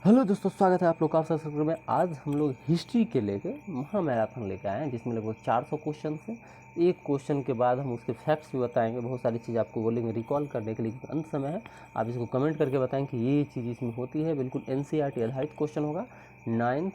Hello दोस्तों, स्वागत है आप लोग का सब्सक्राइब में। आज हम लोग हिस्ट्री के लेके महा मैराथन लेके आए हैं, जिसमें लगभग 400 क्वेश्चन हैं। एक क्वेश्चन के बाद हम उसके फैक्ट्स भी बताएंगे, बहुत सारी चीज़ आपको बोलेंगे रिकॉल करने के लिए। अंत समय है, आप इसको कमेंट करके बताएं कि ये चीज़ इसमें होती है। बिल्कुल एनसीईआरटी आधारित क्वेश्चन होगा। 9th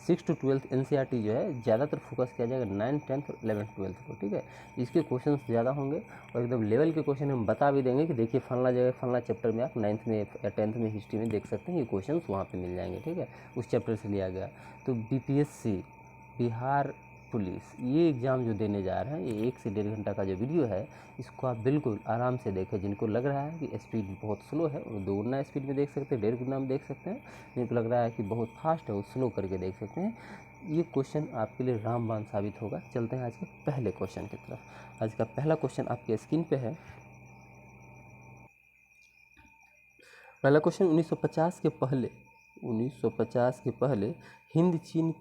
6 to 12 एनसीईआरटी जो है ज़्यादातर फोकस किया जाएगा 9th 10th और 11th 12th को, ठीक है। इसके क्वेश्चन ज़्यादा होंगे और एकदम लेवल के क्वेश्चन हम बता भी देंगे कि देखिए फलना जगह फलना चैप्टर में आप 9th में या 10th में हिस्ट्री में देख सकते हैं, ये क्वेश्चन वहाँ पे मिल जाएंगे, ठीक है। उस चैप्टर से लिया गया। तो बीपीएससी बिहार पुलिस ये एग्ज़ाम जो देने जा रहे हैं, ये 1 से 1.5 घंटा का जो वीडियो है, इसको आप बिल्कुल आराम से देखें। जिनको लग रहा है कि स्पीड बहुत स्लो है वो 2 गुना स्पीड में देख सकते हैं, 1.5 गुना में देख सकते हैं। जिनको लग रहा है कि बहुत फास्ट है वो स्लो करके देख सकते हैं। ये क्वेश्चन आपके लिए रामबाण साबित होगा। चलते हैं आज के पहले क्वेश्चन की तरफ। आज का पहला क्वेश्चन आपके स्क्रीन पे है। पहला क्वेश्चन 1950 के पहले हिंद चीन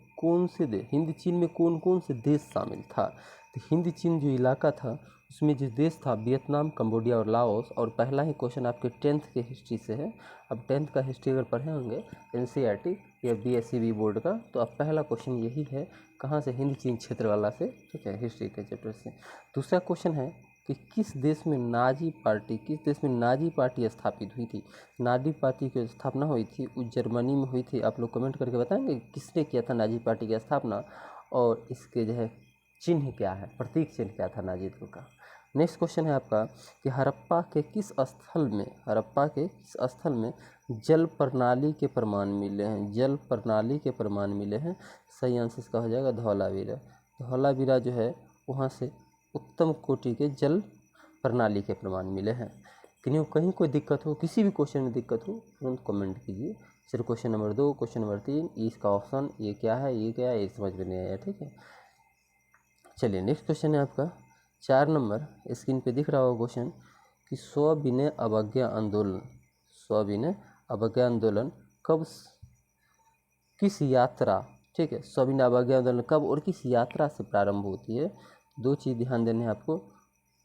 में कौन कौन से देश शामिल था। तो हिंद चीन जो इलाका था उसमें जो देश था वियतनाम, कंबोडिया और लाओस। और पहला ही क्वेश्चन आपके 10th के हिस्ट्री से है। अब 10th का हिस्ट्री अगर पढ़े होंगे एनसीईआरटी या बीएसईबी बोर्ड का, तो अब पहला क्वेश्चन यही है, कहाँ से, हिंद चीन क्षेत्र वाला से, ठीक है, हिस्ट्री के चैप्टर से। दूसरा क्वेश्चन है कि किस देश में नाजी पार्टी स्थापित हुई थी। नाजी पार्टी की स्थापना हुई थी वो जर्मनी में हुई थी। आप लोग कमेंट करके बताएंगे किसने किया था नाजी पार्टी की स्थापना, और इसके जो है चिन्ह क्या है, प्रतीक चिन्ह क्या था नाजीत्व का। नेक्स्ट क्वेश्चन है आपका कि हड़प्पा के किस स्थल में जल प्रणाली के प्रमाण मिले हैं। सही आंसर इसका हो जाएगा धौलावीरा जो है वहाँ से उत्तम कोटि के जल प्रणाली के प्रमाण मिले हैं। कहीं कोई दिक्कत हो, किसी भी क्वेश्चन में दिक्कत हो, तुरंत कमेंट कीजिए। सिर्फ क्वेश्चन नंबर 2, क्वेश्चन नंबर 3, इसका ऑप्शन ये क्या है, ये समझ में नहीं आया, ठीक है। चलिए नेक्स्ट क्वेश्चन है आपका 4 नंबर, स्क्रीन पे दिख रहा होगा क्वेश्चन कि सविनय अवज्ञा आंदोलन कब, किस यात्रा, ठीक है, सविनय अवज्ञा आंदोलन कब और किस यात्रा से प्रारंभ होती है। 2 चीज़ ध्यान देने हैं आपको,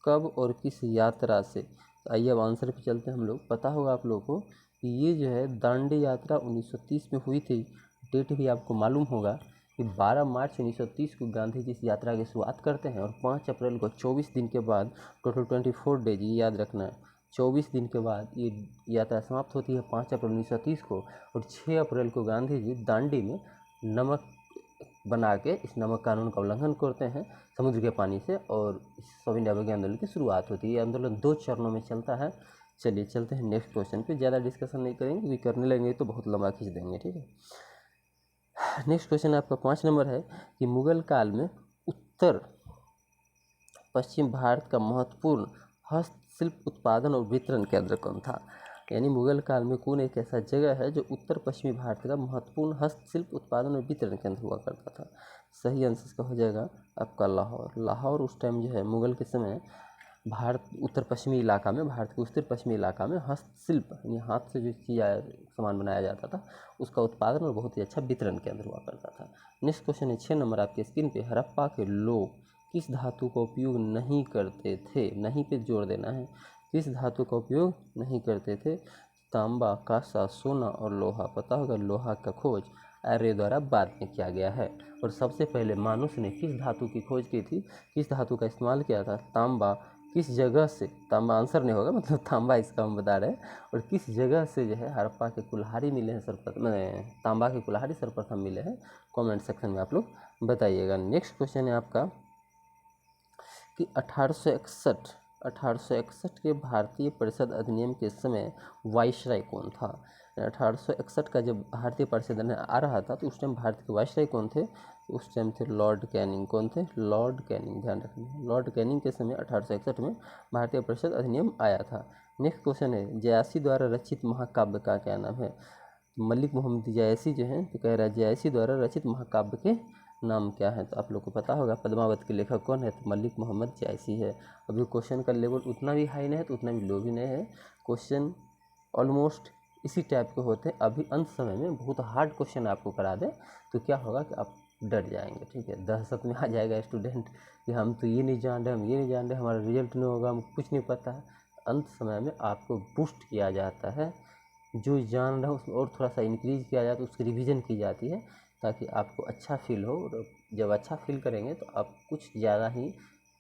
कब और किस यात्रा से। तो आइए अब आंसर पे चलते हैं हम लोग। पता होगा आप लोगों को कि ये जो है दांडी यात्रा 1930 में हुई थी। डेट भी आपको मालूम होगा कि 12 मार्च 1930 को गांधी जी इस यात्रा की शुरुआत करते हैं और 5 अप्रैल को 24 दिन के बाद, टोटल 24 डेज, ये याद रखना है, 24 दिन के बाद ये यात्रा समाप्त होती है 5 अप्रैल 1930 को। और 6 अप्रैल को गांधी जी दांडी में नमक बना के इस नमक कानून का उल्लंघन करते हैं समुद्र के पानी से, और सविनय अवज्ञा आंदोलन की शुरुआत होती है। ये आंदोलन 2 चरणों में चलता है। चलिए चलते हैं नेक्स्ट क्वेश्चन पे। ज़्यादा डिस्कशन नहीं करेंगे क्योंकि करने लगेंगे तो बहुत लंबा खींच देंगे, ठीक है। नेक्स्ट क्वेश्चन आपका 5 नंबर है कि मुगल काल में उत्तर पश्चिम भारत का महत्वपूर्ण हस्तशिल्प उत्पादन और वितरण केंद्र कौन था। यानी मुगल काल में कौन एक ऐसा जगह है जो उत्तर पश्चिमी भारत का महत्वपूर्ण हस्तशिल्प उत्पादन और वितरण केंद्र हुआ करता था। सही आंसर इसका हो जाएगा आपका लाहौर उस टाइम जो है मुगल के समय भारत उत्तर पश्चिमी इलाका में, भारत के उत्तर पश्चिमी इलाका में हस्तशिल्प यानी हाथ से जो चीज़ सामान बनाया जाता था उसका उत्पादन और बहुत ही अच्छा वितरण केंद्र हुआ करता था। नेक्स्ट क्वेश्चन है 6 नंबर आपके स्क्रीन पे, हड़प्पा के लोग किस धातु का उपयोग नहीं करते थे। नहीं पे जोड़ देना है, किस धातु का उपयोग नहीं करते थे। तांबा, कांसा, सोना और लोहा। पता होगा लोहा का खोज आर्य द्वारा बाद में किया गया है। और सबसे पहले मानुष ने किस धातु की खोज की थी, किस धातु का इस्तेमाल किया था, तांबा। किस जगह से, तांबा आंसर नहीं होगा, मतलब तांबा इसका हम बता रहे हैं। और किस जगह से जो है हड़प्पा के कुल्हाड़ी मिले हैं सर्वप्रथम, तांबा के कुल्हाड़ी सर्वप्रथम मिले हैं, कमेंट सेक्शन में आप लोग बताइएगा। नेक्स्ट क्वेश्चन है आपका कि 1861 के भारतीय परिषद अधिनियम के समय वाइसराय कौन था। 1861 का जब भारतीय परिषद अधिनियम आ रहा था तो उस टाइम भारत के वाइसराय कौन थे, उस टाइम थे लॉर्ड कैनिंग। कौन थे, लॉर्ड कैनिंग, ध्यान रखना। लॉर्ड कैनिंग के समय 1861 में भारतीय परिषद अधिनियम आया था। नेक्स्ट क्वेश्चन है जयासी द्वारा रचित महाकाव्य का क्या नाम है। मलिक मोहम्मद जयासी जो है तो कह रहा है जयासी द्वारा रचित महाकाव्य के नाम क्या है। तो आप लोग को पता होगा पद्मावत के लेखक कौन है, तो मलिक मोहम्मद जयासी है। अभी क्वेश्चन का लेवल उतना भी हाई नहीं है तो उतना भी लो भी नहीं है, क्वेश्चन ऑलमोस्ट इसी टाइप के होते हैं। अभी अंत समय में बहुत हार्ड क्वेश्चन आपको करा दें तो क्या होगा कि आप डर जाएंगे, ठीक है, दहशत में आ जाएगा स्टूडेंट कि हम तो ये नहीं जान रहे, हमारा रिजल्ट नहीं होगा, हमको कुछ नहीं पता है। अंत समय में आपको बूस्ट किया जाता है जो जान रहा है उसमें और थोड़ा सा इंक्रीज किया जाए तो उसकी रिवीजन की जाती है, ताकि आपको अच्छा फील हो। और जब अच्छा फील करेंगे तो आप कुछ ज़्यादा ही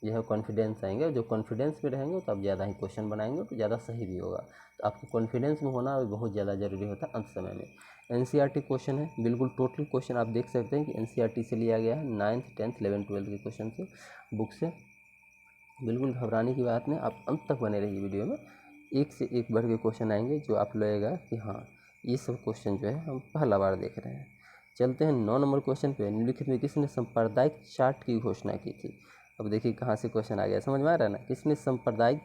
जो है कॉन्फिडेंस आएंगे, और जो कॉन्फिडेंस में रहेंगे तो आप ज़्यादा ही क्वेश्चन बनाएंगे तो ज़्यादा सही भी होगा। तो आपको कॉन्फिडेंस में होना भी बहुत ज़्यादा ज़रूरी होता है अंत समय में। एनसीईआरटी क्वेश्चन है, बिल्कुल टोटल क्वेश्चन आप देख सकते हैं कि एनसीईआरटी से लिया गया है, 9th 10th 11th 12th के क्वेश्चन से बुक से। बिल्कुल घबराने की बात नहीं, आप अंत तक बने रहिए वीडियो में, एक से एक बढ़ के क्वेश्चन आएंगे जो आप लगेगा कि हाँ ये सब क्वेश्चन जो है हम पहला बार देख रहे हैं। चलते हैं 9 नंबर क्वेश्चन पे। निम्नलिखित में किसने सांप्रदायिक चार्ट की घोषणा की थी? अब देखिए कहाँ से क्वेश्चन आ गया, समझ में आ रहा है ना, किसने सांप्रदायिक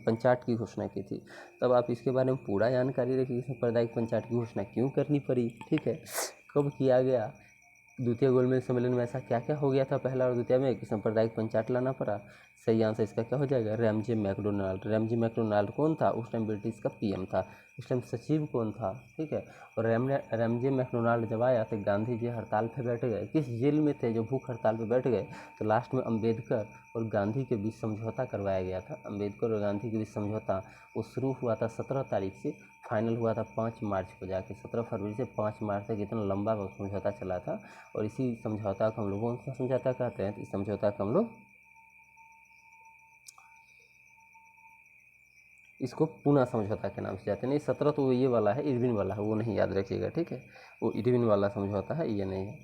पंचाट की घोषणा की थी। तब आप इसके बारे में पूरा जानकारी रखिए, सांप्रदायिक पंचाट की घोषणा क्यों करनी पड़ी, ठीक है, कब किया गया, द्वितीय गोलमेज सम्मेलन में ऐसा क्या क्या हो गया था पहला और द्वितीय में कि सांप्रदायिक पंचाट लाना पड़ा। सही आंसर इसका क्या हो जाएगा, रैमजे मैकडोनाल्ड। रैमजे मैकडोनाल्ड कौन था उस टाइम, ब्रिटिश का पीएम था। उस टाइम सचिव कौन था, ठीक है। और रैमजे मैकडोनाल्ड जब आया तो गांधी जी हड़ताल पे बैठ गए, किस जेल में थे जो भूख हड़ताल पे बैठ गए, तो लास्ट में अम्बेडकर और गांधी के बीच समझौता करवाया गया था। अम्बेडकर और गांधी के बीच समझौता वो शुरू हुआ था 17 तारीख से, फाइनल हुआ था 5 मार्च को जाके। 17 फरवरी से 5 मार्च तक इतना लंबा समझौता चला था। और इसी समझौता को हम लोग कौन सा समझौता कहते हैं, तो इस समझौता को हम लोग इसको पूना समझौता के नाम से जाते हैं। नहीं 17 तो ये वाला है, इरविन वाला है, वो नहीं याद रखिएगा, ठीक है, वो इरविन वाला समझौता है, ये नहीं है।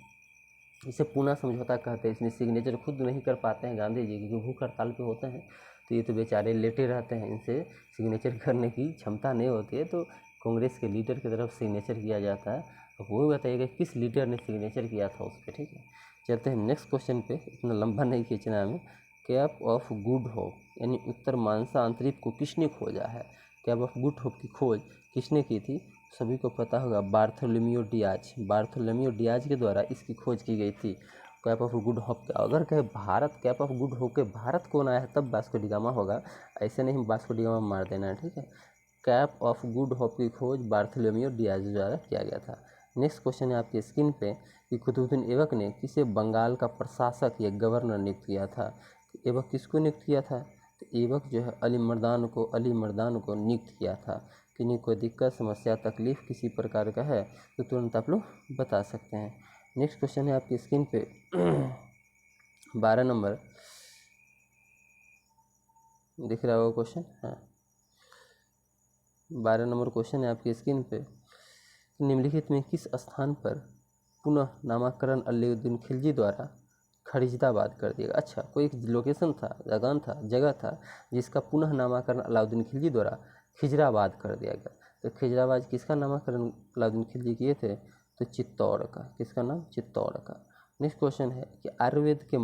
इसे पूना समझौता कहते हैं। इसमें सिग्नेचर खुद नहीं कर पाते हैं गांधी जी, क्योंकि भूख हड़ताल पे होते हैं, तो ये तो बेचारे लेटे रहते हैं, इनसे सिग्नेचर करने की क्षमता नहीं होती है, तो कांग्रेस के लीडर की तरफ सिग्नेचर किया जाता है। अब वो बताइएगा किस लीडर ने सिग्नेचर किया था उस पर, ठीक है। चलते हैं नेक्स्ट क्वेश्चन पे, इतना लंबा नहीं खींचना हमें। कैप ऑफ गुड होप यानी उत्तर मानसा अंतरिक्ष को किसने खोजा है? कैप ऑफ गुड होप की खोज किसने की थी? सभी को पता होगा, बार्थोलोम्यू डियाज। बार्थोलोम्यू डियाज के द्वारा इसकी खोज की गई थी, कैप ऑफ गुड होप। अगर कहे Bharat cap of good hope के भारत कौन आया है तब वास्को डी गामा होगा, ऐसे नहीं वास्को डी गामा मार देना है, ठीक है। कैप ऑफ गुड होप की खोज बार्थोलोम्यू डियाज द्वारा किया गया था। नेक्स्ट क्वेश्चन है आपकी स्क्रीन पे कि कुतुबुद्दीन ऐबक ने किसे बंगाल का प्रशासक या गवर्नर नियुक्त किया था? ऐबक किसको नियुक्त किया था? तो ऐबक जो है अली मर्दान को नियुक्त किया था। किन्हीं कोई दिक्कत, समस्या, तकलीफ किसी प्रकार का है तो तुरंत आप लोग बता सकते हैं। नेक्स्ट क्वेश्चन है आपकी स्क्रीन पे 12 नंबर, दिख रहा होगा क्वेश्चन, हाँ 12 नंबर क्वेश्चन है आपकी स्क्रीन पे। निम्नलिखित में किस स्थान पर पुनः नामकरण अलाउद्दीन खिलजी द्वारा खरीदाबाद कर दिया? अच्छा, कोई एक लोकेशन था, जगह था जिसका पुनः नामकरण अलाउद्दीन खिलजी द्वारा खिजराबाद कर दिया गया। तो खिजराबाद किसका नामकरण अलाउद्दीन खिलजी किए थे? तो चित्तौड़ का। किसका नाम? चित्तौड़ का। नेक्स्ट क्वेश्चन है कि आयुर्वेद के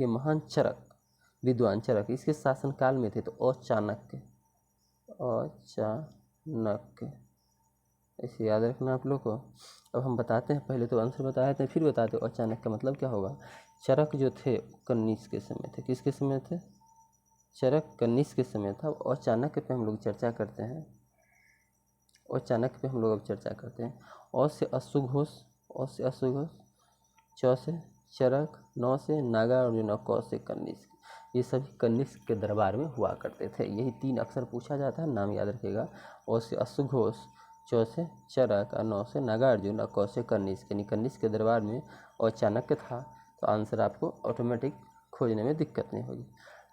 महान चरक विद्वान चरक इसके शासनकाल में थे? तो अचाणक्य, ऐसे याद रखना आप लोग को। अब हम बताते हैं, पहले तो आंसर बताए थे फिर बताते हैं अचानक का मतलब क्या होगा। चरक जो थे कनिष्क के समय थे, किसके समय थे? चरक कनिष्क के समय था। और चाणक्य पे हम लोग चर्चा करते हैं, अब चर्चा करते हैं। और से अश्वघोष, च से चरक, नौ से नागार्जुन, क से कनिष्क। ये सभी कनिष्क के दरबार में हुआ करते थे। यही 3 अक्षर पूछा जाता है, नाम याद रखिएगा। और से अश्वघोष, च से चरक और 9 से नागार्जुन और क से कनिष्क, यानी कनिष्क के दरबार में और चाणक्य था। तो आंसर आपको ऑटोमेटिक खोजने में दिक्कत नहीं होगी।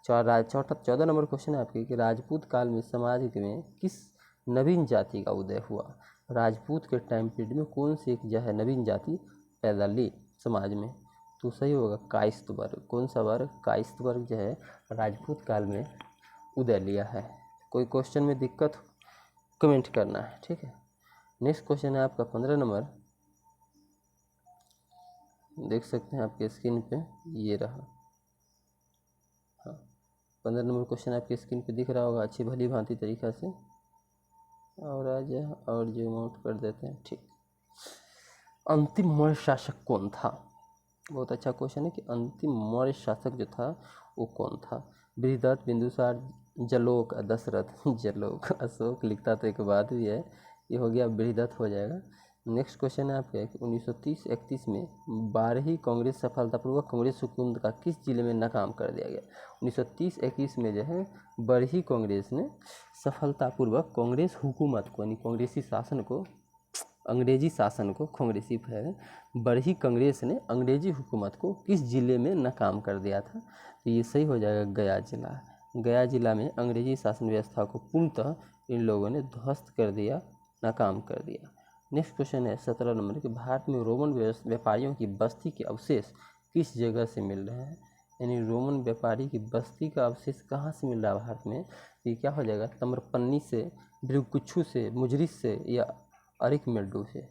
14 नंबर क्वेश्चन है आपकी कि राजपूत काल में समाज में किस नवीन जाति का उदय हुआ? राजपूत के टाइम पीरियड में कौन सी एक जो है नवीन जाति पैदा ली समाज में? तो सही होगा कायस्थ वर्ग। कौन सा वर्ग? कायस्थ वर्ग जो है राजपूत काल में उदय लिया है। कोई क्वेश्चन में दिक्कत कमेंट करना है, ठीक है। नेक्स्ट क्वेश्चन है आपका 15 नंबर, देख सकते हैं आपके स्क्रीन पे, ये रहा। हाँ 15 नंबर क्वेश्चन आपके स्क्रीन पे दिख रहा होगा अच्छी भली भांति तरीक़ा से। और आ जाए और जूम आउट कर देते हैं, ठीक। अंतिम मौर्य शासक कौन था? बहुत अच्छा क्वेश्चन है कि अंतिम मौर्य शासक जो था वो कौन था? बृहदत्त, बिंदुसार, जलोक, दशरथ। जलोक, अशोक लिखता तो एक बात भी है, ये हो गया बृहदत्त हो जाएगा। नेक्स्ट क्वेश्चन है आपका कि 1930-31 में 12वीं कांग्रेस सफलतापूर्वक कांग्रेस हुकूमत का किस जिले में नाकाम कर दिया गया। 1930-31 में जो है 12वीं कांग्रेस ने सफलतापूर्वक कांग्रेस हुकूमत को यानी कांग्रेसी शासन को, अंग्रेजी शासन को, कांग्रेसी है, 12वीं कांग्रेस ने अंग्रेजी हुकूमत को किस जिले में नाकाम कर दिया था। तो ये सही हो जाएगा गया जिला। गया जिला में अंग्रेजी शासन व्यवस्था को पूर्णतः इन लोगों ने ध्वस्त कर दिया, नाकाम कर दिया। नेक्स्ट क्वेश्चन है 17 नंबर के, भारत में रोमन व्यापारियों की बस्ती के अवशेष किस जगह से मिल रहे हैं। यानी रोमन व्यापारी की बस्ती का अवशेष कहाँ से मिल रहा है भारत में। ये क्या हो जाएगा, तम्रपन्नी से, भृगुकुक्षु से, मुजरिस से या अरिकमेडु से।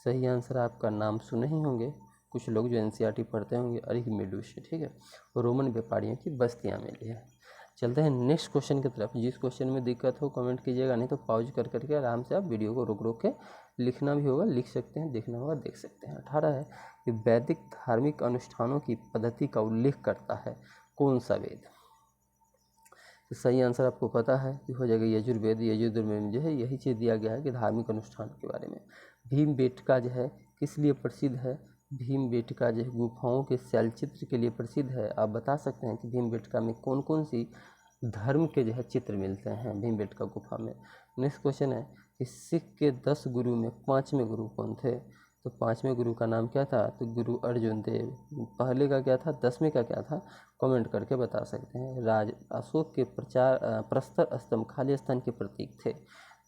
सही आंसर आपका नाम सुने ही होंगे कुछ लोग जो एनसीईआरटी पढ़ते होंगे, अरिकमेडु से। ठीक है, रोमन व्यापारियों की बस्तियाँ मिली है। चलते हैं नेक्स्ट क्वेश्चन की तरफ। जिस क्वेश्चन में दिक्कत हो कमेंट कीजिएगा, नहीं तो पॉज कर करके आराम से आप वीडियो को रोक रोक के लिखना भी होगा, लिख सकते हैं, देखना होगा, देख सकते हैं। 18 है कि वैदिक धार्मिक अनुष्ठानों की पद्धति का उल्लेख करता है कौन सा वेद। तो सही आंसर आपको पता है कि हो जाएगा यजुर्वेद। यजुर्वेद में जो है यही चीज़ दिया गया है कि धार्मिक अनुष्ठान के बारे में। भीमबेटका जो है किस लिए प्रसिद्ध है। भीमबेटका जो है गुफाओं के शैलचित्र के लिए प्रसिद्ध है। आप बता सकते हैं कि भीमबेटका में कौन कौन सी धर्म के जो है चित्र मिलते हैं भीमबेटका गुफा में। नेक्स्ट क्वेश्चन है कि सिख के 10 गुरु में 5वें गुरु कौन थे। तो 5वें गुरु का नाम क्या था। तो गुरु अर्जुन देव। पहले का क्या था, 10वें का क्या था, कमेंट करके बता सकते हैं। राज अशोक के प्रस्तर स्तंभ खाली स्थान के प्रतीक थे।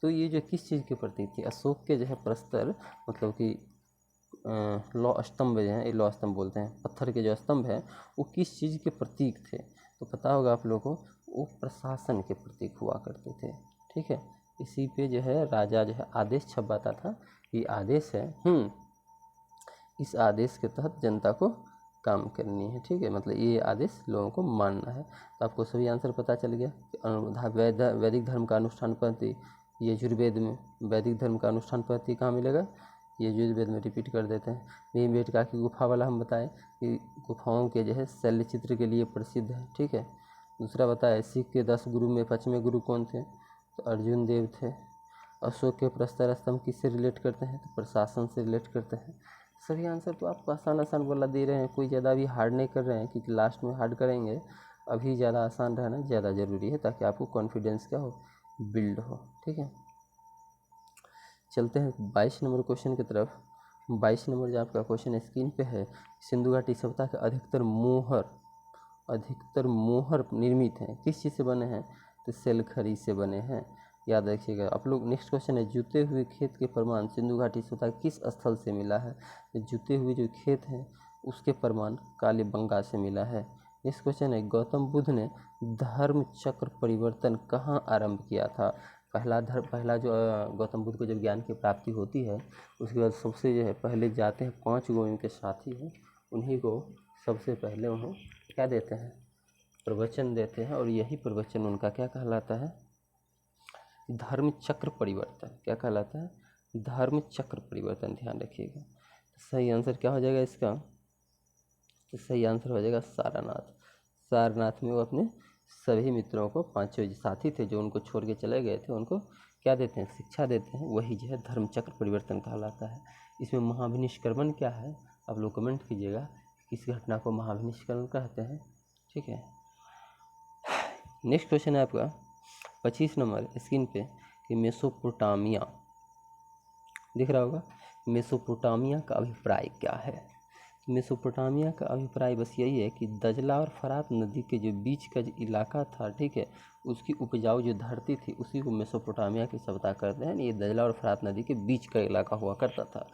तो ये जो किस चीज़ के प्रतीक थे, अशोक के जो है प्रस्तर मतलब कि लौ स्तंभ जो है, लौ स्तंभ बोलते हैं, पत्थर के जो स्तंभ है वो किस चीज़ के प्रतीक थे। तो पता होगा आप लोगों को, वो प्रशासन के प्रतीक हुआ करते थे। ठीक है, इसी पे जो है राजा जो है आदेश छपवाता था। ये आदेश है, इस आदेश के तहत जनता को काम करनी है। ठीक है, मतलब ये आदेश लोगों को मानना है। तो आपको सभी आंसर पता चल गया कि वैदिक धर्म का अनुष्ठान पद्धति यजुर्वेद में। वैदिक धर्म का अनुष्ठान पद्धति कहाँ मिलेगा, यजुर्वेद में। रिपीट कर देते हैं। भीमबेटका की गुफा वाला हम बताएं कि गुफाओं के जो है शैल चित्र के लिए प्रसिद्ध है। ठीक है, दूसरा बताया सिख के 10 गुरु में 5वें गुरु कौन थे। तो अर्जुन देव थे। अशोक के प्रस्तर स्तंभ किससे रिलेट करते हैं। तो प्रशासन से रिलेट करते हैं। सभी आंसर तो आपको आसान आसान वाला दे रहे हैं, कोई ज़्यादा भी हार्ड नहीं कर रहे हैं, क्योंकि लास्ट में हार्ड करेंगे। अभी ज़्यादा आसान रहना ज़्यादा ज़रूरी है, ताकि आपको कॉन्फिडेंस क्या हो, बिल्ड हो। ठीक है, चलते हैं 22 नंबर क्वेश्चन की तरफ। 22 नंबर जो आपका क्वेश्चन स्क्रीन पे है, सिंधु घाटी सभ्यता के अधिकतर मोहर निर्मित हैं किस चीज़ से बने हैं। तो सेलखरी से बने हैं, याद रखिएगा आप लोग। नेक्स्ट क्वेश्चन है, जुते हुए खेत के प्रमाण सिंधु घाटी सभ्यता किस स्थल से मिला है। तो जुते हुए जो खेत हैं उसके प्रमाण कालीबंगा से मिला है। नेक्स्ट क्वेश्चन है, गौतम बुद्ध ने धर्म चक्र परिवर्तन कहाँ आरंभ किया था। पहला जो गौतम बुद्ध को जब ज्ञान की प्राप्ति होती है, उसके बाद सबसे जो है पहले जाते हैं 5 गो इनके साथी हैं, उन्हीं को सबसे पहले उन्हें क्या देते हैं, प्रवचन देते हैं। और यही प्रवचन उनका क्या कहलाता है, धर्म चक्र परिवर्तन। क्या कहलाता है, धर्म चक्र परिवर्तन। ध्यान रखिएगा। सही आंसर क्या हो जाएगा इसका। तो सही आंसर हो जाएगा सारनाथ। सारनाथ में वो अपने सभी मित्रों को, 5 जो साथी थे जो उनको छोड़ के चले गए थे, उनको क्या देते हैं, शिक्षा देते हैं। वही जो है धर्म चक्र परिवर्तन कहलाता है। इसमें महाभिनिष्क्रमण क्या है, आप लोग कमेंट कीजिएगा किस घटना को महाभिनिष्क्रमण कहते हैं। ठीक है, नेक्स्ट क्वेश्चन है आपका 25 नंबर स्क्रीन पे कि मेसोपोटामिया दिख रहा होगा। मेसोपोटामिया का अभिप्राय क्या है। मेसोपोटामिया का अभिप्राय बस यही है कि दजला और फरात नदी के जो बीच का जो इलाका था, ठीक है, उसकी उपजाऊ जो धरती थी उसी को मेसोपोटामिया की सभ्यता करते हैं। ये दजला और फरात नदी के बीच का इलाका हुआ करता था।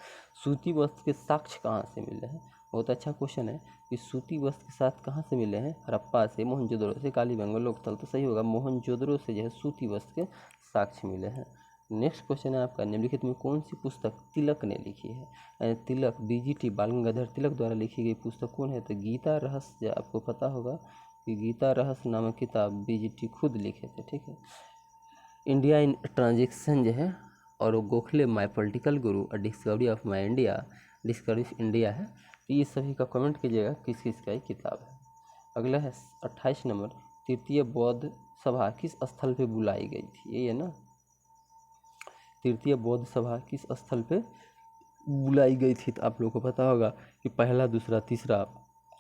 सूती वस्त्र के साक्ष्य कहाँ से मिले हैं। बहुत अच्छा क्वेश्चन है कि सूती वस्त्र के साथ कहाँ से मिले हैं, हड़प्पा से, मोहनजोदड़ो से, कालीबंगा लोकथल। तो सही होगा, मोहनजोदड़ो से जो है सूती वस्त्र के साक्ष्य मिले हैं। नेक्स्ट क्वेश्चन है आपका, निम्नलिखित में कौन सी पुस्तक तिलक ने लिखी है। तिलक BGT बाल गंगाधर तिलक द्वारा लिखी गई पुस्तक कौन है। तो गीता रहस्य, आपको पता होगा कि गीता रहस्य नामक किताब BGT खुद लिखे थे। ठीक है, इंडिया इन ट्रांजेक्शन जो है, और गोखले माई पॉलिटिकल गुरु और discovery of my India, discovery of India है। तो ये सभी का कमेंट कीजिएगा किस किस का ये किताब है। अगला है 28 नंबर, तृतीय बौद्ध सभा किस स्थल पे बुलाई गई थी। ये है ना, तृतीय बौद्ध सभा किस स्थल पे बुलाई गई थी। तो आप लोगों को पता होगा कि पहला दूसरा तीसरा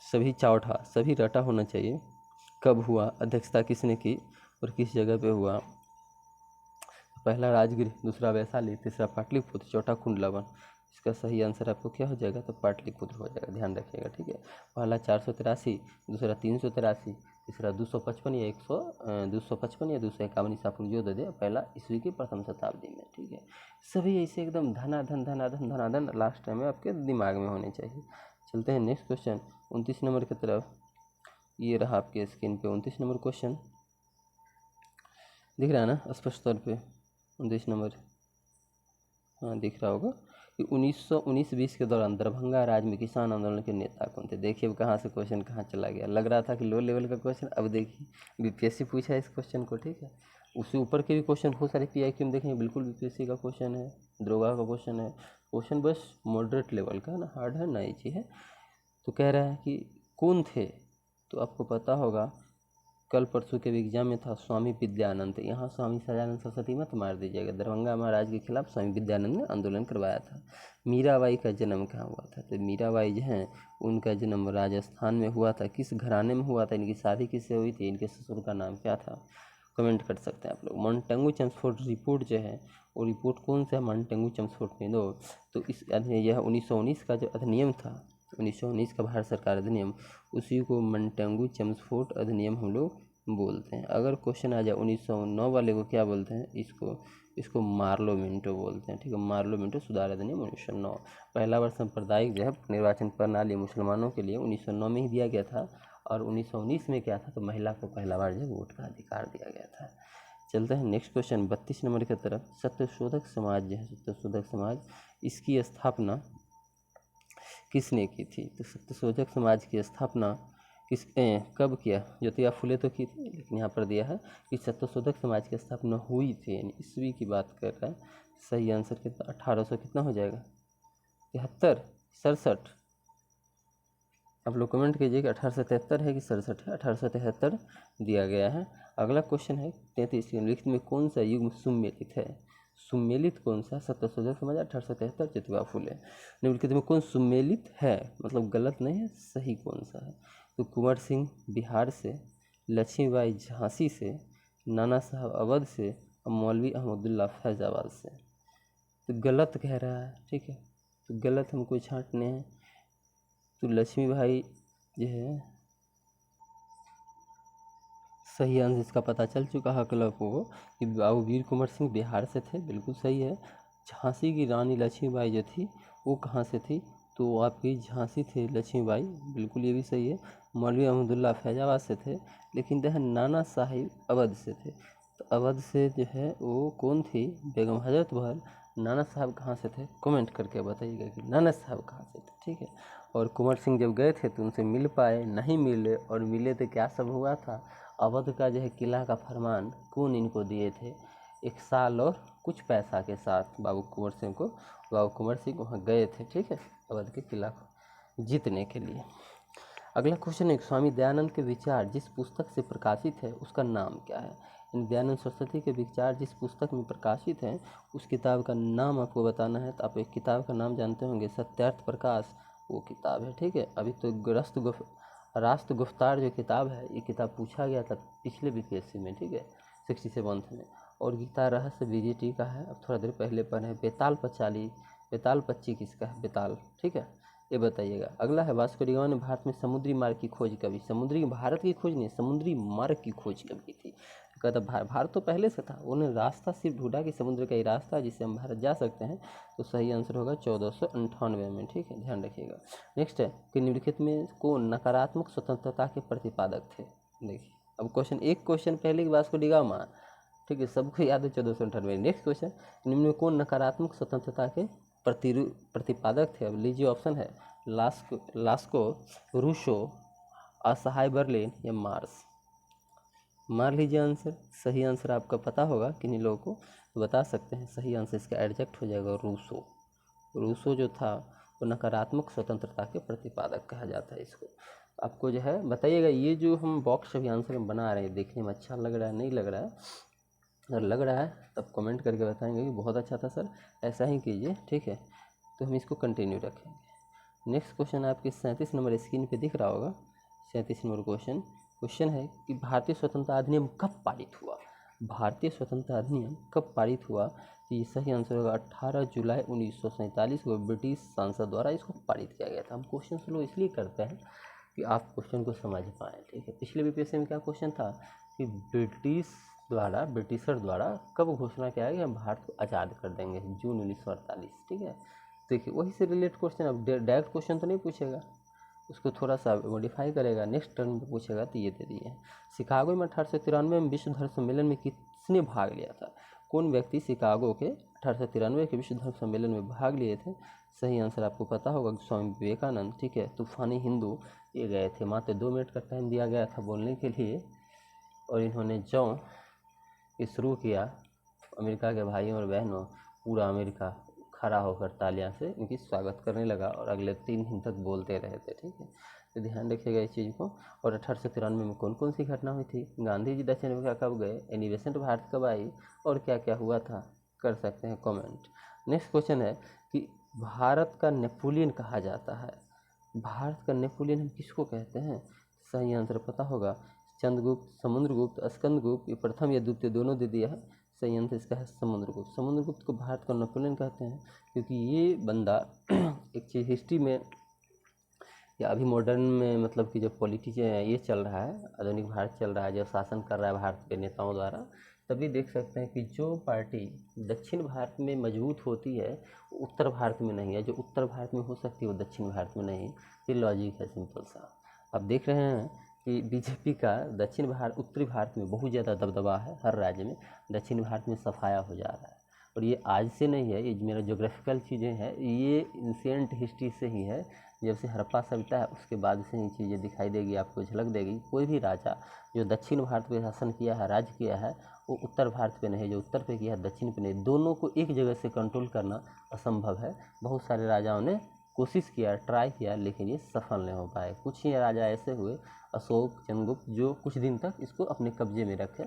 सभी चौथा सभी रटा होना चाहिए। कब हुआ, अध्यक्षता किसने की और किस जगह पे हुआ। पहला राजगीर, दूसरा वैशाली, तीसरा पाटलिपुत्र, चौथा कुंडलवन। इसका सही आंसर आपको क्या हो जाएगा, तो पाटलिपुत्र हो जाएगा, ध्यान रखिएगा, ठीक है। पहला 483, दूसरा 383, तीसरा 255 या 255 या 251 ईसा पूर्व जो दे दे, पहला ईस्वी की प्रथम शताब्दी में, ठीक है। सभी ऐसे एकदम धनाधन धनाधन धनाधन लास्ट टाइम में आपके दिमाग में होने चाहिए। चलते हैं नेक्स्ट क्वेश्चन 29 नंबर की तरफ। ये रहा आपके स्क्रीन पे 29 नंबर क्वेश्चन, दिख रहा है ना स्पष्ट तौर पे 29 नंबर, हाँ दिख रहा होगा कि 1919-20 के दौरान दरभंगा राज्य में किसान आंदोलन के नेता कौन थे। देखिए अब कहाँ से क्वेश्चन कहाँ चला गया, लग रहा था कि लो लेवल का क्वेश्चन, अब देखिए बीपीएससी पूछा है इस क्वेश्चन को, ठीक है। उससे ऊपर के भी क्वेश्चन बहुत सारे पीआईक्यू में देखेंगे, बिल्कुल बीपीएससी का क्वेश्चन है, दरोगा का क्वेश्चन है। क्वेश्चन बस मॉडरेट लेवल का है ना, हार्ड है ना ईजी है। तो कह रहा है कि कौन थे, तो आपको पता होगा कल परसों के एग्जाम में था स्वामी विद्यानंद। यहाँ स्वामी सदानंद सरस्वती मत मार दीजिएगा, दरभंगा महाराज के खिलाफ स्वामी विद्यानंद ने आंदोलन करवाया था। मीराबाई का जन्म कहाँ हुआ था, तो मीराबाई जो हैं उनका जन्म राजस्थान में हुआ था। किस घराने में हुआ था, इनकी शादी किससे हुई थी, इनके ससुर का नाम क्या था, कमेंट कर सकते हैं आप लोग। माउंटेंगू चम्सफोर्ड रिपोर्ट जो है वो रिपोर्ट कौन सा है, माउंटेंगू चम्सफोर्ड में दो। तो इस यह 1919 का जो अधिनियम था, 1919 का भारत सरकार अधिनियम, उसी को माउंटेंगू चम्सफोर्ड अधिनियम हम लोग बोलते हैं। अगर क्वेश्चन आ जाए 1909 वाले को क्या बोलते हैं, इसको मार्लो मिंटो बोलते हैं, ठीक है। मार्लो मिंटो सुधार अधिनियम 1909। पहला बार सांप्रदायिक जो है निर्वाचन प्रणाली मुसलमानों के लिए 1909 में ही दिया गया था, और 1919 में क्या था, तो महिला को पहला बार जो वोट का अधिकार दिया गया था। चलते हैं नेक्स्ट क्वेश्चन 32 नंबर की तरफ। सत्यशोधक समाज जो है, सत्यशोधक समाज, इसकी स्थापना किसने की थी, तो सत्यशोधक समाज की स्थापना कब किया, ज्योतिबा फुले तो की थी, लेकिन यहाँ पर दिया है कि सत्यशोधक समाज की स्थापना हुई थी, यानी ईस्वी की बात कर रहा है। सही आंसर कितना 1800 कितना हो जाएगा, 73 67। आप लोग कमेंट कीजिए कि 1873 है कि 67 है, 1873 दिया गया है। अगला क्वेश्चन है 33, निम्नलिखित में कौन सा युग सुमेलित है, सुमेलित कौन सा, सत्यशोधक समाज 1873 ज्योतिबा फुले। निम्नलिखित में कौन सुमेलित है, मतलब गलत नहीं है, सही कौन सा है, तो कुंवर सिंह बिहार से, लक्ष्मीबाई झांसी से, नाना साहब अवध से, और मौलवी अहमदुल्ला फैजाबाद से। तो गलत कह रहा है, ठीक है, तो गलत हमको छांटने हैं। तो लक्ष्मीबाई जो है सही आंसर इसका पता चल चुका है क्लब को कि बाबू वीर कुंवर सिंह बिहार से थे, बिल्कुल सही है। झांसी की रानी लक्ष्मीबाई जो थी वो कहाँ से थी, तो वो आपकी झांसी थे लक्ष्मीबाई, बिल्कुल ये भी सही है। मौलवी अहमदुल्ला फैजाबाद से थे, लेकिन जो है नाना साहिब अवध से थे। तो अवध से जो है वो कौन थी, बेगम हजरत महल। नाना साहब कहाँ से थे, कमेंट करके बताइएगा कि नाना साहब कहाँ से थे, ठीक है। और कुंवर सिंह जब गए थे तो उनसे मिल पाए, नहीं मिले, और मिले तो क्या सब हुआ था, अवध का जो है किला का फरमान कौन इनको दिए थे, 1 साल और कुछ पैसा के साथ बाबू कुंवर सिंह वहाँ गए थे, ठीक है, अवध के किला को जीतने के लिए। अगला क्वेश्चन है स्वामी दयानंद के विचार जिस पुस्तक से प्रकाशित है उसका नाम क्या है। इन दयानंद सरस्वती के विचार जिस पुस्तक में प्रकाशित हैं उस किताब का नाम आपको बताना है। तो आप एक किताब का नाम जानते होंगे, सत्यार्थ प्रकाश वो किताब है, ठीक है। अभी तो राष्ट्र गुफ्तार जो किताब है, ये किताब पूछा गया था पिछले बीपीएससी में, ठीक है, 67 में। और गीता रहस्य बीजीटी का है, अब थोड़ा देर पहले पढ़े। बेताल पक्षी किसका है, बेताल, ठीक है, ये बताइएगा। अगला है वास्को डी गामा ने भारत में समुद्री मार्ग की खोज कभी, भारत की खोज नहीं, समुद्री मार्ग की खोज कब की थी। कहता भारत तो पहले से था, उन्होंने रास्ता सिर्फ ढूंढा कि समुद्र का ही रास्ता है जिससे हम भारत जा सकते हैं। तो सही आंसर होगा 1498 में, ठीक है, ध्यान रखिएगा। नेक्स्ट है कि निम्नलिखित में कौन नकारात्मक स्वतंत्रता के प्रतिपादक थे। देखिए अब एक क्वेश्चन पहले की वास्को डी गामा, ठीक है, सबको याद है 1498। नेक्स्ट क्वेश्चन, निम्न में कौन नकारात्मक स्वतंत्रता के प्रतिपादक थे। अब लीजिए ऑप्शन है लास्को, रूसो, असहाय बर्लिन या मार्स। मार लीजिए आंसर। सही आंसर आपका पता होगा किन्हीं लोगों को तो बता सकते हैं। सही आंसर इसका एडजेक्ट हो जाएगा रूसो जो था वो नकारात्मक स्वतंत्रता के प्रतिपादक कहा जाता है इसको। आपको जो है बताइएगा, ये जो हम बॉक्स अभी आंसर में बना रहे हैं देखने में अच्छा लग रहा है नहीं लग रहा है, अगर लग रहा है तब कमेंट करके बताएंगे कि बहुत अच्छा था सर, ऐसा ही कीजिए, ठीक है। तो हम इसको कंटिन्यू रखेंगे। नेक्स्ट क्वेश्चन आपके 37 नंबर स्क्रीन पे दिख रहा होगा। 37 नंबर क्वेश्चन है कि भारतीय स्वतंत्रता अधिनियम कब पारित हुआ। भारतीय स्वतंत्रता अधिनियम कब पारित हुआ, तो ये सही आंसर होगा 18 जुलाई 1947 को ब्रिटिश सांसद द्वारा इसको पारित किया गया था। हम क्वेश्चन स्लो इसलिए करते हैं कि आप क्वेश्चन को समझ पाएँ, ठीक है। पिछले बीपीएससी में क्या क्वेश्चन था कि ब्रिटिशर द्वारा कब घोषणा किया गया हम भारत को आज़ाद कर देंगे, जून 1948, ठीक है। देखिए वही से रिलेटेड क्वेश्चन, अब डायरेक्ट क्वेश्चन तो नहीं पूछेगा, उसको थोड़ा सा मॉडिफाई करेगा, नेक्स्ट टर्न में पूछेगा। तो ये दे दिए हैं, शिकागो में 1893 में विश्व धर्म सम्मेलन में किसने भाग लिया था। कौन व्यक्ति शिकागो के 1893 के विश्व धर्म सम्मेलन में भाग लिए थे। सही आंसर आपको पता होगा स्वामी विवेकानंद, ठीक है। तूफानी हिंदू ये गए थे, मात्र 2 मिनट का टाइम दिया गया था बोलने के लिए, और इन्होंने जो ये शुरू किया, अमेरिका के भाइयों और बहनों, पूरा अमेरिका खड़ा होकर तालियां से इनकी स्वागत करने लगा और अगले 3 दिन तक बोलते रहे थे, ठीक है। तो ध्यान रखिएगा इस चीज़ को। और 1893 में कौन कौन सी घटना हुई थी, गांधी जी दक्षिण अफ्रीका कब गए, एनिवेशन भारत कब आई, और क्या क्या हुआ था, कर सकते हैं कमेंट। नेक्स्ट क्वेश्चन है कि भारत का नेपोलियन कहा जाता है। भारत का नेपोलियन हम किसको कहते हैं। सही आंसर पता होगा चंद्रगुप्त, समुद्रगुप्त, स्कंदगुप्त, ये प्रथम या द्वितीय दोनों दे दिया है। सही आंसर इसका है समुद्रगुप्त। समुद्रगुप्त को भारत का नेपोलियन कहते हैं क्योंकि ये बंदा एक चीज़ हिस्ट्री में या अभी मॉडर्न में, मतलब कि जो पॉलिटिशियन ये चल रहा है, आधुनिक भारत चल रहा है, जो शासन कर रहा है भारत के नेताओं द्वारा, तभी देख सकते हैं कि जो पार्टी दक्षिण भारत में मजबूत होती है वो उत्तर भारत में नहीं है, जो उत्तर भारत में हो सकती है वो दक्षिण भारत में नहीं। ये लॉजिक है सिंपल सा। आप देख रहे हैं कि बीजेपी का दक्षिण भारत, उत्तरी भारत में बहुत ज़्यादा दबदबा है, हर राज्य में। दक्षिण भारत में सफाया हो जा रहा है, और ये आज से नहीं है, ये मेरा जोग्राफिकल चीज़ें हैं, ये इंसेंट हिस्ट्री से ही है। जब से हड़प्पा सभ्यता है उसके बाद से ही चीज़ें दिखाई देगी, आपको झलक देगी। कोई भी राजा जो दक्षिण भारत पे शासन किया है, राज किया है, वो उत्तर भारत पे नहीं, जो उत्तर पे किया है दक्षिण पे नहीं, दोनों को एक जगह से कंट्रोल करना असंभव है। बहुत सारे राजाओं ने कोशिश किया, ट्राई किया, लेकिन ये सफल नहीं हो पाए। कुछ ही राजा ऐसे हुए, अशोक, चंद्रगुप्त, जो कुछ दिन तक इसको अपने कब्जे में रखे।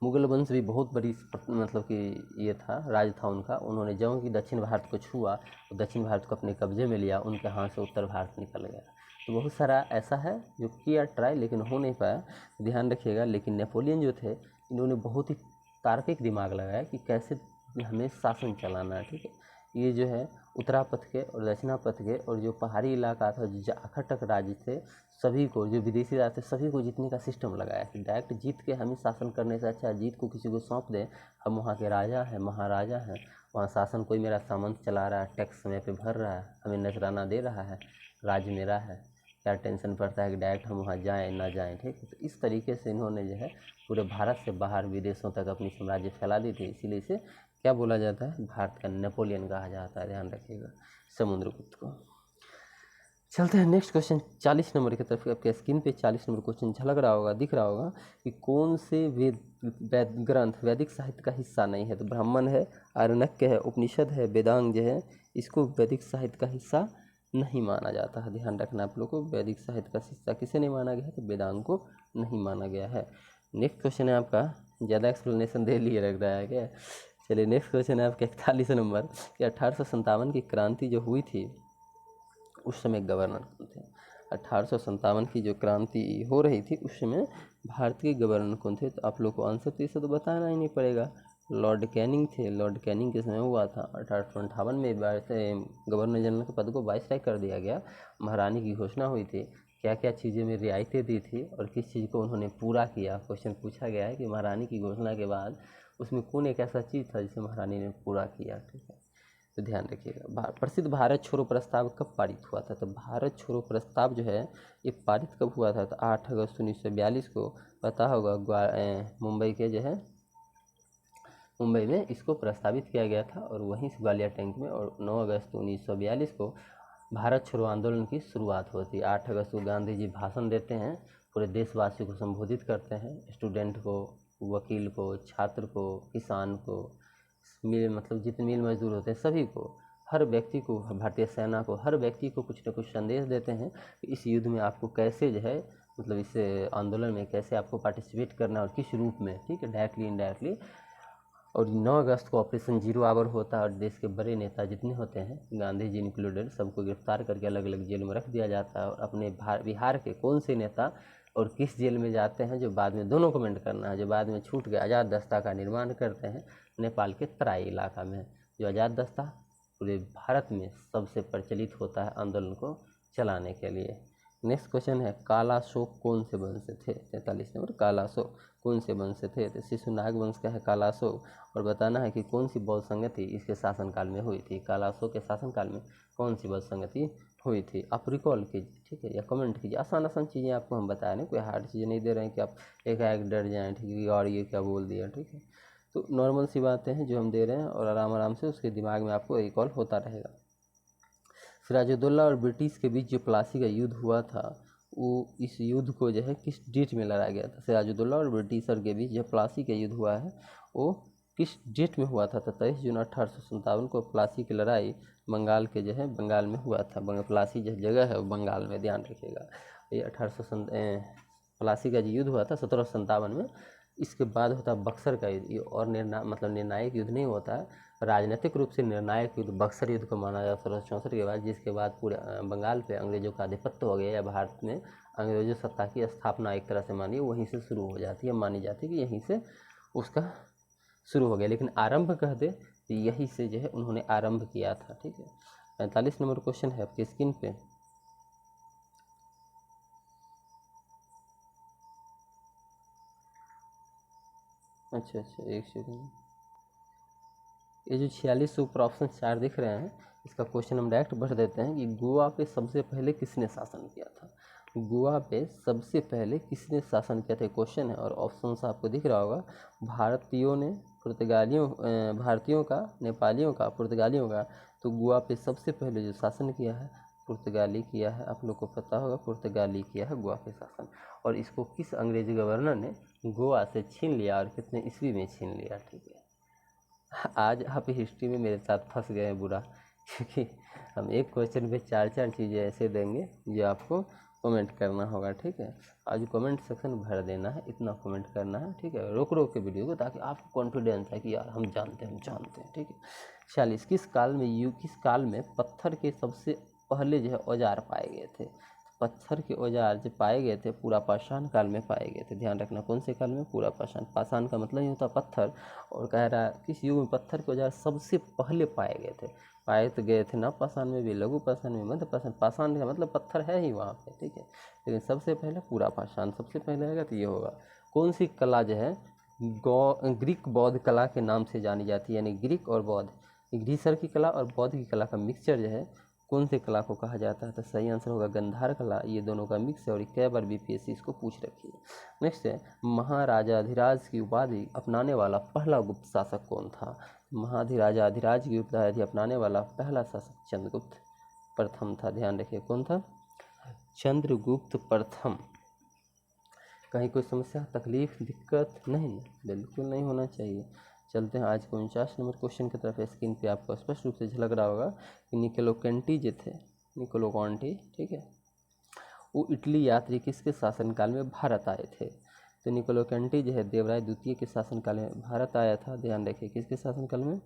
मुगल वंश भी बहुत बड़ी, मतलब कि ये था, राज था उनका। उन्होंने ज्यों कि दक्षिण भारत को छुआ तो दक्षिण भारत को अपने कब्जे में लिया, उनके हाथ से उत्तर भारत निकल गया। तो बहुत सारा ऐसा है जो किया ट्राई, लेकिन हो नहीं पाया, ध्यान रखिएगा। लेकिन नेपोलियन जो थे, इन्होंने बहुत ही तार्किक दिमाग लगाया कि कैसे हमें शासन चलाना है, ठीक है। ये जो है उत्तरापथ के और दक्षिणापथ के और जो पहाड़ी इलाका था, जो अखटक राज्य थे, सभी को, जो विदेशी राज थे, सभी को जीतने का सिस्टम लगाया कि डायरेक्ट जीत के हमें शासन करने से अच्छा जीत को किसी को सौंप दें। हम वहाँ के राजा हैं, महाराजा हैं, वहाँ शासन कोई मेरा सामंत चला रहा है, टैक्स समय पे भर रहा है, हमें नजराना दे रहा है, राज मेरा है, क्या टेंशन पड़ता है कि डायरेक्ट हम वहाँ जाएँ ना जाएँ, ठीक है। तो इस तरीके से इन्होंने जो है पूरे भारत से बाहर विदेशों तक अपनी साम्राज्य फैला दी थी। इसीलिए इसे क्या बोला जाता है, भारत का नेपोलियन कहा जाता है, ध्यान रखिएगा, समुद्रगुप्त को। चलते हैं नेक्स्ट क्वेश्चन 40 नंबर की तरफ। आपके स्क्रीन पे 40 नंबर क्वेश्चन झलक रहा होगा, दिख रहा होगा कि कौन से ग्रंथ वैदिक साहित्य का हिस्सा नहीं है। तो ब्राह्मण है, आरण्यक है, उपनिषद है, वेदांग जो है, इसको वैदिक साहित्य का हिस्सा नहीं माना जाता है। ध्यान रखना आप लोग को, वैदिक साहित्य का हिस्सा किसे नहीं माना गया है, तो वेदांग को नहीं माना गया है। नेक्स्ट क्वेश्चन है आपका, ज़्यादा एक्सप्लेनेशन दे लिए लग रहा है क्या। चलिए नेक्स्ट क्वेश्चन है आपके 41 नंबर कि 1857 की क्रांति जो हुई थी उस समय गवर्नर कौन थे। 1857 की जो क्रांति हो रही थी उस समय भारत के गवर्नर कौन थे। तो आप लोग को आंसर तो इसे तो बताना ही नहीं पड़ेगा, लॉर्ड कैनिंग थे। लॉर्ड कैनिंग के समय हुआ था 1858 में गवर्नर जनरल के पद को वाइसराय कर दिया गया। महारानी की घोषणा हुई थी, क्या क्या चीज़ें में रियायतें दी थी और किस चीज़ को उन्होंने पूरा किया। क्वेश्चन पूछा गया है कि महारानी की घोषणा के बाद उसमें कौन एक ऐसा चीज़ था जिसे महारानी ने पूरा किया, ठीक है। तो ध्यान रखिएगा। प्रसिद्ध भारत छोड़ो प्रस्ताव कब पारित हुआ था। तो भारत छोड़ो प्रस्ताव जो है ये पारित कब हुआ था। तो 8 अगस्त 1942 को, पता होगा, मुंबई के जो है, मुंबई में इसको प्रस्तावित किया गया था और वहीं से ग्वालियर टैंक में। और 9 अगस्त 1942 को भारत छोड़ो आंदोलन की शुरुआत होती है। 8 अगस्त को गांधी जी भाषण देते हैं, पूरे देशवासियों को संबोधित करते हैं, स्टूडेंट को, वकील को, छात्र को, किसान को, मतलब जितने मिल मजदूर होते हैं सभी को, हर व्यक्ति को, भारतीय सेना को, हर व्यक्ति को कुछ न कुछ संदेश देते हैं कि इस युद्ध में आपको कैसे जो है, मतलब इस आंदोलन में कैसे आपको पार्टिसिपेट करना और किस रूप में, ठीक है, डायरेक्टली इनडायरेक्टली और 9 अगस्त को ऑपरेशन जीरो आवर होता है और देश के बड़े नेता जितने होते हैं, गांधी जी इंक्लूडेड, सबको गिरफ्तार करके अलग अलग जेल में रख दिया जाता है। और अपने बिहार के कौन से नेता और किस जेल में जाते हैं, जो बाद में दोनों कमेंट करना है, जो बाद में छूट के आज़ाद दस्ता का निर्माण करते हैं नेपाल के तराई इलाका में। जो आज़ाद दस्ता पूरे भारत में सबसे प्रचलित होता है आंदोलन को चलाने के लिए। नेक्स्ट क्वेश्चन है, काला अशोक कौन से वंश से थे? 43 नंबर, काला अशोक कौन से वंश से थे? तो शिशुनाग वंश का है काला अशोक। और बताना है कि कौन सी बौद्ध संगति इसके शासनकाल में हुई थी। काला अशोक के शासनकाल में कौन सी बौद्ध संगति हुई थी? आप रिकॉल कीजिए, ठीक है, या कमेंट कीजिए। आसान आसान चीज़ें आपको हम बताए नहीं, कोई हार्ड चीज़ें नहीं दे रहे हैं कि आप एक डर जाएँ, ठीक है, और ये क्या बोल दिया, ठीक है। तो नॉर्मल सी बातें हैं जो हम दे रहे हैं और आराम आराम से उसके दिमाग में आपको रिकॉल होता रहेगा। सिराजुद्दौला और ब्रिटिश के बीच जो प्लासी का युद्ध हुआ था, वो इस युद्ध को जो है किस डेट में लड़ा गया था? सिराजुद्दौला और ब्रिटिशर के बीच जो प्लासी का युद्ध हुआ है वो किस डेट में हुआ था? तो 23 जून 1857 को प्लासी की लड़ाई बंगाल के जो है बंगाल में हुआ था। प्लासी जो जगह है वो बंगाल में, ध्यान रखिएगा। ये प्लासी का जो युद्ध हुआ था 1757 में। इसके बाद होता है बक्सर का युद्ध। ये और निर्णायक युद्ध नहीं होता है, राजनीतिक रूप से निर्णायक युद्ध बक्सर युद्ध को माना जाता है 1764 के बाद, जिसके बाद पूरे बंगाल पे अंग्रेजों का आधिपत्य हो गया या भारत में अंग्रेजों सत्ता की स्थापना एक तरह से मानिए वहीं से शुरू हो जाती है, मानी जाती है कि यहीं से उसका शुरू हो गया। लेकिन आरंभ कह दे तो यहीं से जो है उन्होंने आरंभ किया था, ठीक है। 45 नंबर क्वेश्चन है आपकी स्क्रीन पे। अच्छा, एक सेकंड। ये जो 46 ऊपर ऑप्शन 4 दिख रहे हैं, इसका क्वेश्चन हम डायरेक्ट भर देते हैं कि गोवा पे सबसे पहले किसने शासन किया था? गोवा पे सबसे पहले किसने शासन किया था क्वेश्चन है। और ऑप्शन आपको दिख रहा होगा, भारतीयों ने, भारतीयों का, नेपालियों का, पुर्तगालियों का। तो गोवा पे सबसे पहले जो शासन किया है पुर्तगाली किया है। आप लोग को पता होगा पुर्तगाली किया है गोवा पे शासन। और इसको किस अंग्रेजी गवर्नर ने गोवा से छीन लिया और कितने ईस्वी में छीन लिया, ठीक है। आज आप हिस्ट्री में मेरे साथ फंस गए हैं बुरा, क्योंकि हम एक क्वेश्चन पे 4 चीज़ें ऐसे देंगे जो आपको कमेंट करना होगा, ठीक है। आज कमेंट सेक्शन भर देना है, इतना कमेंट करना है, ठीक है। रोक रोक के वीडियो को, ताकि आपको कॉन्फिडेंस है कि यार हम जानते हैं, ठीक है। 46 किस काल में पत्थर के सबसे पहले जो है औजार पाए गए थे? पत्थर के औजार जो पाए गए थे पूरा पाषाण काल में पाए गए थे। ध्यान रखना, कौन से काल में? पूरा पाषाण। पाषाण का मतलब ही होता पत्थर। और कह रहा है किस युग में पत्थर के औजार सबसे पहले पाए गए थे? पाए तो गए थे ना पाषाण में भी, लघु पाषाण में, मध्य पाषाण। पाषाण का मतलब पत्थर है ही वहाँ पे, ठीक है। लेकिन सबसे पहले पूरा पाषाण सबसे पहले आएगा तो ये होगा। कौन सी कला जो है ग्रीक बौद्ध कला के नाम से जानी जाती है? यानी ग्रीक और बौद्ध, ग्रीसर की कला और बौद्ध की कला का मिक्सचर जो है कौन सी कला को कहा जाता है? तो सही आंसर होगा गंधार कला। ये दोनों का मिक्स है और कई बार बीपीएससी इसको पूछ रखी है। नेक्स्ट है, महाराजाधिराज की उपाधि अपनाने वाला पहला गुप्त शासक कौन था? महाराजाधिराज की उपाधि अपनाने वाला पहला शासक चंद्रगुप्त प्रथम था। ध्यान रखिए, कौन था? चंद्रगुप्त प्रथम। कहीं कोई समस्या, तकलीफ, दिक्कत? नहीं, बिल्कुल नहीं होना चाहिए। चलते हैं आज को 49 नंबर क्वेश्चन की तरफ। स्क्रीन पे आपको स्पष्ट रूप से झलक रहा होगा कि निकोलो कंटी जो थे, निकोलो कंटी, ठीक है, वो इटली यात्री किसके शासनकाल में भारत आए थे? तो निकोलो कंटी जो है देवराय द्वितीय के शासनकाल में भारत आया था। ध्यान रखिए, किसके शासनकाल में?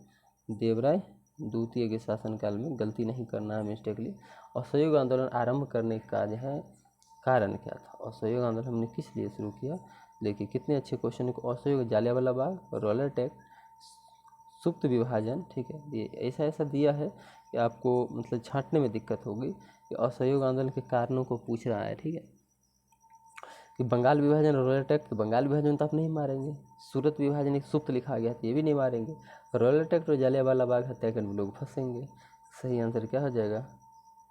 देवराय द्वितीय के शासनकाल में। गलती नहीं करना है मिस्टेकली। असहयोग आंदोलन आरंभ करने का जो है कारण क्या था? असहयोग आंदोलन हमने किस लिए शुरू किया? देखिए कितने अच्छे क्वेश्चन को। असहयोग, जालियांवाला बाग, रॉयलेट, सुप्त विभाजन, ठीक है। ये ऐसा ऐसा दिया है कि आपको मतलब छांटने में दिक्कत होगी कि असहयोग आंदोलन के कारणों को पूछ रहा है, ठीक है। कि बंगाल विभाजन और रॉयल टैक्ट, तो बंगाल विभाजन तो आप नहीं मारेंगे। सूरत विभाजन एक सुप्त लिखा गया तो ये भी नहीं मारेंगे। रॉयल टैक्ट और जालियांवाला बाग हत्याकांड में लोग फंसेंगे। सही आंसर क्या हो जाएगा?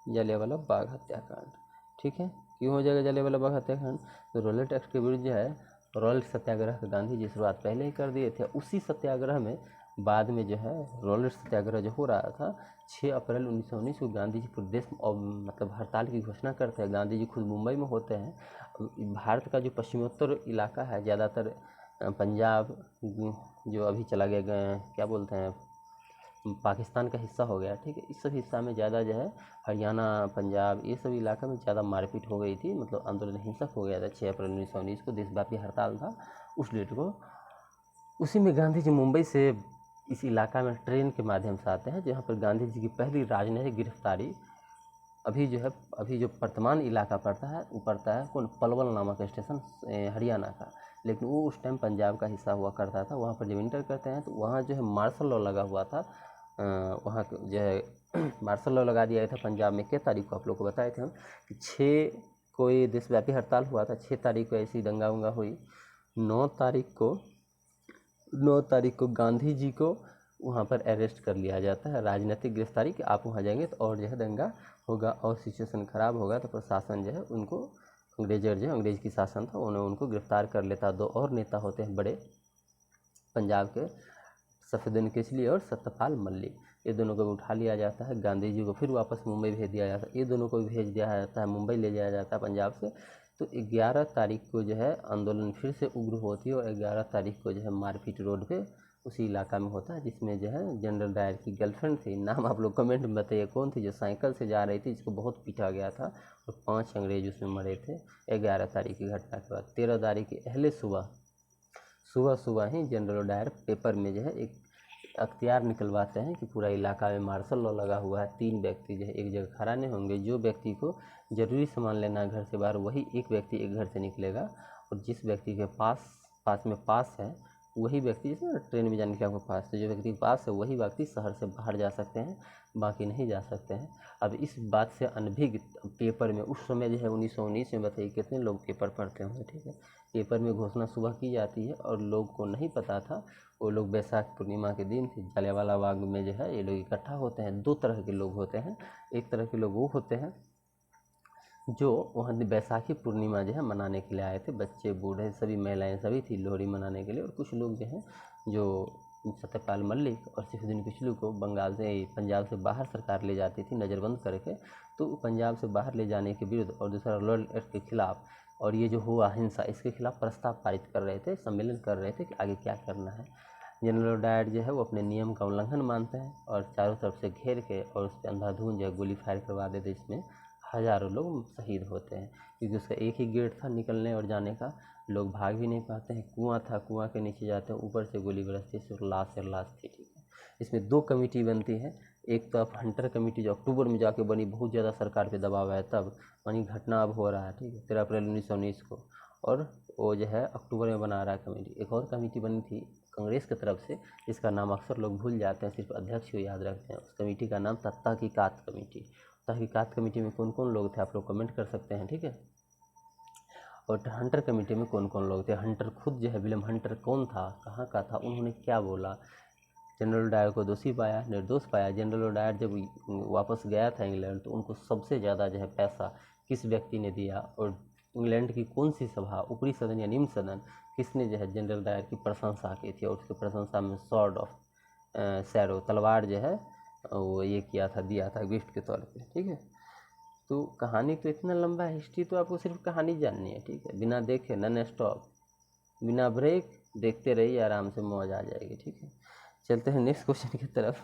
जालियांवाला बाग हत्याकांड, ठीक है। क्यों हो जाएगा जालियांवाला बाग हत्याकांड? तो रॉयल टैक्स के विरुद्ध जो है रॉयल सत्याग्रह का गांधी जी शुरुआत पहले ही कर दिए थे। उसी सत्याग्रह में बाद में जो है रॉयल सत्याग्रह जो हो रहा था 6 अप्रैल 1919 को गांधी जी पूरे देश और मतलब हड़ताल की घोषणा करते हैं। गांधी जी खुद मुंबई में होते हैं। भारत का जो पश्चिमोत्तर इलाका है ज़्यादातर पंजाब जो अभी चला गया क्या बोलते हैं पाकिस्तान का हिस्सा हो गया, ठीक है। इस सब हिस्सा में ज़्यादा जो है हरियाणा, पंजाब, ये सब इलाका में ज़्यादा मारपीट हो गई थी। मतलब आंदोलन हिंसक हो गया था। 6 अप्रैल 1919 को देशव्यापी हड़ताल था उस डेट को। उसी में गांधी जी मुंबई से इस इलाका में ट्रेन के माध्यम से आते हैं, जहाँ पर गांधी जी की पहली राजनयिक गिरफ्तारी अभी जो वर्तमान इलाका पड़ता है वो पड़ता है कौन, पलवल नामक स्टेशन हरियाणा का, लेकिन वो उस टाइम पंजाब का हिस्सा हुआ करता था। वहाँ पर जब इंटर करते हैं तो वहाँ जो है मार्शल लॉ लगा हुआ था, वहाँ जो है मार्शल लॉ लगा दिया गया था पंजाब में। किस तारीख को आप लोग को बताए थे हम कि 6 कोई देशव्यापी हड़ताल हुआ था, 6 तारीख को ऐसी दंगा उंगा हुई। 9 तारीख को गांधी जी को वहाँ पर अरेस्ट कर लिया जाता है, राजनीतिक गिरफ्तारी कि आप वहाँ जाएंगे तो और जो है दंगा होगा और सिचुएशन ख़राब होगा। तो प्रशासन जो है उनको अंग्रेज की शासन था, उनको गिरफ्तार कर लेता। 2 और नेता होते हैं बड़े पंजाब के, सफेदन केसली और सत्यपाल मल्लिक, ये दोनों को उठा लिया जाता है। गांधी जी को फिर वापस मुंबई भेज दिया जाता है, ये दोनों को भी भेज दिया जाता है, मुंबई ले जाया जाता है पंजाब से। तो 11 तारीख को जो है आंदोलन फिर से उग्र होती है और 11 तारीख को जो है मारपीट रोड पे उसी इलाका में होता है, जिसमें जो है जनरल डायर की गर्लफ्रेंड थी, नाम आप लोग कमेंट में बताइए कौन थी, जो साइकिल से जा रही थी, जिसको बहुत पीटा गया था और 5 अंग्रेज उसमें मरे थे 11 तारीख की घटना के बाद। 13 तारीख की अहले सुबह ही जनरल डायर पेपर में जो है एक अख्तियार निकलवाते हैं कि पूरा इलाका में मार्शल लॉ लगा हुआ है, 3 व्यक्ति जो है एक जगह खड़ा नहीं होंगे, जो व्यक्ति को ज़रूरी सामान लेना है घर से बाहर वही एक व्यक्ति एक घर से निकलेगा, और जिस व्यक्ति के पास है वही व्यक्ति, जैसे ट्रेन में जाने के आपको पास, तो जो व्यक्ति के पास है वही व्यक्ति शहर से बाहर जा सकते हैं, बाकी नहीं जा सकते हैं। अब इस बात से अनभिज्ञ पेपर में उस समय जो है 1919 में, बताइए कितने लोग पेपर पढ़ते होंगे, ठीक है। पेपर में घोषणा सुबह की जाती है और लोग को नहीं पता था, वो लोग बैसाख पूर्णिमा के दिन थी, जलियांवाला बाग में जो है ये लोग इकट्ठा होते हैं। 2 तरह के लोग होते हैं, एक तरह के लोग वो होते हैं जो वहाँ बैसाखी पूर्णिमा जो है मनाने के लिए आए थे, बच्चे बूढ़े सभी महिलाएं सभी थी लोहड़ी मनाने के लिए, और कुछ लोग जो हैं जो सत्यपाल मल्लिक और सैफुद्दीन किचलू को पंजाब से बाहर सरकार ले जाती थी नज़रबंद करके, तो पंजाब से बाहर ले जाने के विरुद्ध और दूसरा लॉ एक्ट के खिलाफ और ये जो हुआ हिंसा, इसके खिलाफ प्रस्ताव पारित कर रहे थे, सम्मेलन कर रहे थे कि आगे क्या करना है। जनरल डायर जो है वो अपने नियम का उल्लंघन मानते हैं और चारों तरफ से घेर के और उस पर अंधाधुंध जो है गोली फायर करवा देते, इसमें हज़ारों लोग शहीद होते हैं, क्योंकि उसका एक ही गेट था निकलने और जाने का, लोग भाग भी नहीं पाते हैं, कुआं था, कुआं के नीचे जाते हैं, ऊपर से गोली बरसती है, सिर्फ लाश थी, ठीक है। इसमें 2 कमेटी बनती है, एक तो अब हंटर कमेटी जो अक्टूबर में जाके बनी, बहुत ज़्यादा सरकार पे दबाव है तब, यानी घटना अब हो रहा है, ठीक है, 13 अप्रैल 1919 को, और वो जो है अक्टूबर में बना रहा है कमेटी। एक और कमेटी बनी थी कांग्रेस की तरफ से, जिसका नाम अक्सर लोग भूल जाते हैं, सिर्फ अध्यक्ष को याद रखते हैं, उस कमेटी का नाम था तहकीकात कमेटी। तहकीकात कमेटी में कौन कौन लोग थे आप लोग कमेंट कर सकते हैं, ठीक है। और हंटर कमेटी में कौन कौन लोग थे, हंटर खुद जो है विलियम हंटर कौन था, कहाँ का था, उन्होंने क्या बोला, जनरल डायर को दोषी पाया, निर्दोष पाया। जनरल डायर जब वापस गया था इंग्लैंड तो उनको सबसे ज़्यादा जो है पैसा किस व्यक्ति ने दिया, और इंग्लैंड की कौन सी सभा, ऊपरी सदन या निम्न सदन, किसने जो है जनरल डायर की प्रशंसा की थी, और उसकी प्रशंसा में स्वॉर्ड ऑफ सैरो, तलवार जो है वो ये किया था, दिया था गिफ्ट के तौर पे, ठीक है। तो कहानी तो इतना लंबा है, हिस्ट्री तो आपको सिर्फ कहानी जाननी है, ठीक है, बिना देखे नॉन स्टॉप, बिना ब्रेक देखते रहिए, आराम से मौज आ जाएगी, ठीक है। चलते हैं नेक्स्ट क्वेश्चन की तरफ।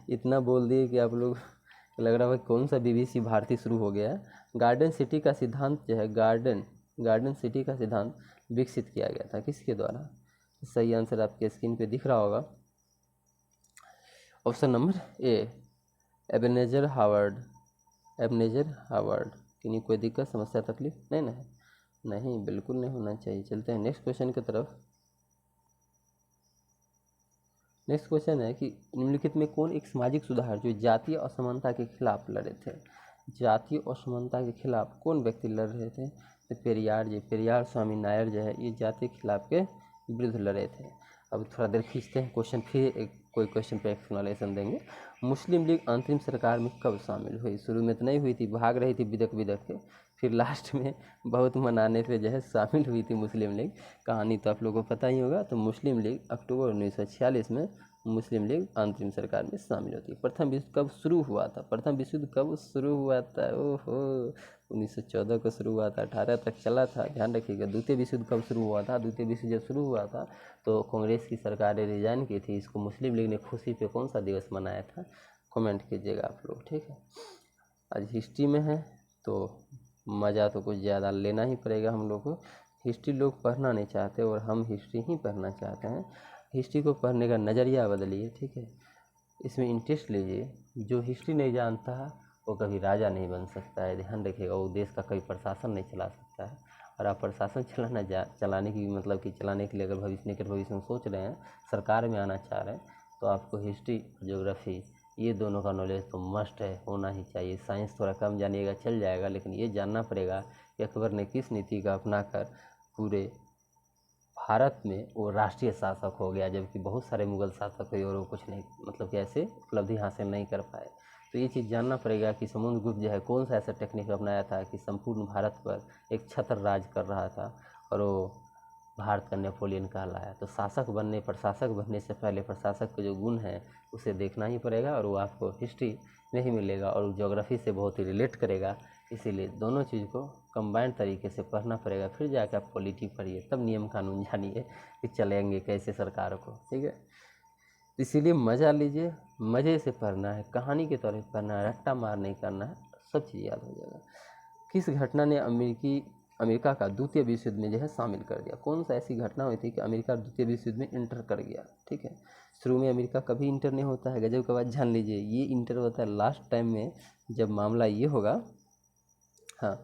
इतना बोल दिए कि आप लोग लग रहा है कौन सा BBC भारती शुरू हो गया है। गार्डन सिटी का सिद्धांत जो है, गार्डन सिटी का सिद्धांत विकसित किया गया था किसके द्वारा? सही आंसर आपके स्क्रीन पे दिख रहा होगा, option number A, Ebenezer Howard. किन्हीं कोई दिक्कत समस्या तकलीफ नहीं ना है? नहीं, बिल्कुल नहीं होना चाहिए। चलते हैं नेक्स्ट क्वेश्चन की तरफ। नेक्स्ट क्वेश्चन है कि निम्नलिखित में कौन एक सामाजिक सुधार जो जातीय असमानता के खिलाफ लड़े थे? जातीय असमानता के खिलाफ कौन व्यक्ति लड़ रहे थे? तो पेरियार स्वामी नायर जो है ये जातीय खिलाफ के विरुद्ध लड़े थे। अब थोड़ा देर खींचते हैं क्वेश्चन, फिर कोई क्वेश्चन पे एक्सप्लेनेशन देंगे। मुस्लिम लीग अंतरिम सरकार में कब शामिल हुई? शुरू में तो नहीं हुई थी, भाग रही थी बिदक के, फिर लास्ट में बहुत मनाने पे जो है शामिल हुई थी मुस्लिम लीग। कहानी तो आप लोगों को पता ही होगा। तो मुस्लिम लीग अक्टूबर 1946 में मुस्लिम लीग अंतरिम सरकार में शामिल होती है। प्रथम विश्व कब शुरू हुआ था? प्रथम विश्व युद्ध कब शुरू हुआ था? ओहो, 1914 को शुरू हुआ था, 18 तक चला था, ध्यान रखिएगा। द्वितीय विश्व युद्ध कब शुरू हुआ था? द्वितीय विश्व जब शुरू हुआ था तो कांग्रेस की सरकार ने रिजाइन की थी। इसको मुस्लिम लीग ने खुशी पे कौन सा दिवस मनाया था? कमेंट कीजिएगा आप लोग, ठीक है। आज हिस्ट्री में है तो मज़ा तो कुछ ज़्यादा लेना ही पड़ेगा हम लोग को। हिस्ट्री लोग पढ़ना नहीं चाहते और हम हिस्ट्री ही पढ़ना चाहते हैं। हिस्ट्री को पढ़ने का नज़रिया बदलिए, ठीक है, इसमें इंटरेस्ट लीजिए। जो हिस्ट्री नहीं जानता है वो कभी राजा नहीं बन सकता है, ध्यान रखिएगा। वो देश का कभी प्रशासन नहीं चला सकता है। और आप प्रशासन चलाने की मतलब कि चलाने के लिए अगर निकट भविष्य में सोच रहे हैं, सरकार में आना चाह रहे हैं, तो आपको हिस्ट्री ज्योग्राफी ये दोनों का नॉलेज तो मस्ट है, होना ही चाहिए। साइंस थोड़ा कम जानिएगा चल जाएगा, लेकिन ये जानना पड़ेगा कि अकबर ने किस नीति का अपनाकर पूरे भारत में वो राष्ट्रीय शासक हो गया, जबकि बहुत सारे मुगल शासक हुए और वो कुछ नहीं मतलब कि ऐसे उपलब्धि हासिल नहीं कर पाए। तो ये चीज़ जानना पड़ेगा कि समुद्रगुप्त जो है कौन सा ऐसा टेक्निक अपनाया था कि संपूर्ण भारत पर एक छत्र राज कर रहा था, और वो भारत का नेपोलियन कहलाया। तो प्रशासक बनने से पहले प्रशासक के जो गुण हैं उसे देखना ही पड़ेगा, और वो आपको हिस्ट्री में ही मिलेगा और ज्योग्राफी से बहुत ही रिलेट करेगा। इसीलिए दोनों चीज़ को कंबाइंड तरीके से पढ़ना पड़ेगा। फिर जाकर आप पॉलिटी पढ़िए, तब नियम कानून जानिए कि चलेंगे कैसे सरकार को, ठीक है। इसीलिए मज़ा लीजिए, मज़े से पढ़ना है, कहानी के तौर पर पढ़ना है, रट्टा मार नहीं करना है, सब चीज़ याद हो जाएगा। किस घटना ने अमेरिका का द्वितीय विश्व युद्ध में जो है शामिल कर दिया? कौन सा ऐसी घटना हुई थी कि अमेरिका द्वितीय विश्व युद्ध में इंटर कर गया, ठीक है। शुरू में अमेरिका कभी इंटर नहीं होता है, गजब का बात जान लीजिए, ये इंटर होता है लास्ट टाइम में, जब मामला ये होगा, हाँ,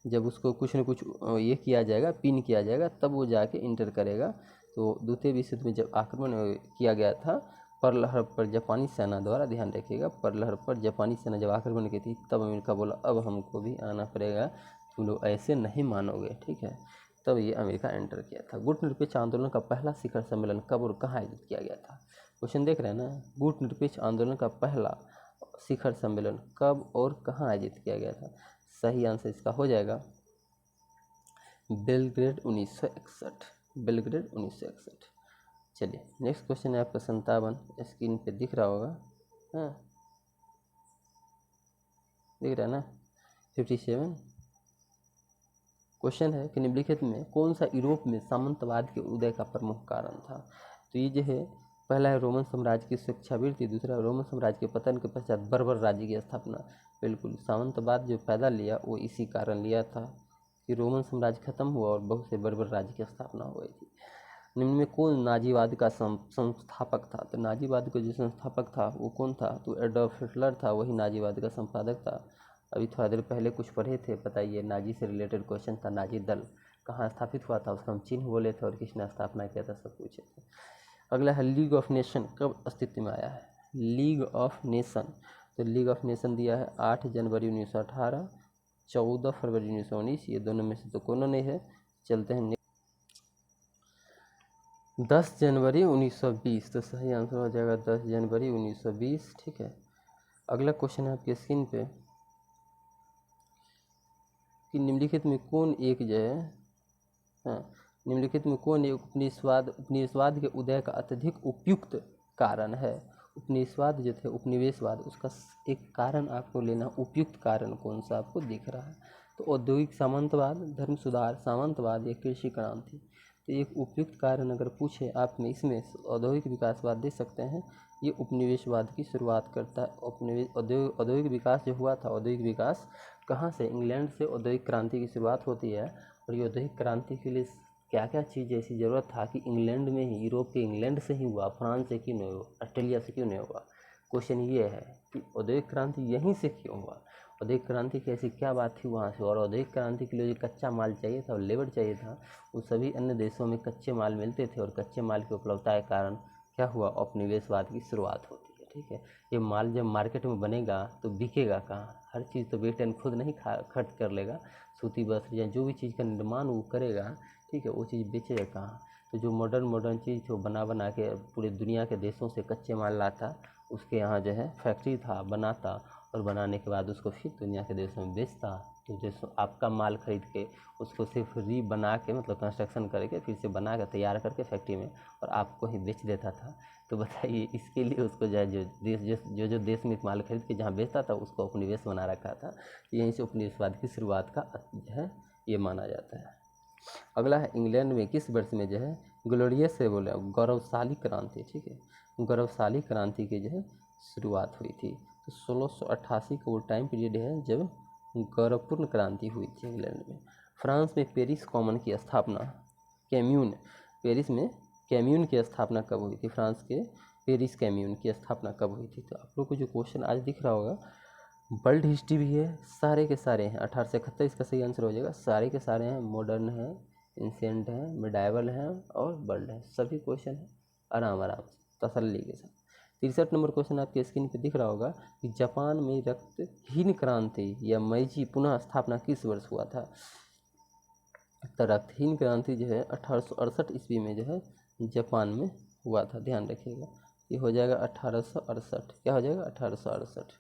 जब उसको कुछ न कुछ ये किया जाएगा, पिन किया जाएगा, तब वो जाके इंटर करेगा। तो द्वितीय विश्व युद्ध में जब आक्रमण किया गया था पर्ल हर्बर पर जापानी सेना द्वारा, ध्यान रखिएगा, पर्ल हर्बर पर जापानी सेना जब आक्रमण की थी, तब अमेरिका बोला अब हमको भी आना पड़ेगा, तुम लोग ऐसे नहीं मानोगे, ठीक है। तब ये अमेरिका एंटर किया था। गुटनिरपेक्ष आंदोलन का पहला शिखर सम्मेलन कब और कहाँ आयोजित किया गया था? क्वेश्चन देख रहे हैं ना, गुटनिरपेक्ष आंदोलन का पहला शिखर सम्मेलन कब और कहाँ आयोजित किया गया था? सही आंसर इसका हो जाएगा बेलग्रेड 1961, बेलग्रेड 1961। चलिए नेक्स्ट क्वेश्चन है आपका 57, स्क्रीन पे दिख रहा होगा, हाँ दिख रहा है ना, 57। क्वेश्चन है कि निम्नलिखित में कौन सा यूरोप में सामंतवाद के उदय का प्रमुख कारण था? तो ये जो है, पहला है रोमन साम्राज्य की शिक्षावृत्ति, दूसरा रोमन साम्राज्य के पतन के पश्चात बर्बर राज्य की स्थापना। बिल्कुल, सामंतवाद जो पैदा लिया वो इसी कारण लिया था कि रोमन साम्राज्य खत्म हुआ और बहुत से बर्बर राज्य की स्थापना हो गई थी। निम्न में कौन नाजीवाद का संस्थापक था? तो नाजीवाद का जो संस्थापक था वो कौन था? तो एडोल्फ हिटलर था, वही नाजीवाद का संपादक था। अभी थोड़ा देर पहले कुछ पढ़े थे, बताइए, नाजी से रिलेटेड क्वेश्चन था, नाजी दल कहाँ स्थापित हुआ था, उसका हम चिन्ह बोले थे और किसने स्थापना किया था, सब पूछे थे। अगला है लीग ऑफ नेशन कब अस्तित्व में आया है? लीग ऑफ नेशन, तो लीग ऑफ नेशन दिया है 8 जनवरी 1918, 14 फरवरी 1919, ये दोनों में से तो कोनो नहीं है। चलते हैं 10 जनवरी 1920, तो सही आंसर हो जाएगा 10 जनवरी 1920, ठीक है। अगला क्वेश्चन है आपके स्क्रीन पे कि निम्नलिखित में कौन एक जो है, हाँ, निम्नलिखित में कौन एक उपनिवेशवाद के उदय का अत्यधिक उपयुक्त कारण है? उपनिवेशवाद जो थे, उपनिवेशवाद, उसका एक कारण आपको लेना, उपयुक्त कारण कौन सा आपको दिख रहा है? तो औद्योगिक सामंतवाद, धर्म सुधार, सामंतवाद या कृषि क्रांति। तो एक उपयुक्त कारण अगर पूछे आप में, इसमें औद्योगिक विकासवाद दे सकते हैं, ये उपनिवेशवाद की शुरुआत करता है। औद्योगिक विकास जो हुआ था, औद्योगिक विकास कहाँ से? इंग्लैंड से औद्योगिक क्रांति की शुरुआत होती है। और ये औद्योगिक क्रांति के लिए क्या क्या चीज़ ऐसी ज़रूरत था कि इंग्लैंड में ही, यूरोप के इंग्लैंड से ही हुआ, फ्रांस से क्यों नहीं हुआ, ऑस्ट्रेलिया से क्यों नहीं हुआ? क्वेश्चन ये है कि औद्योगिक क्रांति यहीं से क्यों हुआ? औद्योगिक क्रांति की ऐसी क्या बात थी वहाँ से? और औद्योगिक क्रांति के लिए जो कच्चा माल चाहिए था और लेबर चाहिए था, वो सभी अन्य देशों में कच्चे माल मिलते थे, और कच्चे माल की उपलब्धता के कारण क्या हुआ? उपनिवेशवाद की शुरुआत होती है, ठीक है। ये माल जब मार्केट में बनेगा तो बिकेगा कहाँ? हर चीज़ तो ब्रिटेन खुद नहीं खर्च कर लेगा, सूती वस्त्र या जो भी चीज़ का निर्माण वो करेगा, ठीक है, वो चीज़ बेचेगा कहाँ? तो जो मॉडर्न चीज़ जो बना के पूरे दुनिया के देशों से कच्चे माल लाता, उसके यहाँ जो है फैक्ट्री था, बनाता, और बनाने के बाद उसको फिर दुनिया के देशों में बेचता। तो जैसे आपका माल खरीद के उसको सिर्फ बना के, मतलब कंस्ट्रक्शन करके फिर से बना के तैयार करके फैक्ट्री में, और आपको ही बेच देता था। तो बताइए, इसके लिए उसको जो देश में माल खरीद के जहाँ बेचता था उसको उपनिवेश बना रखा था। यहीं से उपनिवेशवाद की शुरुआत का जो है ये माना जाता है। अगला है इंग्लैंड में किस वर्ष में जो है ग्लोरियस से बोले गौरवशाली क्रांति, ठीक है, गौरवशाली क्रांति की जो है शुरुआत हुई थी? तो 1688 का वो टाइम पीरियड है जब गौरवपूर्ण क्रांति हुई थी इंग्लैंड में। फ्रांस में पेरिस कॉमन की स्थापना, कैम्यून, पेरिस में कम्यून की स्थापना कब हुई थी, फ्रांस के पेरिस कम्यून की स्थापना कब हुई थी। तो आप लोग को जो क्वेश्चन आज दिख रहा होगा वर्ल्ड हिस्ट्री भी है, सारे के सारे हैं। 1871 इसका सही आंसर हो जाएगा। सारे के सारे हैं, मॉडर्न है, एंशिएंट है, मिडाइवल है और वर्ल्ड है, सभी क्वेश्चन है। आराम आराम से तसल्ली के साथ। 63 नंबर क्वेश्चन आपके स्क्रीन पे दिख रहा होगा कि जापान में रक्तहीन क्रांति या मेइजी पुनः स्थापना किस वर्ष हुआ था। तो रक्तहीन क्रांति जो है 1868 ईस्वी में जो है जापान में हुआ था, ध्यान रखिएगा। ये हो जाएगा 1868, क्या हो जाएगा 1868,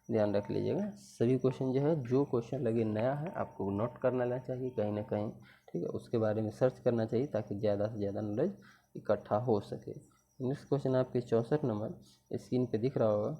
ध्यान रख लीजिएगा। सभी क्वेश्चन जो है, जो क्वेश्चन लगे नया है आपको नोट कर लेना चाहिए कहीं ना कहीं, ठीक है, उसके बारे में सर्च करना चाहिए ताकि ज़्यादा से ज़्यादा नॉलेज इकट्ठा हो सके। नेक्स्ट क्वेश्चन आपके 64 नंबर स्क्रीन पे दिख रहा होगा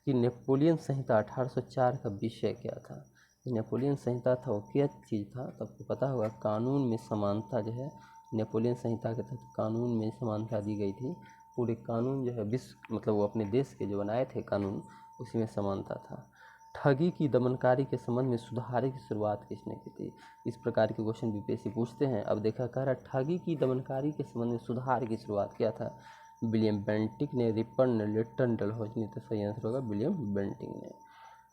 कि नेपोलियन संहिता 1804 का विषय क्या था। नेपोलियन संहिता था वो क्या चीज़ था, तो आपको पता होगा कानून में समानता जो है, नेपोलियन संहिता के तहत कानून में समानता दी गई थी। पूरे कानून जो है विश्व मतलब वो अपने देश के जो बनाए थे कानून, उसी में समानता था। ठगी की दमनकारी के संबंध में सुधार की शुरुआत किसने की थी। इस प्रकार के क्वेश्चन बीपीएससी पूछते हैं। अब देखा कह रहा ठगी की दमनकारी के संबंध में सुधार की शुरुआत किया था विलियम बेंटिक ने, रिपर ने, लिटन डलहौजी ने। तो सही आंसर होगा विलियम बेंटिक ने।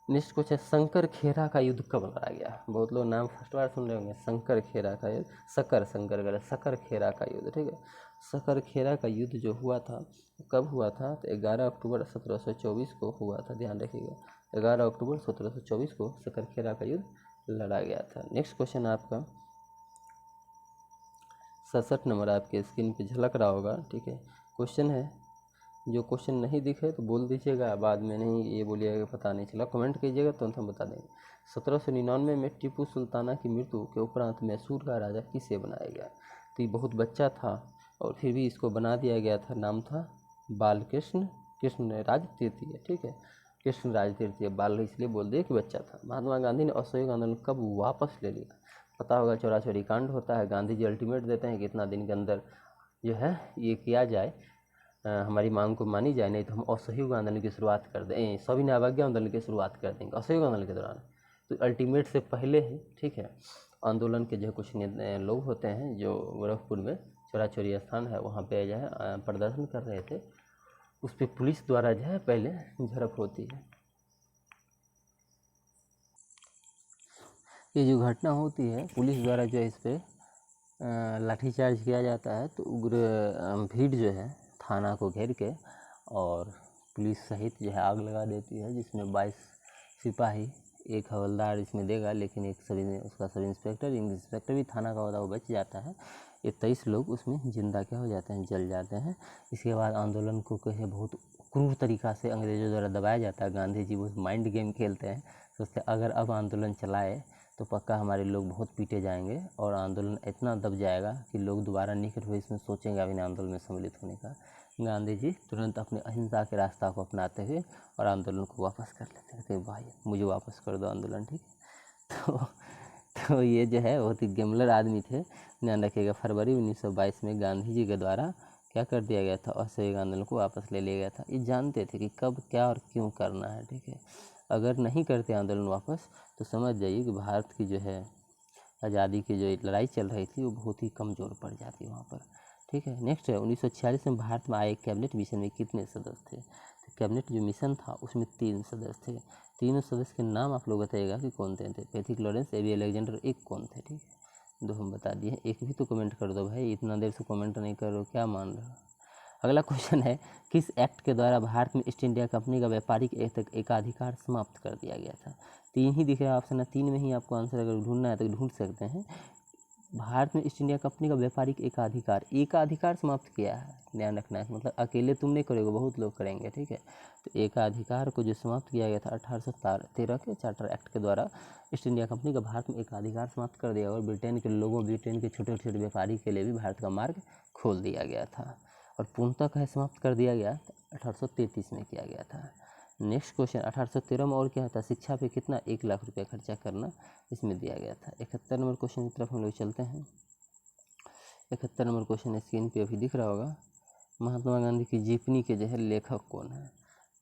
नेक्स्ट क्वेश्चन, शंकर खेरा का युद्ध कब लड़ा गया। बहुत लोग नाम फर्स्ट बार सुन रहे होंगे, शंकर खेरा का युद्ध, शकर खेरा का युद्ध, ठीक है। शकर खेरा का युद्ध जो हुआ था कब हुआ था, तो 11 अक्टूबर 1724 को हुआ था, ध्यान रखिएगा। 11 अक्टूबर 1724 को शकर खेरा का युद्ध लड़ा गया था। नेक्स्ट क्वेश्चन आपका 67 नंबर आपके स्क्रीन पे झलक रहा होगा, ठीक है। क्वेश्चन है, जो क्वेश्चन नहीं दिखे तो बोल दीजिएगा, बाद में नहीं ये बोलिएगा पता नहीं चला, कमेंट कीजिएगा तो हम बता देंगे। 1799 में टिप्पू सुल्ताना की मृत्यु के उपरांत मैसूर का राजा किसे बनाया गया। तो ये बहुत बच्चा था और फिर भी इसको बना दिया गया था, नाम था बालकृष्ण, कृष्णराज तृतीय, ठीक है, कृष्णराज तृतीय। बाल इसलिए बोल दिया कि बच्चा था। महात्मा गांधी ने असहयोग आंदोलन कब वापस ले लिया। पता होगा 84 कांड होता है, गांधी जी अल्टीमेट देते हैं कि इतना दिन के अंदर जो है ये किया जाए, हमारी मांग को मानी जाए, नहीं तो हम असहयोग आंदोलन की शुरुआत कर दें, सविनय अवज्ञा आंदोलन की शुरुआत कर देंगे असहयोग आंदोलन के दौरान। तो अल्टीमेट से पहले ही, ठीक है, आंदोलन के जो कुछ लोग होते हैं जो गोरखपुर में चौरा स्थान है वहाँ पे जो है प्रदर्शन कर रहे थे, उस पर पुलिस द्वारा जो है पहले झड़प होती है। ये जो घटना होती है पुलिस द्वारा जो है इस पर लाठीचार्ज किया जाता है, तो उग्र भीड़ जो है थाना को घेर के और पुलिस सहित जो है आग लगा देती है, जिसमें 22 सिपाही, एक हवलदार इसमें देगा, लेकिन एक उसका सब इंस्पेक्टर भी थाना का होता वो बच जाता है। ये 23 लोग उसमें जिंदा क्या हो जाते हैं, जल जाते हैं। इसके बाद आंदोलन को कहे बहुत क्रूर तरीक़ा से अंग्रेज़ों द्वारा दबाया जाता है। गांधी जी वो माइंड गेम खेलते हैं, सोचते अगर अब आंदोलन चलाए तो पक्का हमारे लोग बहुत पीटे जाएंगे और आंदोलन इतना दब जाएगा कि लोग दोबारा निकट हुए इसमें सोचेंगे अभी आंदोलन में सम्मिलित होने का। गांधी जी तुरंत अपने अहिंसा के रास्ता को अपनाते हुए और आंदोलन को वापस कर लेते हैं कि भाई मुझे वापस कर दो आंदोलन, ठीक है। तो ये जो है बहुत ही गेमलर आदमी थे, ध्यान रखिएगा। फरवरी 1922 में गांधी जी के द्वारा क्या कर दिया गया था, असहयोग आंदोलन को वापस ले लिया गया था। ये जानते थे कि कब क्या और क्यों करना है, ठीक है। अगर नहीं करते आंदोलन वापस तो समझ जाइए कि भारत की जो है आज़ादी की जो लड़ाई चल रही थी वो बहुत ही कमज़ोर पड़ जाती वहाँ पर, ठीक है। नेक्स्ट है 1946 में भारत में आए कैबिनेट मिशन में कितने सदस्य थे। तो कैबिनेट जो मिशन था उसमें 3 सदस्य थे। तीनों सदस्य के नाम आप लोग बताइएगा कि कौन थे। पैथिक लॉरेंस, एबी अलेक्जेंडर, एक कौन थे, ठीक है। 2 हम बता दिए, एक भी तो कमेंट कर दो भाई, इतना देर से कमेंट नहीं कर रहे हो, क्या मान रहे हो। अगला क्वेश्चन है, किस एक्ट के द्वारा भारत में ईस्ट इंडिया कंपनी का व्यापारिक एकाधिकार समाप्त कर दिया गया था। 3 ही दिख रहा है ऑप्शन है, 3 में ही आपको आंसर अगर ढूंढना है तो ढूंढ सकते हैं। भारत में ईस्ट इंडिया कंपनी का व्यापारिक एकाधिकार समाप्त किया है, ध्यान रखना है, मतलब अकेले तुम नहीं करोगे, बहुत लोग करेंगे, ठीक है। तो एकाधिकार को जो समाप्त किया गया था 1813 के चार्टर एक्ट के द्वारा ईस्ट इंडिया कंपनी का भारत में एकाधिकार समाप्त कर दिया और ब्रिटेन के लोगों, ब्रिटेन के छोटे छोटे व्यापारी के लिए भी भारत का मार्ग खोल दिया गया था और पूर्णतः कहे समाप्त कर दिया गया 1833 में किया गया था। नेक्स्ट क्वेश्चन 1813 में और क्या था, शिक्षा पे कितना 1 लाख रुपया खर्चा करना इसमें दिया गया था। 71 नंबर क्वेश्चन की तरफ हम लोग चलते हैं। 71 नंबर क्वेश्चन स्क्रीन पे अभी दिख रहा होगा, महात्मा गांधी की जीवनी के जो है लेखक कौन है।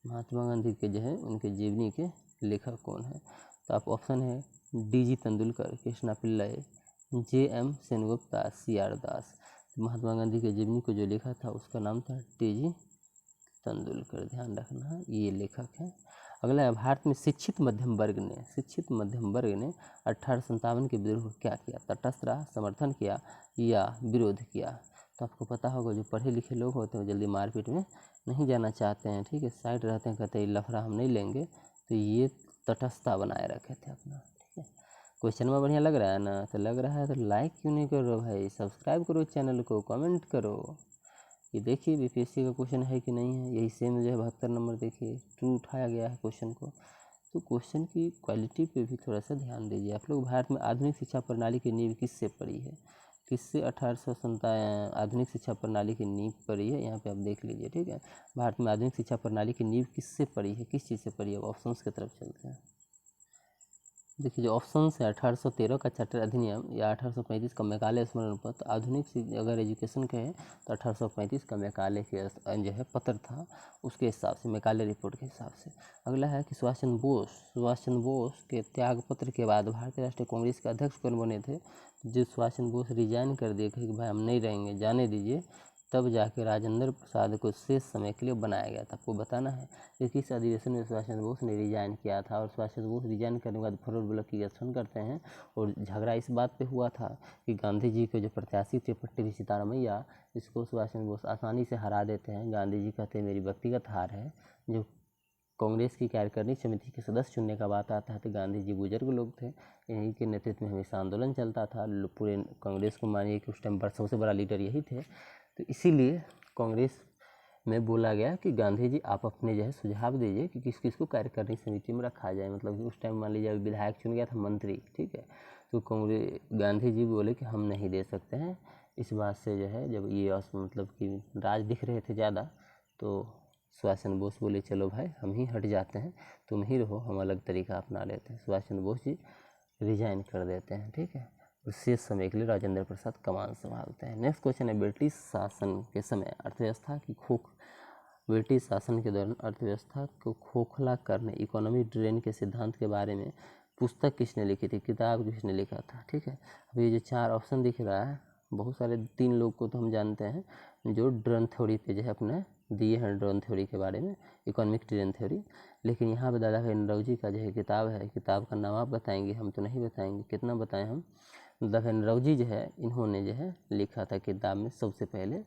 महात्मा गांधी के जो है उनके जीवनी के लेखक कौन है। तो आप ऑप्शन है DG Tendulkar, Krishna Pillai, J.M. Sengupta, C.R. दास। महात्मा गांधी के जीवनी को जो लिखा था उसका नाम था T.G. तेंदुलकर, ध्यान रखना है ये लेखक है। अगला है, भारत में शिक्षित मध्यम वर्ग ने 1857 के विद्रोह को क्या किया? तटस्थ रहा, समर्थन किया या विरोध किया? तो आपको पता होगा जो पढ़े लिखे लोग होते हैं वो जल्दी मारपीट में नहीं जाना चाहते हैं, ठीक है, साइड रहते हैं, कहते हैं लफड़ा हम नहीं लेंगे, तो ये तटस्थता बनाए रखे थे अपना, ठीक है। क्वेश्चन में बढ़िया लग रहा है ना? तो लग रहा है तो लाइक क्यों नहीं कर रहे भाई, सब्सक्राइब करो चैनल को, कमेंट करो। ये देखिए बीपीएससी का क्वेश्चन है कि नहीं है, यही सेम जो है 72 नंबर देखिए ट्रू उठाया गया है क्वेश्चन को। तो क्वेश्चन की क्वालिटी पे भी थोड़ा सा ध्यान दीजिए आप लोग। भारत में आधुनिक शिक्षा प्रणाली की नींव किससे पड़ी है? किससे 1857 आधुनिक शिक्षा प्रणाली की नींव पड़ी है? यहाँ पे आप देख लीजिए, ठीक है। भारत में आधुनिक शिक्षा प्रणाली की नींव किससे पड़ी है, किस चीज़ से पड़ी है? ऑप्शंस की तरफ चलते हैं। देखिए जो ऑप्शन है 1813 का चार्टर अधिनियम या 1835 का मैकाले स्मरण पत्र। आधुनिक अगर एजुकेशन कहें तो 1835 का मैकाले के जो है पत्र था, उसके हिसाब से, मैकाले रिपोर्ट के हिसाब से। अगला है कि सुभाष चंद्र बोस के त्याग पत्र के बाद भारतीय राष्ट्रीय कांग्रेस के अध्यक्ष कौन बने थे? जो सुभाष चंद्र बोस रिजाइन कर दिए, कहे कि भाई हम नहीं रहेंगे, जाने दीजिए, तब जाके राजेंद्र प्रसाद को शेष समय के लिए बनाया गया था। आपको बताना है कि किस अधिवेशन में सुभाष चंद्र बोस ने रिजाइन किया था। और सुभाष चंद्र बोस रिजाइन करने के बाद फॉरवर्ड ब्लॉक की गठन करते हैं, और झगड़ा इस बात पे हुआ था कि गांधी जी के जो प्रत्याशी थे पट्टी सीतारामैया, इसको सुभाष चंद्र बोस आसानी से हरा देते हैं। गांधी जी कहते हैं मेरी व्यक्तिगत हार है। जो कांग्रेस की कार्यकारिणी समिति के सदस्य चुनने का बात आता है तो गांधी जी बुजुर्ग लोग थे, यहीं के नेतृत्व में हमेशा आंदोलन चलता था। पूरे कांग्रेस को मानिए कि उस टाइम पर सबसे बड़ा लीडर यही थे। तो इसीलिए कांग्रेस में बोला गया कि गांधी जी आप अपने जो है सुझाव दीजिए कि किस किस को कार्यकारिणी समिति में रखा जाए। मतलब उस टाइम मान लीजिए विधायक चुन गया था, मंत्री, ठीक है, तो कांग्रेस गांधी जी बोले कि हम नहीं दे सकते हैं। इस बात से जो है जब ये मतलब कि राज दिख रहे थे ज़्यादा, तो सुभाष चंद्र बोस बोले चलो भाई हम ही हट जाते हैं, तुम ही रहो, हम अलग तरीका अपना लेते हैं। सुभाष चंद्र बोस जी रिजाइन कर देते हैं, ठीक है। और शेष समय के लिए राजेंद्र प्रसाद कमान संभालते हैं। नेक्स्ट क्वेश्चन है, ब्रिटिश शासन के समय अर्थव्यवस्था की ब्रिटिश शासन के दौरान अर्थव्यवस्था को खोखला करने इकोनॉमिक ड्रेन के सिद्धांत के बारे में पुस्तक किसने लिखी थी, किताब किसने लिखा था, ठीक है। अब ये जो 4 ऑप्शन दिख रहा है, बहुत सारे 3 लोग को तो हम जानते हैं जो ड्रेन थ्योरी पे जो है अपने दिए हैं, ड्रेन थ्योरी के बारे में, इकोनॉमिक ड्रेन थ्योरी। लेकिन यहाँ पर दादा भाई नौरोजी का जो है किताब है, किताब का नाम आप बताएंगे, हम तो नहीं बताएंगे, कितना बताएं हम। दादा भाई नौरोजी जो है इन्होंने जो है लिखा था किताब में सबसे पहले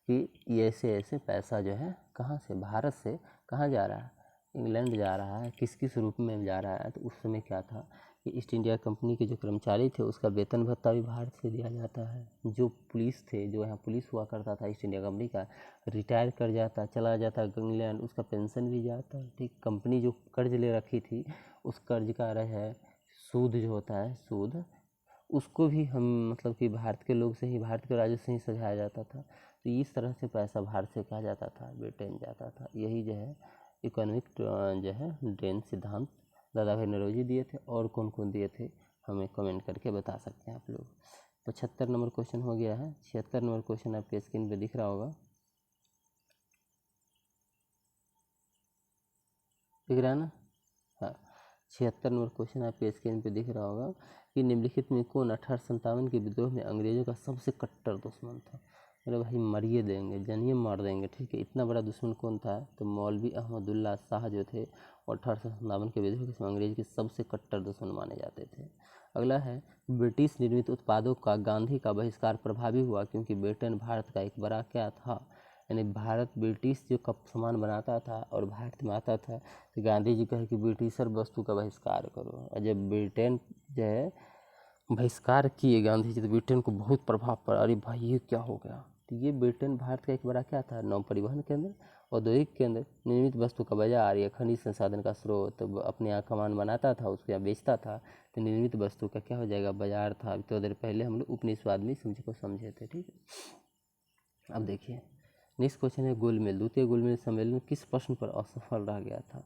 कि ऐसे ऐसे पैसा जो है कहाँ से, भारत से कहाँ जा रहा है, इंग्लैंड जा रहा है, किस किस रूप में जा रहा है। तो उस समय क्या था कि ईस्ट इंडिया कंपनी के जो कर्मचारी थे उसका वेतन भत्ता भी भारत से दिया जाता है। जो पुलिस थे, जो यहाँ पुलिस हुआ करता था ईस्ट इंडिया कंपनी का, रिटायर कर जाता, चला जाता इंग्लैंड, उसका पेंशन भी जाता, ठीक। कंपनी जो कर्ज ले रखी थी उस कर्ज का रहे सूद जो होता है, सूद, उसको भी हम मतलब कि भारत के लोग से ही, भारत के राजस्व से ही सजाया जाता था। तो इस तरह से पैसा भारत से कहा जाता था, ब्रिटेन जाता था। यही जो है इकोनॉमिक जो है ड्रेन सिद्धांत दादा भाई नौरोजी दिए थे। और कौन कौन दिए थे हमें कमेंट करके बता सकते हैं आप लोग। 75 नंबर क्वेश्चन हो गया है। 76 नंबर क्वेश्चन आपके स्क्रीन पे दिख रहा होगा, दिख रहा है ना? हाँ, 76 नंबर क्वेश्चन आपके स्क्रीन पे दिख रहा होगा कि निम्नलिखित में कौन 1857 के विद्रोह में अंग्रेजों का सबसे कट्टर दुश्मन था? अरे भाई मरिए देंगे, जानिए मार देंगे, ठीक है। इतना बड़ा दुश्मन कौन था? तो मौलवी अहमदुल्ला शाह जो थे, 1857 के विद्रोह के समय अंग्रेज के सबसे कट्टर दुश्मन माने जाते थे। अगला है, ब्रिटिश निर्मित उत्पादों का गांधी का बहिष्कार प्रभावी हुआ क्योंकि ब्रिटेन भारत का एक बड़ा क्या था, यानी भारत ब्रिटिश जो कप सामान बनाता था और भारत में आता था, तो गांधी जी कहे कि ब्रिटिशर वस्तु का बहिष्कार करो। और जब ब्रिटेन जो है बहिष्कार किए गांधी जी, तो ब्रिटेन को बहुत प्रभाव पड़ा, अरे भाई ये क्या हो गया। तो ये ब्रिटेन भारत का एक बड़ा क्या था, नौ परिवहन केंद्र, औद्योगिक केंद्र, निर्मित वस्तु का बाजार या खनिज संसाधन का स्रोत। तो अपने यहाँ सामान बनाता था, उसको यहाँ बेचता था, तो निर्मित वस्तु का क्या हो जाएगा, बाजार था। तो देर पहले हम लोग उपनिषद में समझे थे, ठीक है। अब देखिए नेक्स्ट क्वेश्चन है, गोलमेल द्वितीय गोलमेल सम्मेलन किस प्रश्न पर असफल रह गया था?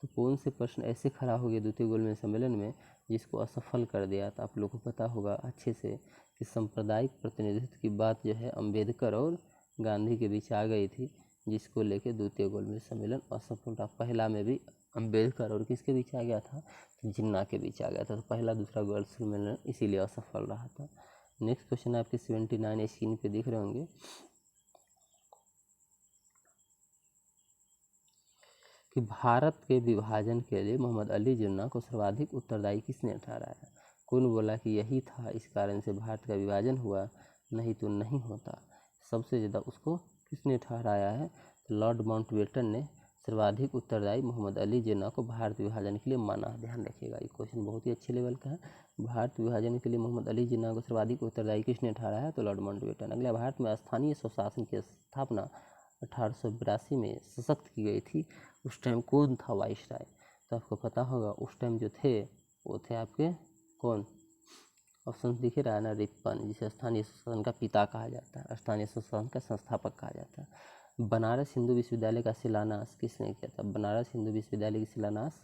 तो कौन से प्रश्न ऐसे खड़ा हो गया द्वितीय गोलमेल सम्मेलन में जिसको असफल कर दिया? तो आप लोग को पता होगा अच्छे से कि सांप्रदायिक प्रतिनिधित्व की बात जो है अम्बेडकर और गांधी के बीच आ गई थी, जिसको लेके द्वितीय गोलमेल सम्मेलन असफल रहा। पहला में भी अम्बेडकर और किसके बीच आ गया था, तो जिन्ना के बीच आ गया था। तो पहला दूसरा गोलमेल सम्मेलन इसीलिए असफल रहा था। नेक्स्ट क्वेश्चन आपके 79 स्क्रीन पे दिख रहे होंगे कि भारत के विभाजन के लिए मोहम्मद अली जिन्ना को सर्वाधिक उत्तरदायी किसने ठहराया। कौन बोला कि यही था, इस कारण से भारत का विभाजन हुआ, नहीं तो नहीं होता। सबसे ज़्यादा उसको किसने ठहराया है, तो लॉर्ड माउंटबेटन ने सर्वाधिक उत्तरदायी मोहम्मद अली जिन्ना को भारत विभाजन के लिए माना। ध्यान रखिएगा, ये क्वेश्चन बहुत ही अच्छे लेवल का है। भारत विभाजन के लिए मोहम्मद अली जिन्ना को सर्वाधिक उत्तरदायी किसने ठहराया, तो लॉर्ड माउंटबेटन। अगला, भारत में स्थानीय स्वशासन की स्थापना 1882 में सशक्त की गई थी, उस टाइम कौन था वाइसराय। तो आपको पता होगा उस टाइम जो थे वो थे आपके कौन, ऑप्शन दिख रहा है ना, रिपन, जिसे स्थानीय स्वशासन का पिता कहा जाता है, स्थानीय स्वशासन का संस्थापक कहा जाता है। बनारस हिंदू विश्वविद्यालय का शिलान्यास किसने किया था, बनारस हिंदू विश्वविद्यालय की शिलान्यास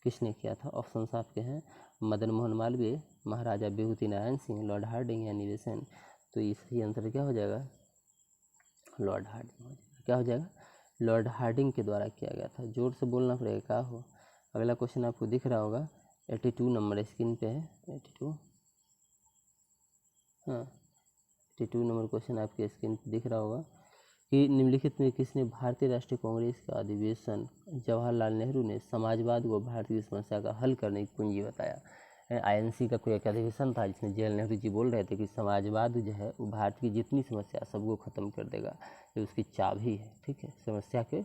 किसने किया था। ऑप्शन आपके हैं मदन मोहन मालवीय, महाराजा विभूति नारायण सिंह, लॉर्ड हार्डिंग या निवेशन। तो ये सही आंसर क्या हो जाएगा, लॉर्ड हार्डिंग हो जाएगा। क्या हो जाएगा, लॉर्ड हार्डिंग के द्वारा किया गया था। जोर से बोलना पड़ेगा, क्या हो। अगला क्वेश्चन आपको दिख रहा होगा 82 नंबर स्क्रीन पे है, 82, हाँ 82 नंबर क्वेश्चन आपके स्क्रीन पे दिख रहा होगा कि निम्नलिखित में किसने भारतीय राष्ट्रीय कांग्रेस का अधिवेशन जवाहरलाल नेहरू ने समाजवाद को भारत की समस्या का हल करने की कुंजी बताया। INC का कोई एक अधिवेशन था जिसमें जवाहरलाल नेहरू जी बोल रहे थे कि समाजवाद जो है वो भारत की जितनी समस्या सबको ख़त्म कर देगा, ये उसकी चाबी है, ठीक है, समस्या के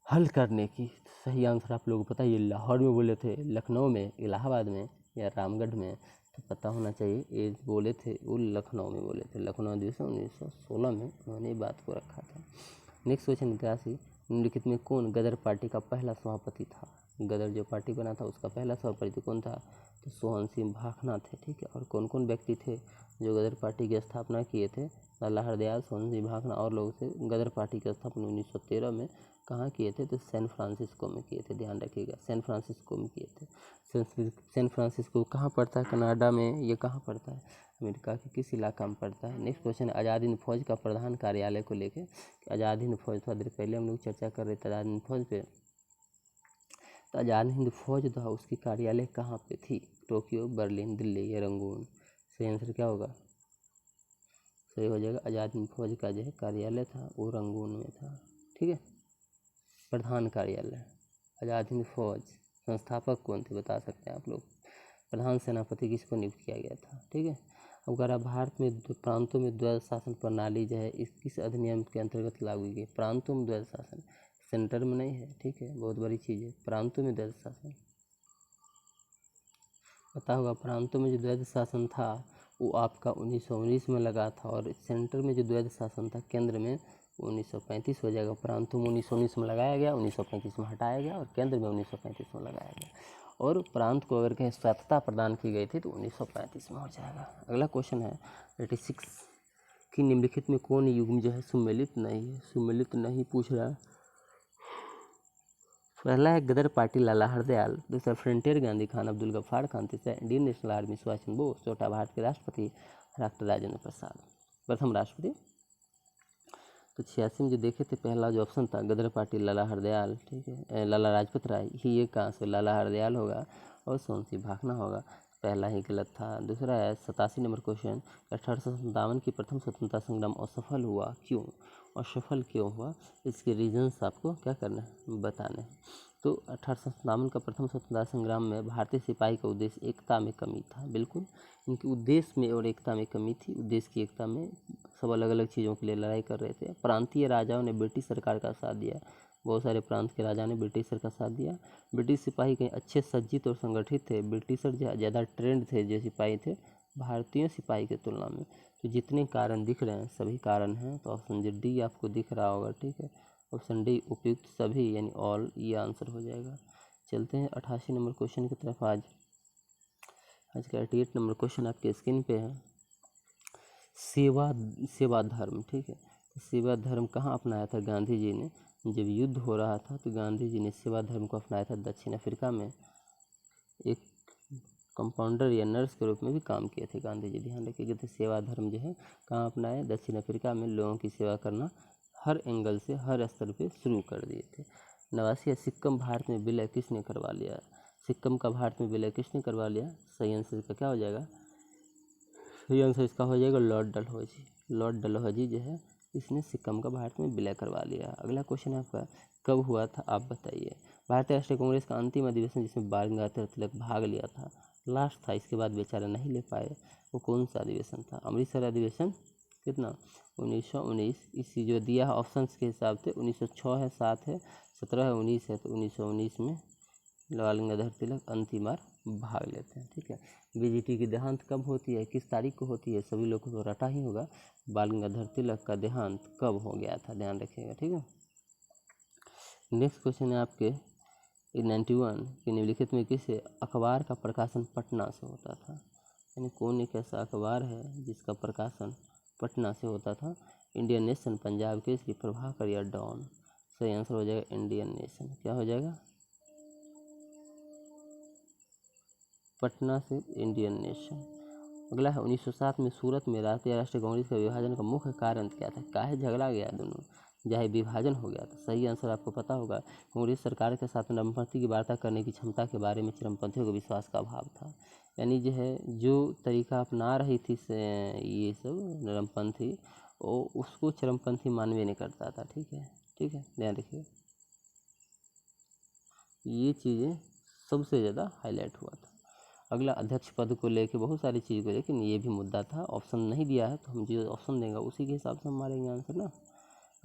हल करने की। सही आंसर आप लोगों को पता है, ये लाहौर में बोले थे, लखनऊ में, इलाहाबाद में या रामगढ़ में, तो पता होना चाहिए। ये बोले थे वो लखनऊ में बोले थे, लखनऊ अधिवेशन 1916 में उन्होंने बात को रखा था। नेक्स्ट क्वेश्चन 83, निम्नलिखित में कौन गदर पार्टी का पहला सभापति था। गदर जो पार्टी बना था उसका पहला सभापति कौन था, तो सोहन सिंह भाखना थे, ठीक है। और कौन कौन व्यक्ति थे जो गदर पार्टी की स्थापना किए थे, लाला हरदयाल, सोहन सिंह भाखना और लोग थे। गदर पार्टी की स्थापना 1913 में कहाँ किए थे, तो सैन फ्रांसिस्को में किए थे, ध्यान रखिएगा, सैन फ्रांसिस्को में किए थे। सैन फ्रांसिस्को कहाँ पड़ता है, कनाडा में, ये कहाँ पड़ता है, अमेरिका के किस इलाका में पड़ता है। नेक्स्ट क्वेश्चन, आज़ाद हिंद फौज का प्रधान कार्यालय को लेके, आज़ाद हिंद फौज थोड़ा देर पहले हम लोग चर्चा कर रहे थे आज़ाद हिंद फौज पे, तो आज़ाद हिंद फौज था उसकी कार्यालय कहाँ पे थी, टोक्यो, बर्लिन, दिल्ली या रंगून। सही आंसर क्या होगा, सही हो जाएगा, आज़ाद हिंद फौज का जो है कार्यालय था वो रंगून में था, ठीक है। प्रधान कार्यालय आज़ाद हिंद फौज, संस्थापक कौन थे बता सकते हैं आप लोग, प्रधान सेनापति किसको नियुक्त किया गया था, ठीक है। अब अगर आप भारत में प्रांतों में द्वैध शासन प्रणाली जो है इस किस अधिनियम के अंतर्गत लागू की गई, प्रांतों में द्वैध शासन, सेंटर में नहीं है, ठीक है, बहुत बड़ी चीज़ है, प्रांतों में द्वैध शासन। पता होगा प्रांतों में जो द्वैध शासन था वो आपका 1919 में लगा था, और सेंटर में जो द्वैध शासन था केंद्र में 1935 हो जाएगा। प्रांतों में 1919 में लगाया गया, 1935 में हटाया गया, और केंद्र में 1935 में लगाया गया। और प्रांत को अगर कहीं स्वायत्तता प्रदान की गई थी तो 1935 में हो जाएगा। अगला क्वेश्चन है 86 कि निम्नलिखित में कौन युग्म जो है सुमेलित नहीं है, सुमेलित नहीं पूछ रहा है। पहला है गदर पार्टी लाला हरदयाल, दूसरा फ्रंटियर गांधी खान अब्दुल गफ्फार खान, तीसरा Indian national army Subhash Chandra Bose, चौथा भारत के राष्ट्रपति डॉक्टर राजेंद्र प्रसाद, प्रथम राष्ट्रपति। तो 86 में जो देखे थे पहला जो ऑप्शन था गदर पार्टी लाला हरदयाल, ठीक है, लाला लाजपत राय, ये कहाँ से लाला हरदयाल होगा और सोहन सिंह भाखना होगा, पहला ही गलत था। दूसरा है 87 नंबर क्वेश्चन, 1857 की प्रथम स्वतंत्रता संग्राम असफल हुआ क्यों, असफल क्यों हुआ, इसके रीजन्स आपको क्या करना है, बताना है। तो 1857 का प्रथम स्वतंत्रता संग्राम में भारतीय सिपाही का उद्देश्य एकता में कमी था, बिल्कुल इनके उद्देश्य में और एकता में कमी थी, उद्देश्य की एकता में, सब अलग अलग चीज़ों के लिए लड़ाई कर रहे थे। प्रांतीय राजाओं ने ब्रिटिश सरकार का साथ दिया, बहुत सारे प्रांत के राजा ने ब्रिटिशर का साथ दिया। ब्रिटिश सिपाही कहीं अच्छे सज्जित और संगठित थे, ब्रिटिशर ज़्यादा ट्रेंड थे जो सिपाही थे भारतीय सिपाही की तुलना में। तो जितने कारण दिख रहे हैं सभी कारण हैं, तो ऑप्शन डी आपको दिख रहा होगा, ठीक है, ऑप्शन डी उपयुक्त सभी यानी ऑल, ये आंसर हो जाएगा। चलते हैं 88 नंबर क्वेश्चन की तरफ। आज का 88 नंबर क्वेश्चन आपके स्क्रीन पे है, सेवा धर्म, ठीक है। तो सेवा धर्म कहाँ अपनाया था गांधी जी ने, जब युद्ध हो रहा था तो गांधी जी ने सेवा धर्म को अपनाया था दक्षिण अफ्रीका में, एक कंपाउंडर या नर्स के रूप में भी काम किए थे गांधी जी, ध्यान रखिएगा। तो सेवा धर्म जो है कहाँ अपनाया, दक्षिण अफ्रीका में लोगों की सेवा करना हर एंगल से हर स्तर पे शुरू कर दिए थे। 89 सिक्किम भारत में विलय किसने करवा लिया, सिक्किम का भारत में विलय किसने करवा लिया, सही आंसर का क्या हो जाएगा, सही आंसर इसका हो जाएगा लॉर्ड डलहौजी। लॉर्ड डलहौजी जो है इसने सिक्किम का भारत में विलय करवा लिया। अगला क्वेश्चन आपका कब हुआ था आप बताइए। भारतीय राष्ट्रीय कांग्रेस का अंतिम अधिवेशन जिसमें बाल गंगाधर तिलक भाग लिया था, लास्ट था, इसके बाद बेचारा नहीं ले पाए, वो कौन सा अधिवेशन था? अमृतसर अधिवेशन कितना 1919। इसी जो दिया है ऑप्शंस के हिसाब से 1906 है, 7 है, 17 है, 19 है, तो 1919 में बाल गंगाधर तिलक अंतिम बार भाग लेते हैं। ठीक है, बीजीटी की देहांत कब होती है, किस तारीख को होती है, सभी लोग को तो रटा ही होगा। बाल गंगाधर तिलक का देहांत कब हो गया था, ध्यान रखिएगा। ठीक है, नेक्स्ट क्वेश्चन है आपके 91 कि निम्नलिखित में किस अखबार का प्रकाशन पटना से होता था? यानी कौन एक ऐसा अखबार है जिसका प्रकाशन पटना से होता था? इंडियन नेशन, पंजाब केसरी, प्रभाकर या डॉन? सही आंसर हो जाएगा इंडियन नेशन। क्या हो जाएगा? पटना से इंडियन नेशन। अगला है 1907 में सूरत में भारतीय राष्ट्रीय कांग्रेस का विभाजन का मुख्य कारण क्या था? काहे झगड़ा गया दोनों, चाहे विभाजन हो गया था? सही आंसर आपको पता होगा, कांग्रेस सरकार के साथ नरमपंथी की वार्ता करने की क्षमता के बारे में चरमपंथियों को विश्वास का अभाव था। यानी जो है जो तरीका अपना रही थी ये सब नरमपंथी, वो उसको चरमपंथी मानवे नहीं करता था। ठीक है, ठीक है, ध्यान रखिए, ये चीज़ें सबसे ज़्यादा हाईलाइट हुआ था। अगला अध्यक्ष पद को लेके बहुत सारी चीज़ को, लेकिन ये भी मुद्दा था। ऑप्शन नहीं दिया है तो हम जो ऑप्शन देंगे उसी के हिसाब से हम मारेंगे आंसर ना।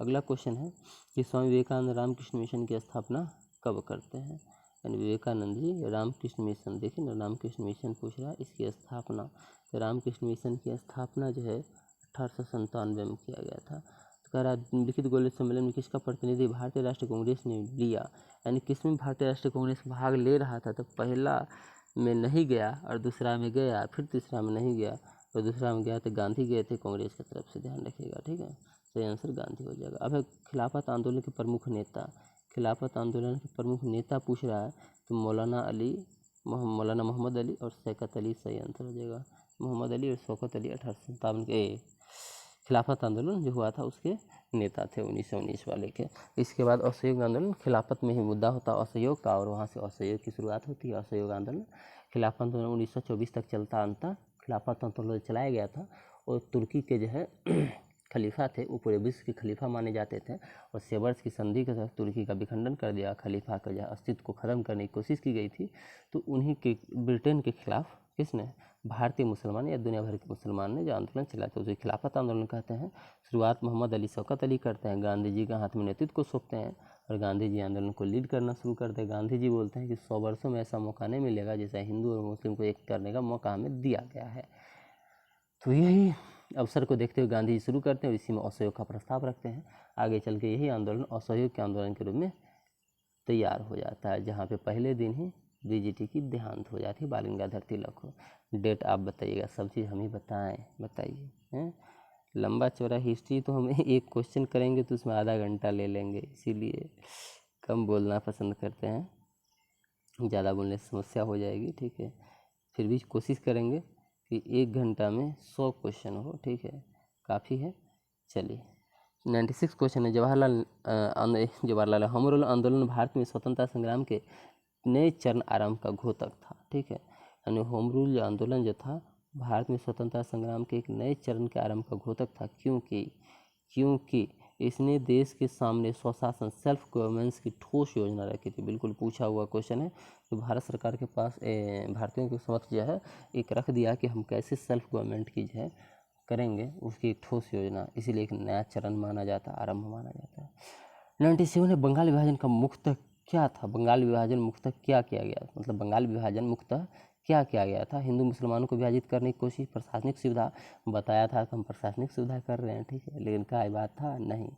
अगला क्वेश्चन है कि स्वामी विवेकानंद रामकृष्ण मिशन की स्थापना कब करते हैं? यानी विवेकानंद जी रामकृष्ण मिशन, देखिए ना, रामकृष्ण मिशन पूछ रहा है, इसकी स्थापना, तो रामकृष्ण मिशन की स्थापना जो है 1897 में किया गया था। तो कह रहा लिखित गोलमेज सम्मेलन में किसका प्रतिनिधि भारतीय राष्ट्रीय कांग्रेस ने लिया? यानी किसमें भारतीय राष्ट्रीय कांग्रेस भाग ले रहा था? तो पहला में नहीं गया और दूसरा में गया, फिर तीसरा में नहीं गया और दूसरा में गया तो गांधी गए थे कांग्रेस की तरफ से, ध्यान रखिएगा। ठीक है, सही आंसर गांधी हो जाएगा। अब है खिलाफत आंदोलन के प्रमुख नेता, खिलाफत आंदोलन के प्रमुख नेता पूछ रहा है तो मौलाना मोहम्मद अली और शौकत अली सही आंसर हो जाएगा। मोहम्मद अली और शौकत अली 1857 के खिलाफत आंदोलन जो हुआ था उसके नेता थे 1919 वाले के। इसके बाद असहयोग आंदोलन, खिलाफत में ही मुद्दा होता है असहयोग का और वहाँ से असहयोग की शुरुआत होती है। असहयोग आंदोलन, खिलाफत आंदोलन 1924 तक चलता, अंतर खिलाफत आंदोलन चलाया गया था और तुर्की के जो है खलीफा थे वो पूरे विश्व के खलीफा माने जाते थे और सेवर्स की संधि के साथ तुर्की का विखंडन कर दिया, खलीफा का जो अस्तित्व को खत्म करने की कोशिश की गई थी। तो उन्हीं के ब्रिटेन के खिलाफ किसने, भारतीय मुसलमान या दुनिया भर के मुसलमान ने जो आंदोलन चलाया था उसे खिलाफत आंदोलन कहते हैं। शुरुआत मोहम्मद अली शौकत अली करते हैं, गांधी जी का हाथ में नेतृत्व को सौंपते हैं और गांधी जी आंदोलन को लीड करना शुरू करते हैं। गांधी जी बोलते हैं कि 100 वर्षों में ऐसा मौका नहीं मिलेगा जैसा हिंदू और मुस्लिम को एक करने का मौका हमें दिया गया है। तो यही अवसर को देखते हुए गांधी जी शुरू करते हैं और इसी में असहयोग का प्रस्ताव रखते हैं। आगे चल के यही आंदोलन असहयोग के आंदोलन के रूप में तैयार हो जाता है, जहाँ पे पहले दिन ही बीजीटी की देहांत हो जाती है बाल गंगाधर तिलक को। डेट आप बताइएगा, सब चीज़ हम ही बताएं, बताइए हैं। लंबा चौड़ा हिस्ट्री तो हम एक क्वेश्चन करेंगे तो उसमें आधा घंटा ले लेंगे, इसीलिए कम बोलना पसंद करते हैं, ज़्यादा बोलने से समस्या हो जाएगी। ठीक है, फिर भी कोशिश करेंगे कि 1 घंटा में 100 क्वेश्चन हो। ठीक है, काफ़ी है। चलिए 96 क्वेश्चन है, जवाहरलाल होम रूल आंदोलन भारत में स्वतंत्रता संग्राम के नए चरण आरंभ का घोतक था। ठीक है, यानी होम रूल आंदोलन जो था भारत में स्वतंत्रता संग्राम के एक नए चरण के आरंभ का घोतक था। क्योंकि इसने देश के सामने स्वशासन सेल्फ गवर्नेंस की ठोस योजना रखी थी। बिल्कुल पूछा हुआ क्वेश्चन है, तो भारत सरकार के पास भारतीयों के समक्ष जो है एक रख दिया कि हम कैसे सेल्फ गवर्नमेंट की जो है करेंगे, उसकी एक ठोस योजना, इसीलिए एक नया चरण माना जाता है, आरंभ माना जाता है। 97 में बंगाल विभाजन का मुख्यतः क्या था? बंगाल विभाजन मुख्यतः क्या किया गया, मतलब बंगाल विभाजन मुख्यतः क्या किया गया था? हिंदू मुसलमानों को विभाजित करने की कोशिश, प्रशासनिक सुविधा, बताया था कि हम प्रशासनिक सुविधा कर रहे हैं। ठीक है, लेकिन क्या बात था, नहीं।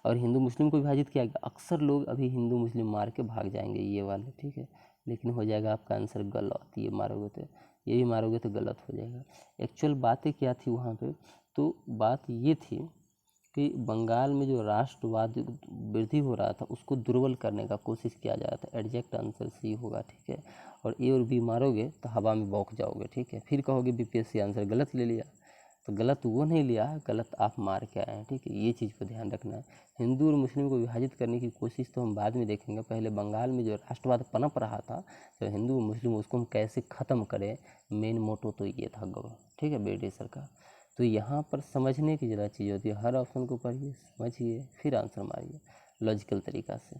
और हिंदू मुस्लिम को विभाजित किया गया। अक्सर लोग अभी हिंदू मुस्लिम मार के भाग जाएंगे ये वाले, ठीक है, लेकिन हो जाएगा आपका आंसर गलत। ये मारोगे तो, ये भी मारोगे तो गलत हो जाएगा। एक्चुअल बातें क्या थी वहाँ पे? तो बात ये थी कि बंगाल में जो राष्ट्रवाद वृद्धि हो रहा था उसको दुर्बल करने का कोशिश किया जा रहा था। एग्जैक्ट आंसर सी होगा। ठीक है, और ए और बी मारोगे तो हवा में बौक जाओगे। ठीक है, फिर कहोगे बीपीएससी आंसर गलत ले लिया, तो गलत वो नहीं लिया है, गलत आप मार के आए हैं, ठीक है। ये चीज़ को ध्यान रखना है। हिंदू और मुस्लिम को विभाजित करने की कोशिश तो हम बाद में देखेंगे, पहले बंगाल में जो राष्ट्रवाद पनप रहा था, तो हिंदू और मुस्लिम उसको हम कैसे ख़त्म करें, मेन मोटो तो ये था ठीक है, ब्रिटिशर का। तो यहाँ पर समझने की ज़रा चीज़ होती है, हर ऑप्शन को पढ़िए, समझिए, फिर आंसर मारिए लॉजिकल तरीक़ा से।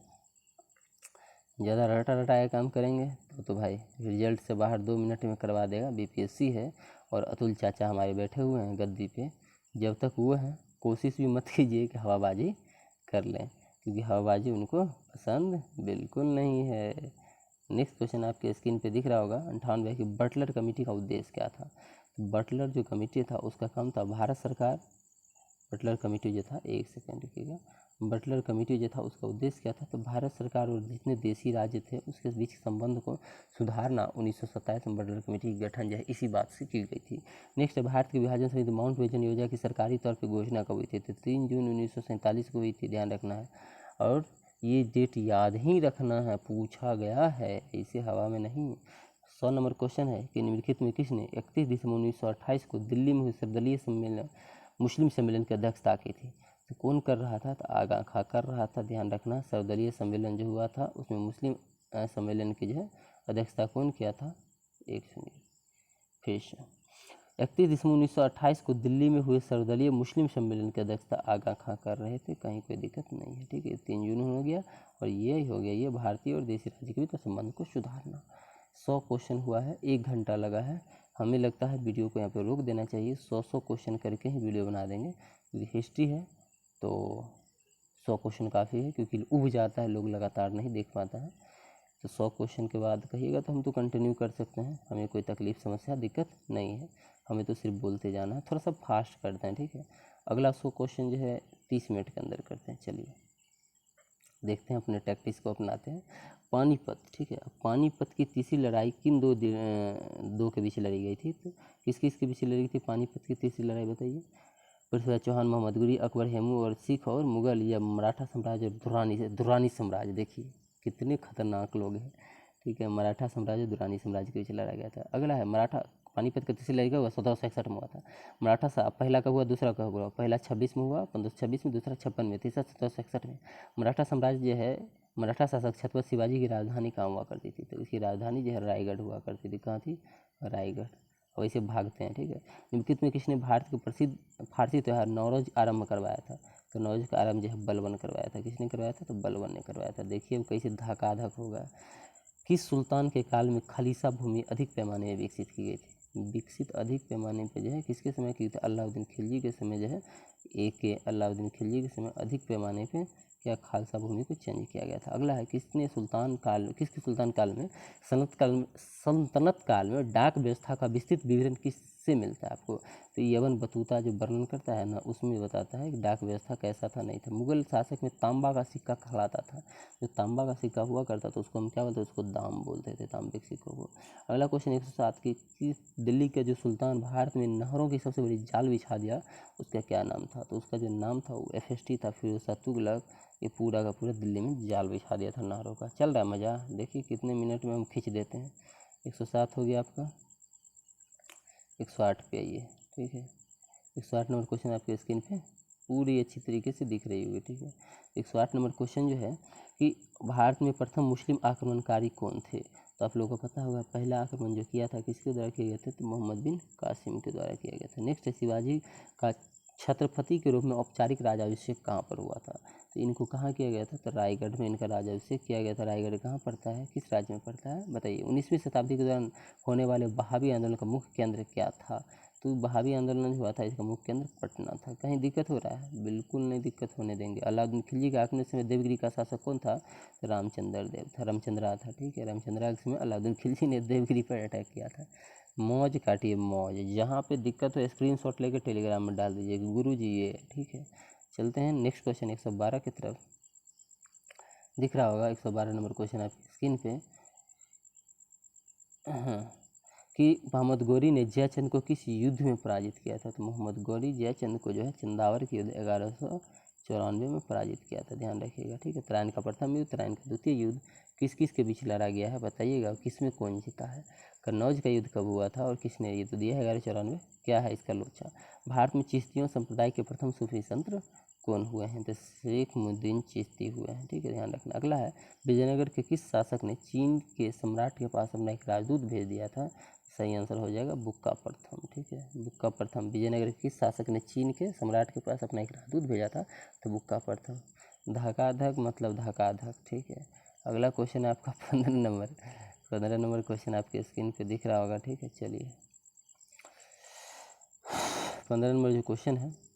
ज़्यादा रटा रटाया काम करेंगे तो भाई रिजल्ट से बाहर 2 मिनट में करवा देगा। बीपीएससी है और अतुल चाचा हमारे बैठे हुए हैं गद्दी पे, जब तक वो हैं कोशिश भी मत कीजिए कि हवाबाजी कर लें, क्योंकि हवाबाजी उनको पसंद बिल्कुल नहीं है। नेक्स्ट क्वेश्चन आपके स्क्रीन पे दिख रहा होगा 58 की बटलर कमेटी का उद्देश्य क्या था। तो बटलर जो कमेटी था उसका काम था भारत सरकार, बटलर कमेटी जो था, एक सेकेंड रुकिएगा, बटलर कमेटी जो था उसका उद्देश्य क्या था, तो भारत सरकार और जितने देशी राज्य थे उसके बीच संबंध को सुधारना। 1927 में बटलर कमेटी का गठन जो है इसी बात से की गई थी। नेक्स्ट है भारत के विभाजन समिति माउंट बेटन योजना की सरकारी तौर पर घोषणा कब हुई थी, तो 3 जून 1947 को हुई थी, ध्यान रखना है। और ये डेट याद ही रखना है, पूछा गया है, इसे हवा में नहीं। 100 नंबर क्वेश्चन है कि निम्नलिखित में किसने 31 दिसंबर 1928 को दिल्ली में हुए सर्वदलीय सम्मेलन मुस्लिम सम्मेलन की अध्यक्षता की थी। तो कौन कर रहा था, तो आगा खा कर रहा था, ध्यान रखना। सर्वदलीय सम्मेलन जो हुआ था उसमें मुस्लिम सम्मेलन की जो है अध्यक्षता कौन किया था, एक सुनिए फिर से। 31 दिसंबर 1928 को दिल्ली में हुए सर्वदलीय मुस्लिम सम्मेलन की अध्यक्षता आगा खां कर रहे थे, कहीं कोई दिक्कत नहीं है, ठीक है। 3 जून हो गया और ये हो गया, ये भारतीय और देशी राज्य के बीच संबंध को सुधारना। 100 क्वेश्चन हुआ है, 1 घंटा लगा है। हमें लगता है वीडियो को यहाँ पे रोक देना चाहिए, 100 क्वेश्चन करके ही वीडियो बना देंगे, क्योंकि हिस्ट्री है तो 100 क्वेश्चन काफ़ी है, क्योंकि उब जाता है, लोग लगातार नहीं देख पाता है। तो 100 क्वेश्चन के बाद कहिएगा तो हम तो कंटिन्यू कर सकते हैं, हमें कोई तकलीफ समस्या दिक्कत नहीं है, हमें तो सिर्फ बोलते जाना है। थोड़ा सा फास्ट करते हैं, ठीक है। अगला 100 क्वेश्चन जो है 30 मिनट के अंदर करते हैं। चलिए देखते हैं, अपने टैक्टिक्स को अपनाते हैं। पानीपत, ठीक है। पानीपत की तीसरी लड़ाई किन दो के बीच लड़ी गई थी, तो किस किस के बीच लड़ी गई थी पानीपत की तीसरी लड़ाई, बताइए। पृथ्वीराज चौहान, मोहम्मद गुरी, अकबर, हेमू और सिख और मुगल, या मराठा साम्राज्य और दुरानी साम्राज्य। देखिए कितने खतरनाक लोग हैं, ठीक है। मराठा साम्राज्य, दुरानी साम्राज्य के बीच लड़ा गया था। अगला है मराठा पानीपत का तीसरी लड़ाई का हुआ 1761 में हुआ था। मराठा सा पहला कब हुआ, दूसरा कब हुआ, पहला 26 में हुआ, 1526 में, दूसरा 56 में, तीसरा 1761 में। मराठा साम्राज्य जो है, मराठा शासक छत्रपति शिवाजी की राजधानी कहाँ हुआ करती थी, तो इसकी राजधानी जो है रायगढ़ हुआ करती थी। कहाँ थी, रायगढ़। और इसे भागते हैं, ठीक है। निम्नलिखित में किसने भारत के प्रसिद्ध फारसी त्यौहार नौरोज आरंभ करवाया था, तो नौरोज का आरंभ जो है बलबन करवाया था। किसने करवाया था, तो बलबन ने करवाया था। देखिए अब कैसे धकाधक होगा। किस सुल्तान के काल में खलीसा भूमि अधिक पैमाने में विकसित की गई थी, विकसित अधिक पैमाने पर जो है किसके समय की थी, अलाउद्दीन खिलजी के समय जो है, अलाउद्दीन खिलजी के समय अधिक पैमाने पे क्या खालसा भूमि को चेंज किया गया था। अगला है किसके सुल्तान काल में सल्तनत काल में डाक व्यवस्था का विस्तृत विवरण किससे मिलता है आपको, तो यवन बतूता जो वर्णन करता है ना, उसमें बताता है कि डाक व्यवस्था कैसा था, नहीं था। मुगल शासक में तांबा का सिक्का कहलाता था, जो तांबा का सिक्का हुआ करता था उसको हम क्या बोलते, उसको दाम बोलते थे, तांबे के सिक्कों को। अगला क्वेश्चन 107 की दिल्ली के जो सुल्तान भारत में नहरों की सबसे बड़ी जाल बिछा दिया, उसका क्या नाम था, तो उसका जो नाम था वो FST था, फिरोज शाह तुगलक। ये पूरा का पूरा दिल्ली में जाल बिछा दिया था नहरों का। चल रहा है मज़ा, देखिए कितने मिनट में हम खींच देते हैं। 107 हो गया आपका, 108 पे आइए, ठीक है। 108 नंबर क्वेश्चन आपके स्क्रीन पे पूरी अच्छी तरीके से दिख रही होगी, ठीक है। 108 नंबर क्वेश्चन जो है कि भारत में प्रथम मुस्लिम आक्रमणकारी कौन थे, तो आप लोगों को पता होगा पहला आक्रमण जो किया था किसके द्वारा किया गया था, तो मोहम्मद बिन कासिम के द्वारा किया गया था। नेक्स्ट है शिवाजी का छत्रपति के रूप में औपचारिक राजाभिषेक कहाँ पर हुआ था, तो इनको कहाँ किया गया था, तो रायगढ़ में इनका राजाभिषेक किया गया था। रायगढ़ कहाँ पड़ता है, किस राज्य में पड़ता है, बताइए। 19वीं शताब्दी के दौरान होने वाले बहावी आंदोलन का मुख्य केंद्र क्या था, तो बहावी आंदोलन हुआ था, इसका मुख्य केंद्र पटना था। कहीं दिक्कत हो रहा है, बिल्कुल नहीं दिक्कत होने देंगे। अलाउद्दीन खिलजी के आक्रमण समय देवगिरी का शासक कौन था, तो रामचंद्र देव था, रामचंद्रा था, ठीक है। रामचंद्रा के समय अलाउद्दीन खिलजी ने देवगिरी पर अटैक किया था। मौज काटिए मौज, जहाँ पे दिक्कत हो स्क्रीनशॉट लेकर टेलीग्राम में डाल दीजिए गुरु जी ये, ठीक है। चलते हैं नेक्स्ट क्वेश्चन 112 की तरफ, दिख रहा होगा 112 नंबर क्वेश्चन आपकी स्क्रीन पे। हाँ, कि मोहम्मद गौरी ने जयचंद को किस युद्ध में पराजित किया था, तो मोहम्मद गौरी जयचंद को जो है चंदावर के युद्ध 1594 में पराजित किया था, ध्यान रखिएगा, ठीक है। त्रायन का प्रथम युद्ध, त्रायन का द्वितीय युद्ध किस किस के बीच लड़ा गया है बताइएगा, किसमें कौन जीता है। कन्नौज का युद्ध कब हुआ था और किसने ये तो दिया है 1194, क्या है इसका लोचा। भारत में चिश्तियों संप्रदाय के प्रथम सूफी संत कौन हुए हैं, तो शेख मुद्दीन चिश्ती हुए हैं, ठीक है, ध्यान रखना। अगला है विजयनगर के किस शासक ने चीन के सम्राट के पास अपना एक राजदूत भेज दिया था, सही आंसर हो जाएगा बुक्का प्रथम, ठीक है, बुक्का प्रथम। विजयनगर के किस शासक ने चीन के सम्राट के पास अपना एक राजदूत भेजा था, तो बुक्का प्रथम। धकाधक मतलब धकाधक, ठीक है। अगला क्वेश्चन है आपका 15 नंबर क्वेश्चन आपके स्क्रीन पे दिख रहा होगा, ठीक है। चलिए 15 नंबर जो क्वेश्चन है,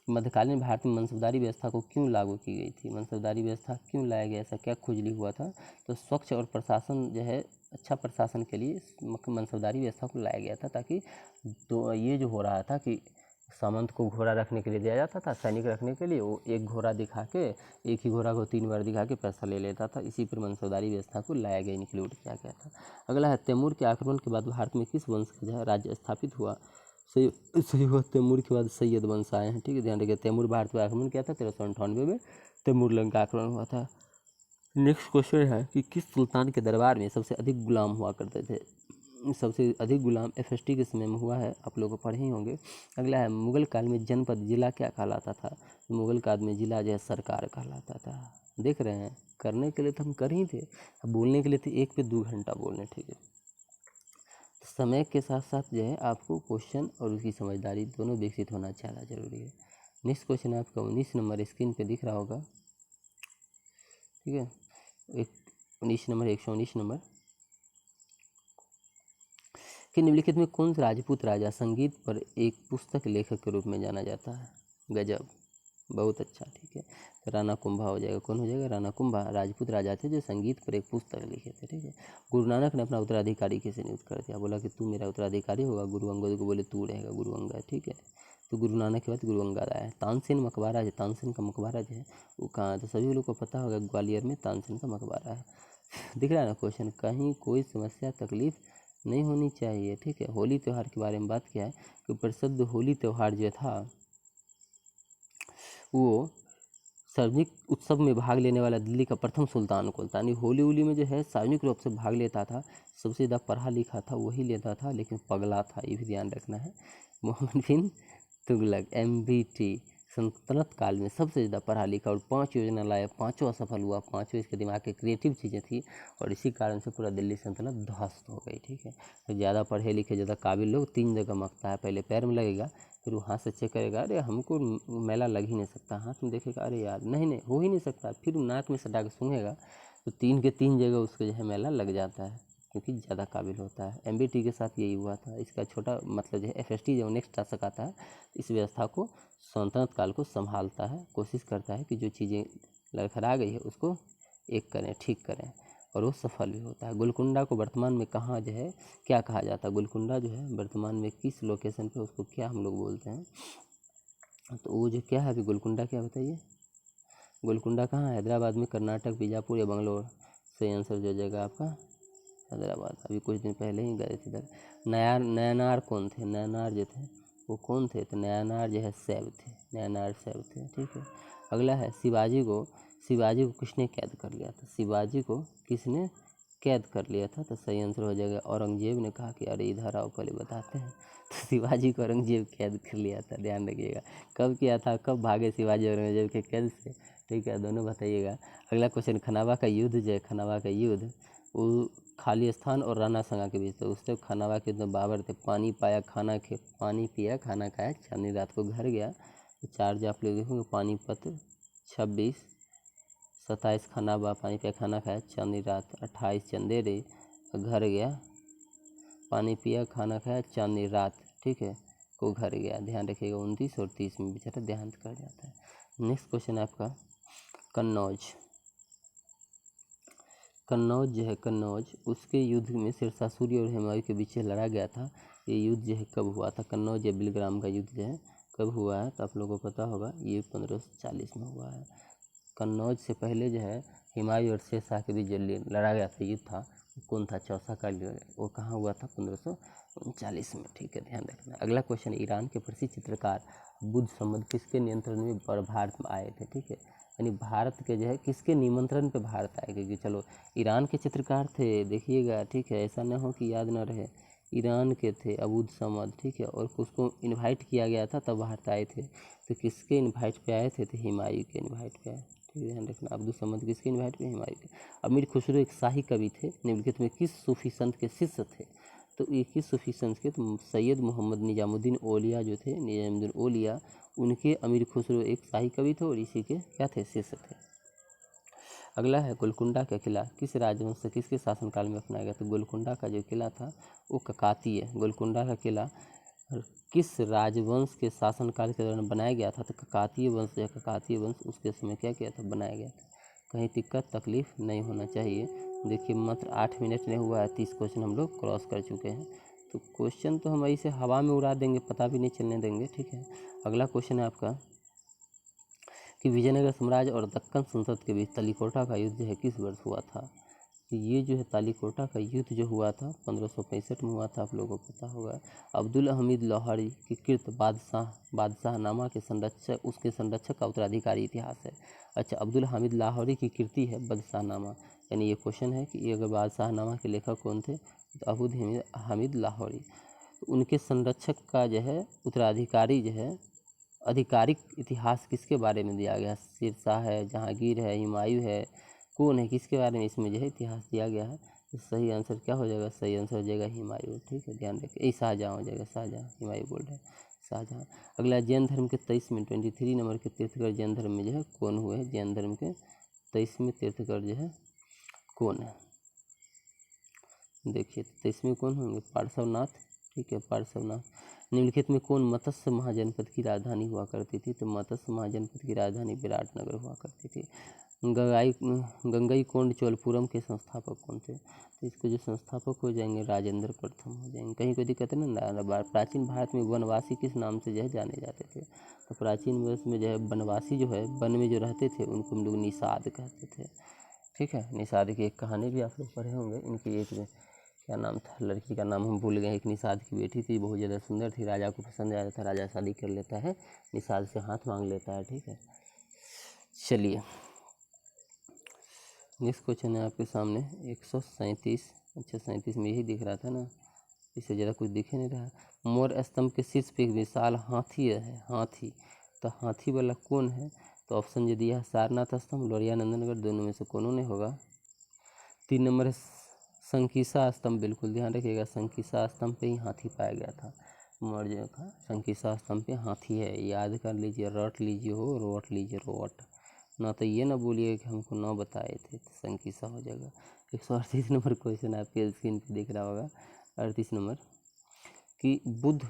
मध्यकालीन भारत में मनसबदारी व्यवस्था को क्यों लागू की गई थी, मनसबदारी व्यवस्था क्यों लाया गया, ऐसा क्या खुजली हुआ था, तो स्वच्छ और प्रशासन जो है अच्छा प्रशासन के लिए मनसबदारी व्यवस्था को लाया गया था, ताकि तो ये जो हो रहा था कि सामंत को घोड़ा रखने के लिए दिया जाता था, सैनिक रखने के लिए, वो एक घोड़ा दिखा के, एक ही घोड़ा को 3 बार दिखा के पैसा ले लेता था, इसी पर मनसबदारी व्यवस्था को लाया गया, इंक्लूड किया गया था। अगला है तैमूर के आक्रमण के बाद भारत में किस वंश का जो है राज्य स्थापित हुआ, सही हुआ तैमूर के बाद सैयद वंश आए हैं, ठीक है, ध्यान रखिए। तैमूर भारत पर आक्रमण किया था 1398 में, तैमूर लंग का आक्रमण हुआ था। नेक्स्ट क्वेश्चन है कि किस सुल्तान के दरबार में सबसे अधिक गुलाम हुआ करते थे, सबसे अधिक गुलाम FST के समय में हुआ है, आप लोग पढ़े ही होंगे। अगला है मुगल काल में जनपद जिला क्या कहलाता था, मुगल काल में जिला जो है सरकार कहलाता था। देख रहे हैं, करने के लिए तो हम कर ही थे, अब बोलने के लिए तो 1 पे 2 घंटा बोलने, ठीक है। समय के साथ साथ जो है आपको क्वेश्चन और उसकी समझदारी दोनों विकसित होना ज़्यादा जरूरी है। नेक्स्ट क्वेश्चन आपका 19 नंबर स्क्रीन पे दिख रहा होगा, ठीक है, 19 नंबर 119 नंबर कि निम्नलिखित में कौन सा राजपूत राजा संगीत पर एक पुस्तक लेखक के रूप में जाना जाता है, गजब, बहुत अच्छा, ठीक है। तो राणा कुंभा हो जाएगा, कौन हो जाएगा, राणा कुंभा राजपूत राजा थे जो संगीत पर एक पुस्तक लिखे थे, ठीक है। गुरु नानक ने अपना उत्तराधिकारी किसे नियुक्त कर दिया, बोला कि तू मेरा उत्तराधिकारी होगा, गुरु अंगद को बोले तू रहेगा गुरु अंगद, ठीक है। तो गुरु नानक के बाद गुरु अंगद आया। तानसेन मकबरा जो, तानसेन का मकबरा जो है वो कहाँ है, तो सभी लोग को पता होगा ग्वालियर में तानसेन का मकबरा है। दिख रहा है ना क्वेश्चन, कहीं कोई समस्या तकलीफ नहीं होनी चाहिए, ठीक है। होली त्यौहार के बारे में बात किया है कि प्रसिद्ध होली त्यौहार जो था वो सार्वजनिक उत्सव में भाग लेने वाला दिल्ली का प्रथम सुल्तान कौन था, यानी होली में जो है सार्वजनिक रूप से भाग लेता था, सबसे ज़्यादा पढ़ा लिखा था वही लेता था, लेकिन पगला था, ये भी ध्यान रखना है। मोहम्मद बिन तुगलक MBT सल्तनत काल में सबसे ज़्यादा पढ़ा लिखा और 5 योजना लाया, 5 असफल हुआ, 5 इसके दिमाग के क्रिएटिव चीज़ें थी और इसी कारण से पूरा दिल्ली सल्तनत ध्वस्त हो गई, ठीक है। तो ज़्यादा पढ़े लिखे ज़्यादा काबिल लोग 3 जगह मकता है, पहले पैर में लगेगा, फिर वो हाथ से चेक करेगा, अरे हमको मैला लग ही नहीं सकता, हाथ में देखेगा, अरे यार नहीं हो ही नहीं सकता, फिर नाक में सटा के सूंघेगा तो 3 के 3 जगह उसको जो है मैला लग जाता है, क्योंकि ज़्यादा काबिल होता है। MBT के साथ यही हुआ था। इसका छोटा मतलब जो है FST जो नेक्स्ट शासक आता है, इस व्यवस्था को सल्तनत काल को संभालता है, कोशिश करता है कि जो चीज़ें लड़खड़ा गई है उसको एक करें, ठीक करें, और वो सफल भी होता है। गोलकुंडा को वर्तमान में कहाँ जो है क्या कहा जाता है, गोलकुंडा जो है वर्तमान में किस लोकेशन पे उसको क्या हम लोग बोलते हैं, तो वो जो क्या है अभी गोलकुंडा क्या बताइए, गोलकुंडा कहाँ है, हैदराबाद में, कर्नाटक, बीजापुर या बंगलोर, सही आंसर जो जाएगा आपका हैदराबाद। अभी कुछ दिन पहले ही गए थे इधर। नयनार कौन थे, नयनार जो थे वो कौन थे, तो नयनार जो है सैब थे, नयनार सैब थे, ठीक है। अगला है शिवाजी को किसने कैद कर लिया था, शिवाजी को किसने कैद कर लिया था, तो सही आंसर हो जाएगा औरंगजेब ने कहा कि अरे इधर आओ पहले बताते हैं, तो शिवाजी को औरंगजेब कैद कर लिया था, ध्यान रखिएगा। कब किया था, कब भागे शिवाजी औरंगजेब के कैद से, ठीक है, दोनों बताइएगा। अगला क्वेश्चन, खनावा का युद्ध जो है, खनावा का युद्ध वो खालिस्तान और राणा संगा के बीच, तो उससे खनावा के तो बाबर थे, पानी पिया खाना खाया, चांदनी रात को घर गया, तो 4 जो आप लोग देखोगे पानीपत, 26 27 खनावा, पानी पिया खाना खाया, चांदनी रात, 28 चंदेरे, घर गया, पानी पिया खाना खाया, चांदनी रात, ठीक है, को घर गया, ध्यान रखिएगा। 29 और 30 में बेचारा देहांत कर जाता है। नेक्स्ट क्वेश्चन है आपका कन्नौज जो है, कन्नौज उसके युद्ध में शेरशाह और हुमायूं के बीच लड़ा गया था, ये युद्ध जो है कब हुआ था, कन्नौज या बिलग्राम का युद्ध जो है कब हुआ है, तो आप लोगों को पता होगा ये 1540 में हुआ है। कन्नौज से पहले जो है हुमायूं और शेर शाह के बीच जो लड़ा गया था, युद्ध था, वो कौन था? चौसा का वो कहाँ हुआ था? 1539 में। ठीक है, ध्यान रखना। अगला क्वेश्चन, ईरान के प्रसिद्ध चित्रकार बुद्ध समद किसके नियंत्रण में भारत में आए थे? ठीक है, यानी भारत के जो है किसके निमंत्रण पे भारत आए? क्योंकि चलो ईरान के चित्रकार थे, देखिएगा, ठीक है, ऐसा न हो कि याद न रहे। ईरान के थे अबूद समद, ठीक है, और उसको इनवाइट किया गया था तब भारत आए थे। तो किसके इनवाइट पे आए थे? तो हुमायूं के इनवाइट पे आए। ठीक है, ध्यान रखना। अब्दुल समद किसके इनवाइट पे? हुमायूं के। अमीर खुसरो एक शाही कवि थे, निम्नलिखित में किस सूफी संत के शिष्य थे? तो ये किस सूफी संत के? तो सैयद मोहम्मद निजामुद्दीन औलिया जो थे, निजामुद्दीन औलिया, उनके अमीर खुसरो एक शाही कवि थे और इसी के क्या थे? शिष्य थे। अगला है गोलकुंडा का किला किस राजवंश से किसके शासनकाल में अपनाया गया? तो गोलकुंडा का जो किला था वो ककातीय, गोलकुंडा का किला किस राजवंश के शासनकाल के दौरान बनाया गया था? तो ककातीय वंश या ककातीय वंश उसके समय क्या किया था? बनाया गया था। कहीं दिक्कत तकलीफ नहीं होना चाहिए। देखिए मात्र 8 मिनट नहीं हुआ है, 30 क्वेश्चन हम लोग क्रॉस कर चुके हैं। तो क्वेश्चन तो हम ऐसे हवा में उड़ा देंगे, पता भी नहीं चलने देंगे। ठीक है, अगला क्वेश्चन है आपका कि विजयनगर साम्राज्य और दक्कन सल्तनत के बीच तालीकोटा का युद्ध जो है किस वर्ष हुआ था? तो ये जो है तालीकोटा का युद्ध जो हुआ था 1565 में हुआ था, आप लोगों को पता होगा। अब्दुल हमीद लाहौरी की कृत बादशाहनामा के संरक्षक, उसके संरक्षक का उत्तराधिकारी इतिहास है। अच्छा, अब्दुल हमीद लाहौरी की कृति है बादशाहनामा, यानी ये क्वेश्चन है कि ये अगर बादशाहनामा के लेखक कौन थे? तो अब्दुल हमीद लाहौरी। तो उनके संरक्षक का जो है उत्तराधिकारी जो है आधिकारिक इतिहास किसके बारे में दिया गया? शेर शाह है, जहांगीर है, हुमायूं है, कौन है? किसके बारे में इसमें जो है इतिहास दिया गया है? तो सही आंसर क्या हो जाएगा? सही आंसर हो जाएगा हुमायूं। ठीक है, ध्यान रखिए, शाहजहाँ हो जाएगा, शाहजहाँ, हुमायूं बोल रहे हैं, शाहजहाँ। अगला, जैन धर्म के 23वें 23 नंबर के तीर्थकर जैन धर्म में जो है कौन हुए हैं? जैन धर्म के 23वें तीर्थकर जो है कौन है? देखिए 23वें कौन होंगे? पार्श्वनाथ। ठीक है, पार्श्वनाथ। निम्नलिखित में कौन मत्स्य महाजनपद की राजधानी हुआ करती थी? तो मत्स्य महाजनपद की राजधानी विराटनगर हुआ करती थी। गंगईकोंड चोलपुरम के संस्थापक कौन थे? तो इसके जो संस्थापक हो जाएंगे राजेंद्र प्रथम हो जाएंगे। कहीं कोई दिक्कत नहीं ना। प्राचीन भारत में वनवासी किस नाम से जो है जाने जाते थे? तो प्राचीन वर्ष में जो है वनवासी जो है वन में जो रहते थे उनको हम लोग निषाद कहते थे। ठीक है, निषाद की एक कहानी भी आप लोग पढ़े होंगे। इनकी एक क्या नाम था, लड़की का नाम हम भूल गए। एक निषाद की बेटी थी, बहुत ज़्यादा सुंदर थी, राजा को पसंद आया था, राजा शादी कर लेता है, निषाद से हाथ मांग लेता है। ठीक है, चलिए नेक्स्ट क्वेश्चन है आपके सामने 137। अच्छा 37 में यही दिख रहा था ना, इससे ज़्यादा कुछ दिख ही नहीं रहा। मोर स्तंभ के शीर्ष पे एक विशाल हाथी है, हाथी, तो हाथी वाला कौन है? तो ऑप्शन जो दिया है सारनाथ स्तंभ, लोरिया नंदनगढ़, दोनों में से कौन नहीं होगा। 3 नंबर है संकिसा स्तंभ, बिल्कुल ध्यान रखिएगा, संकिसा स्तंभ पे ही हाथी पाया गया था। मौर्य का संकिसा स्तंभ पे हाथी है, याद कर लीजिए, रट लीजिए, हो रोट लीजिए, रोट ना, तो ये ना बोलिए कि हमको ना बताए थे। तो संकिसा हो जाएगा। 138 नंबर क्वेश्चन आपके स्क्रीन पे दिख रहा होगा, 38 नंबर कि बुद्ध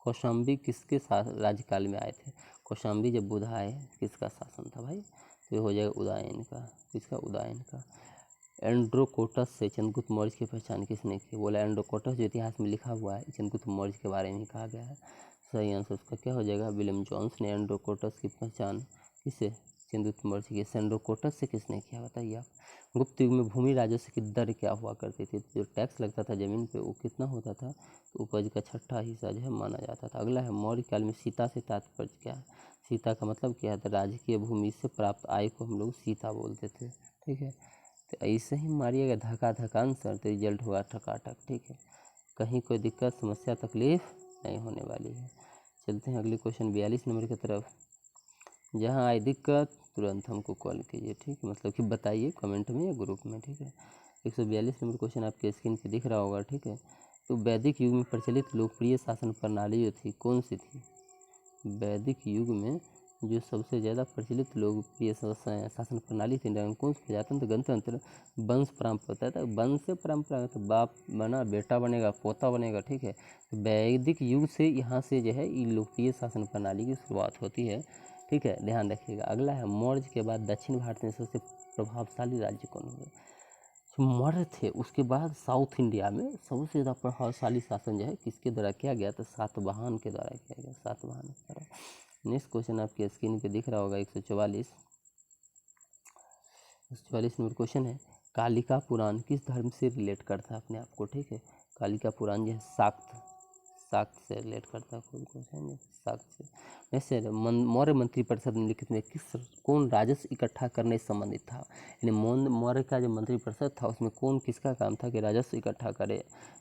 कौशाम्बी किसके राज्यकाल में आए थे? कौशाम्बी जब बुद्ध आए किसका शासन था भाई? तो ये हो जाएगा उदयन का। किसका? उदयन का। एंड्रोकोटस से चंद्रगुप्त मौर्य की पहचान किसने की? बोला एंड्रोकोटस जो इतिहास में लिखा हुआ है चंद्रगुप्त मौर्य के बारे में कहा गया है। सही आंसर उसका क्या हो जाएगा? विलियम जोन्स ने एंड्रोकोटस की पहचान किसे? चंद्रगुप्त मौर्य की। एंड्रोकोटस से किसने किया बताइए आप? गुप्त युग में भूमि राजस्व की दर क्या हुआ करती थी? जो टैक्स लगता था जमीन पे वो कितना होता था? तो उपज का 6ठा हिस्सा जो है माना जाता था। अगला है मौर्य काल में सीता से तात्पर्य क्या है? सीता का मतलब क्या है? तो राजकीय भूमि से प्राप्त आय को हम लोग सीता बोलते थे। ठीक है, तो ऐसे ही मारिएगा धक्का धक्का आंसर, तो रिजल्ट होगा ठकाठक। ठीक है, कहीं कोई दिक्कत समस्या तकलीफ नहीं होने वाली है। चलते हैं अगले क्वेश्चन 42 नंबर की तरफ। जहाँ आए दिक्कत तुरंत हमको कॉल कीजिए। ठीक है, मतलब कि बताइए कमेंट में या ग्रुप में। ठीक है, 142 नंबर क्वेश्चन आपके स्क्रीन पे दिख रहा होगा। ठीक है, तो वैदिक युग में प्रचलित लोकप्रिय शासन प्रणाली जो थी कौन सी थी? वैदिक युग में जो सबसे ज़्यादा प्रचलित लोकप्रिय शासन प्रणाली थी कौन सी? प्रजातंत्र, गणतंत्र, वंश परंपरा होता है, तो वंश से परंपरा, तो बाप बना बेटा बनेगा, पोता बनेगा। ठीक है, तो वैदिक युग से यहाँ से जो है ये लोकप्रिय शासन प्रणाली की शुरुआत होती है। ठीक है, ध्यान रखिएगा। अगला है मौर्य के बाद दक्षिण भारत में सबसे प्रभावशाली राज्य कौन हुए? जो मौर्य थे उसके बाद साउथ इंडिया में सबसे ज़्यादा प्रभावशाली शासन जो है किसके द्वारा किया गया? तो सातवाहन के द्वारा किया गया, सातवाहन के द्वारा। नेक्स्ट क्वेश्चन आपके स्क्रीन पे दिख रहा होगा 144। 44 नंबर क्वेश्चन है, कालिका पुराण किस धर्म से रिलेट करता है अपने आप को, ठीक है। कालिका पुराण जो है शाक्त से रिलेट करता है खुद को, समझे, शाक्त से। जैसे मौर्य मंत्रिपरिषद निम्नलिखित में कौन राजस्व इकट्ठा करने से संबंधित था, यानी मौर्य का जो मंत्रिपरिषद था उसमें कौन किसका काम था कि राजस्व इकट्ठा करे।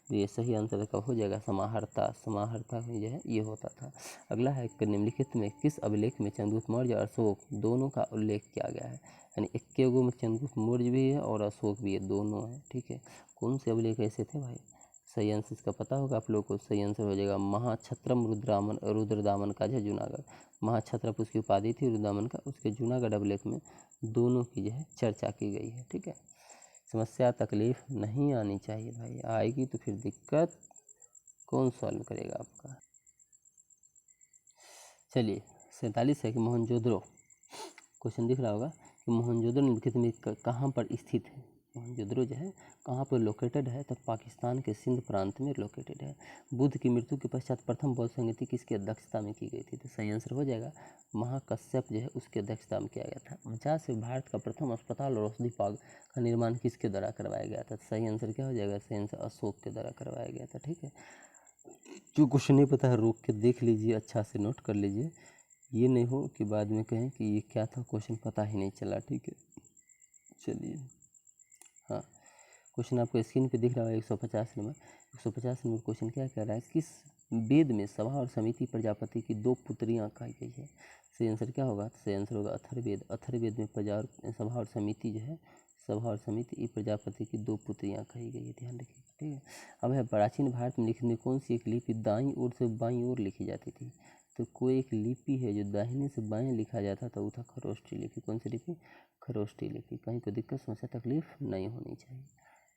तो ये सही आंसर का हो जाएगा समाहर्ता में जो है ये होता था। अगला है कि निम्नलिखित में किस अभिलेख में चंद्रगुप्त मौर्य और अशोक दोनों का उल्लेख किया गया है, यानी 21 में चंद्रगुप्त मौर्य भी है और अशोक भी है, दोनों है, ठीक है। कौन से अभिलेख ऐसे थे भाई, सही आंसर इसका पता होगा आप लोगों को, सही आंसर हो जाएगा महाक्षत्रम रुद्रदामन का जो जूनागढ़, महाक्षत्रप उसकी उपाधि थी रुद्रदामन का, उसके जूनागढ़ अभिलेख में दोनों की जो है चर्चा की गई है, ठीक है। समस्या तकलीफ नहीं आनी चाहिए भाई, आएगी तो फिर दिक्कत कौन सॉल्व करेगा आपका। चलिए 47 है कि मोहनजोदड़ो, क्वेश्चन दिख रहा होगा कि मोहनजोदड़ो निम्नलिखित में कहाँ पर स्थित है। मोहनजोदड़ो जो है कहाँ पर लोकेटेड है, तो पाकिस्तान के सिंध प्रांत में लोकेटेड है। बुद्ध की मृत्यु के पश्चात प्रथम बौद्ध संगति किसकी अध्यक्षता में की गई थी, तो सही आंसर हो जाएगा महाकश्यप जो है उसकी अध्यक्षता में किया गया था। 50 से भारत का प्रथम अस्पताल और औषधि पार्क का निर्माण किसके द्वारा करवाया गया था, सही आंसर क्या हो जाएगा, सही आंसर अशोक के द्वारा करवाया गया था, ठीक है। जो क्वेश्चन नहीं पता है रोक के देख लीजिए, अच्छा से नोट कर लीजिए, ये नहीं हो कि बाद में कहें कि ये क्या था, क्वेश्चन पता ही नहीं चला, ठीक है। चलिए हाँ, क्वेश्चन आपको स्क्रीन पे दिख रहा है 150 नंबर क्वेश्चन क्या कह रहा है, किस वेद में सभा और समिति प्रजापति की 2 पुत्रियां कही गई है, सही आंसर क्या होगा, सही आंसर होगा अथर्ववेद में सभा और समिति जो है, सभा और समिति प्रजापति की 2 पुत्रियां कही गई है, ध्यान रखिए, ठीक है। अब है प्राचीन भारत में लिखित में कौन सी एक लिपि दाईं ओर से बाईं ओर लिखी जाती थी, तो कोई एक लिपि है जो दाहिने से बाएं लिखा जाता था, वो था खरोष्ठी लिपि। कौन सी लिपि, खरोष्ठी लिपि। कहीं कोई दिक्कत समस्या तकलीफ नहीं होनी चाहिए।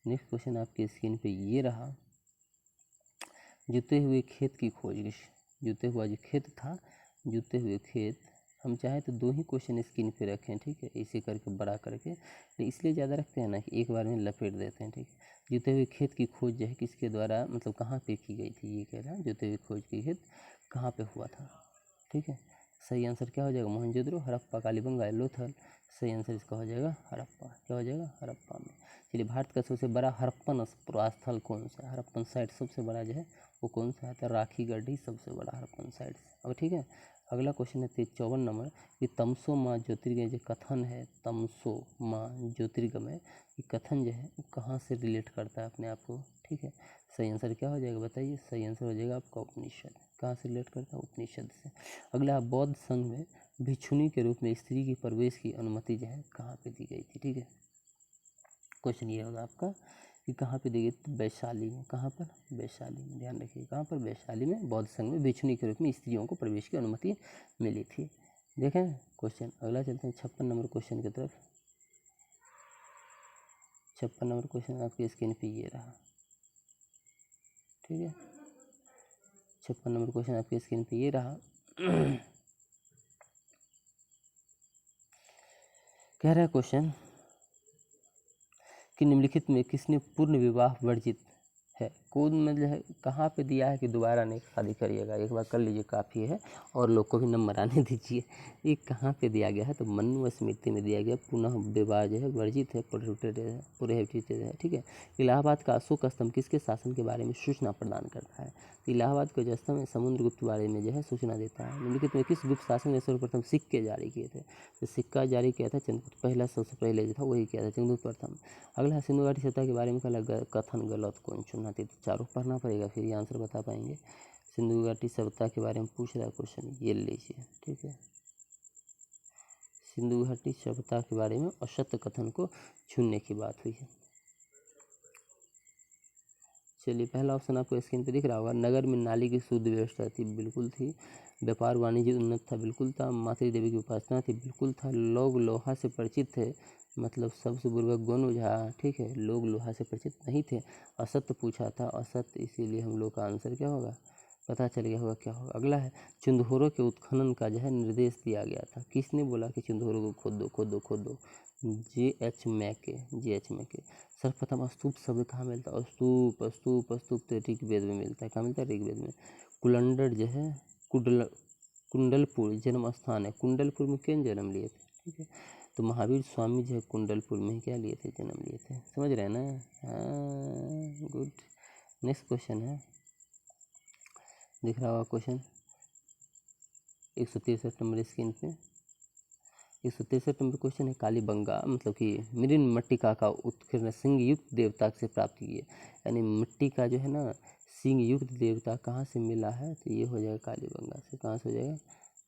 नेक्स्ट क्वेश्चन आपके स्क्रीन पे ये रहा, जुते हुए खेत की खोज। जुते हुआ जो खेत था, जुते हुए खेत, हम चाहें तो 2 ही क्वेश्चन स्क्रीन पे रखें, ठीक है, इसे करके बड़ा करके, तो इसलिए ज़्यादा रखते हैं ना कि एक बार में लपेट देते हैं, ठीक है। जुते हुए खेत की खोज जो है किसके द्वारा, मतलब कहाँ पे की गई थी, ये कह रहा है जुते हुए खोज की खेत कहाँ पे हुआ था, ठीक है। सही आंसर क्या हो जाएगा, मोहनजोदड़ो, हड़प्पा, कालीबंगा, लोथल। सही आंसर इसका हो जाएगा हड़प्पा, क्या हो जाएगा, हड़प्पा में। चलिए भारत का सबसे बड़ा हड़प्पन स्थल कौन सा है, हड़प्पन साइट सबसे बड़ा जो है वो कौन सा है, तो राखी गढ़ी सबसे बड़ा हड़प्पन साइट। अब ठीक है, अगला क्वेश्चन है 54 नंबर कि तमसो माँ ज्योतिर्गमय जो कथन है, तमसो माँ ज्योतिर्गमय ये कथन जो है वो कहाँ से रिलेट करता है अपने आप को, ठीक है। सही आंसर क्या हो जाएगा बताइए, सही आंसर हो जाएगा आपका उपनिषद। कहाँ से रिलेट करता है, उपनिषद से। अगला बौद्ध संघ में भिक्षुणी के रूप में स्त्री की प्रवेश की अनुमति जो है कहाँ पे दी गई थी, ठीक है। क्वेश्चन ये होगा आपका कि कहाँ पे दी गई, तो वैशाली में। कहाँ पर, वैशाली में, ध्यान रखिए, कहाँ पर, वैशाली में बौद्ध संघ में भिक्षुणी के रूप में स्त्रियों को प्रवेश की अनुमति मिली थी। देखें क्वेश्चन अगला, चलते हैं 56 नंबर क्वेश्चन की तरफ। 56 नंबर क्वेश्चन आपकी स्क्रीन पे ये रहा, ठीक है। 56 नंबर क्वेश्चन आपकी स्क्रीन पे ये रहा कह रहा है क्वेश्चन कि निम्नलिखित में किसने पूर्ण विवाह वर्जित है। कौन मतलब है, कहाँ पे दिया है कि दोबारा नहीं शादी करिएगा, एक बार कर लीजिए काफ़ी है, और लोग को भी नंबर आने दीजिए। ये कहाँ पे दिया गया है, तो मनुस्मृति में दिया गया, पुनः विवाह जो है वर्जित है, प्रोहिबिटेड है, ठीक है। इलाहाबाद का अशोक स्तंभ किसके शासन के बारे में सूचना प्रदान करता है, तो इलाहाबाद का जो स्तंभ है समुद्रगुप्त के बारे में जो है सूचना देता है। निम्नलिखित में किस गुप्त शासन ने सर्वप्रथम सिक्के जारी किए थे, तो सिक्का जारी किया था चंद्रगुप्त पहला, सबसे पहले जो था वही किया था चंद्रगुप्त प्रथम। अगला सिंधु घाटी सभ्यता के बारे में कथन गलत कौन चुना थी, तो चारों पढ़ना पड़ेगा फिर ये आंसर बता पाएंगे। सिंधु घाटी सभ्यता के बारे में पूछ रहा है क्वेश्चन, ये लीजिए, ठीक है। सिंधु घाटी सभ्यता के बारे में असत्य कथन को चुनने की बात हुई है। चलिए पहला ऑप्शन आपको स्क्रीन पे दिख रहा होगा, नगर में नाली की शुद्ध व्यवस्था थी, बिल्कुल थी। व्यापार वाणिज्य उन्नत था, बिल्कुल था। मातृ देवी की उपासना थी, बिल्कुल था। लोग लोहा से परिचित थे, मतलब सबसे बुर्बक गौन ओझा, ठीक है, लोग लोहा से परिचित नहीं थे। असत्य पूछा था, असत्य, इसीलिए हम लोग का आंसर क्या होगा, पता चल गया होगा क्या होगा। अगला है चिंदहोरों के उत्खनन का जो है निर्देश दिया गया था, किसने बोला कि चिंदहोरों को खोद दो खोद दो खोद दो, J.H. मैके। सर्वप्रथम स्तूप शब्द कहाँ मिलता है, स्तूप स्तूप स्तूप तो ऋग्वेद में मिलता है, कहाँ मिलता है, ऋग्वेद में। कुलंडर जो है कुंडलपुर जन्म स्थान है, कुंडलपुर में किन जन्म लिए थे, ठीक है। तो महावीर स्वामी जो है कुंडलपुर में क्या लिए थे, जन्म लिए थे। समझ रहे हैं ना? हाँ, गुड। नेक्स्ट क्वेश्चन है, दिख रहा होगा क्वेश्चन 163 नंबर स्क्रीन पे। 163 नंबर क्वेश्चन है, कालीबंगा मतलब कि मृण मट्टिका का उत्कीर्ण सिंह युक्त देवता से प्राप्त की है। यानी मिट्टी का जो है ना सिंह युक्त देवता कहाँ से मिला है, तो ये हो जाएगा कालीबंगा से। कहाँ से हो जाएगा?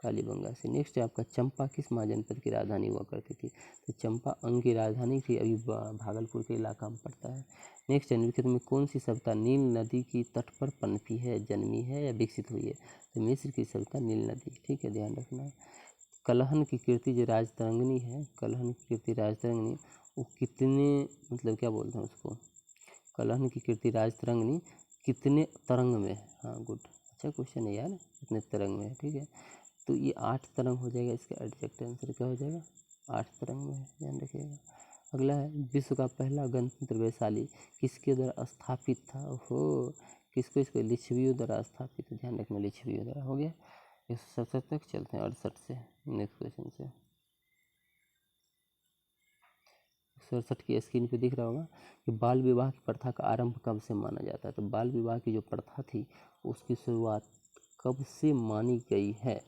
कालीबंगा से। नेक्स्ट है आपका, चंपा किस महाजनपद की राजधानी हुआ करती थी, तो चंपा अंग की राजधानी थी, अभी भागलपुर के इलाका में पड़ता है। नेक्स्ट है, निम्नलिखित में कौन सी सभ्यता नील नदी की तट पर पनपी है, जन्मी है या विकसित हुई है, तो मिस्र की सभ्यता नील नदी। ठीक है, ध्यान रखना। कलहन की कीर्ति जो राजतरंगिणी है, कलहन की कीर्ति राजतरंगिणी, वो कितने मतलब क्या बोलते हैं उसको, कलहन की कीर्ति राजतरंगिणी कितने तरंग में है। हाँ गुड, अच्छा क्वेश्चन है यार, कितने तरंग में है। ठीक है, तो ये 8 तरंग हो जाएगा, इसका एग्जैक्ट आंसर क्या हो जाएगा, 8 तरंग में है, ध्यान रखिएगा। अगला है, विश्व का पहला गणतंत्र वैशाली किसके द्वारा स्थापित था। ओहो, किसको, इसको लिच्छवियों द्वारा स्थापित, ध्यान रखना, लिच्छवियों द्वारा। हो गया 167 तक, चलते हैं 68 से नेक्स्ट क्वेश्चन से। 67 की स्क्रीन पे दिख रहा होगा कि बाल विवाह की प्रथा का आरंभ कब से माना जाता है, तो बाल विवाह की जो प्रथा थी उसकी शुरुआत कब से मानी गई है,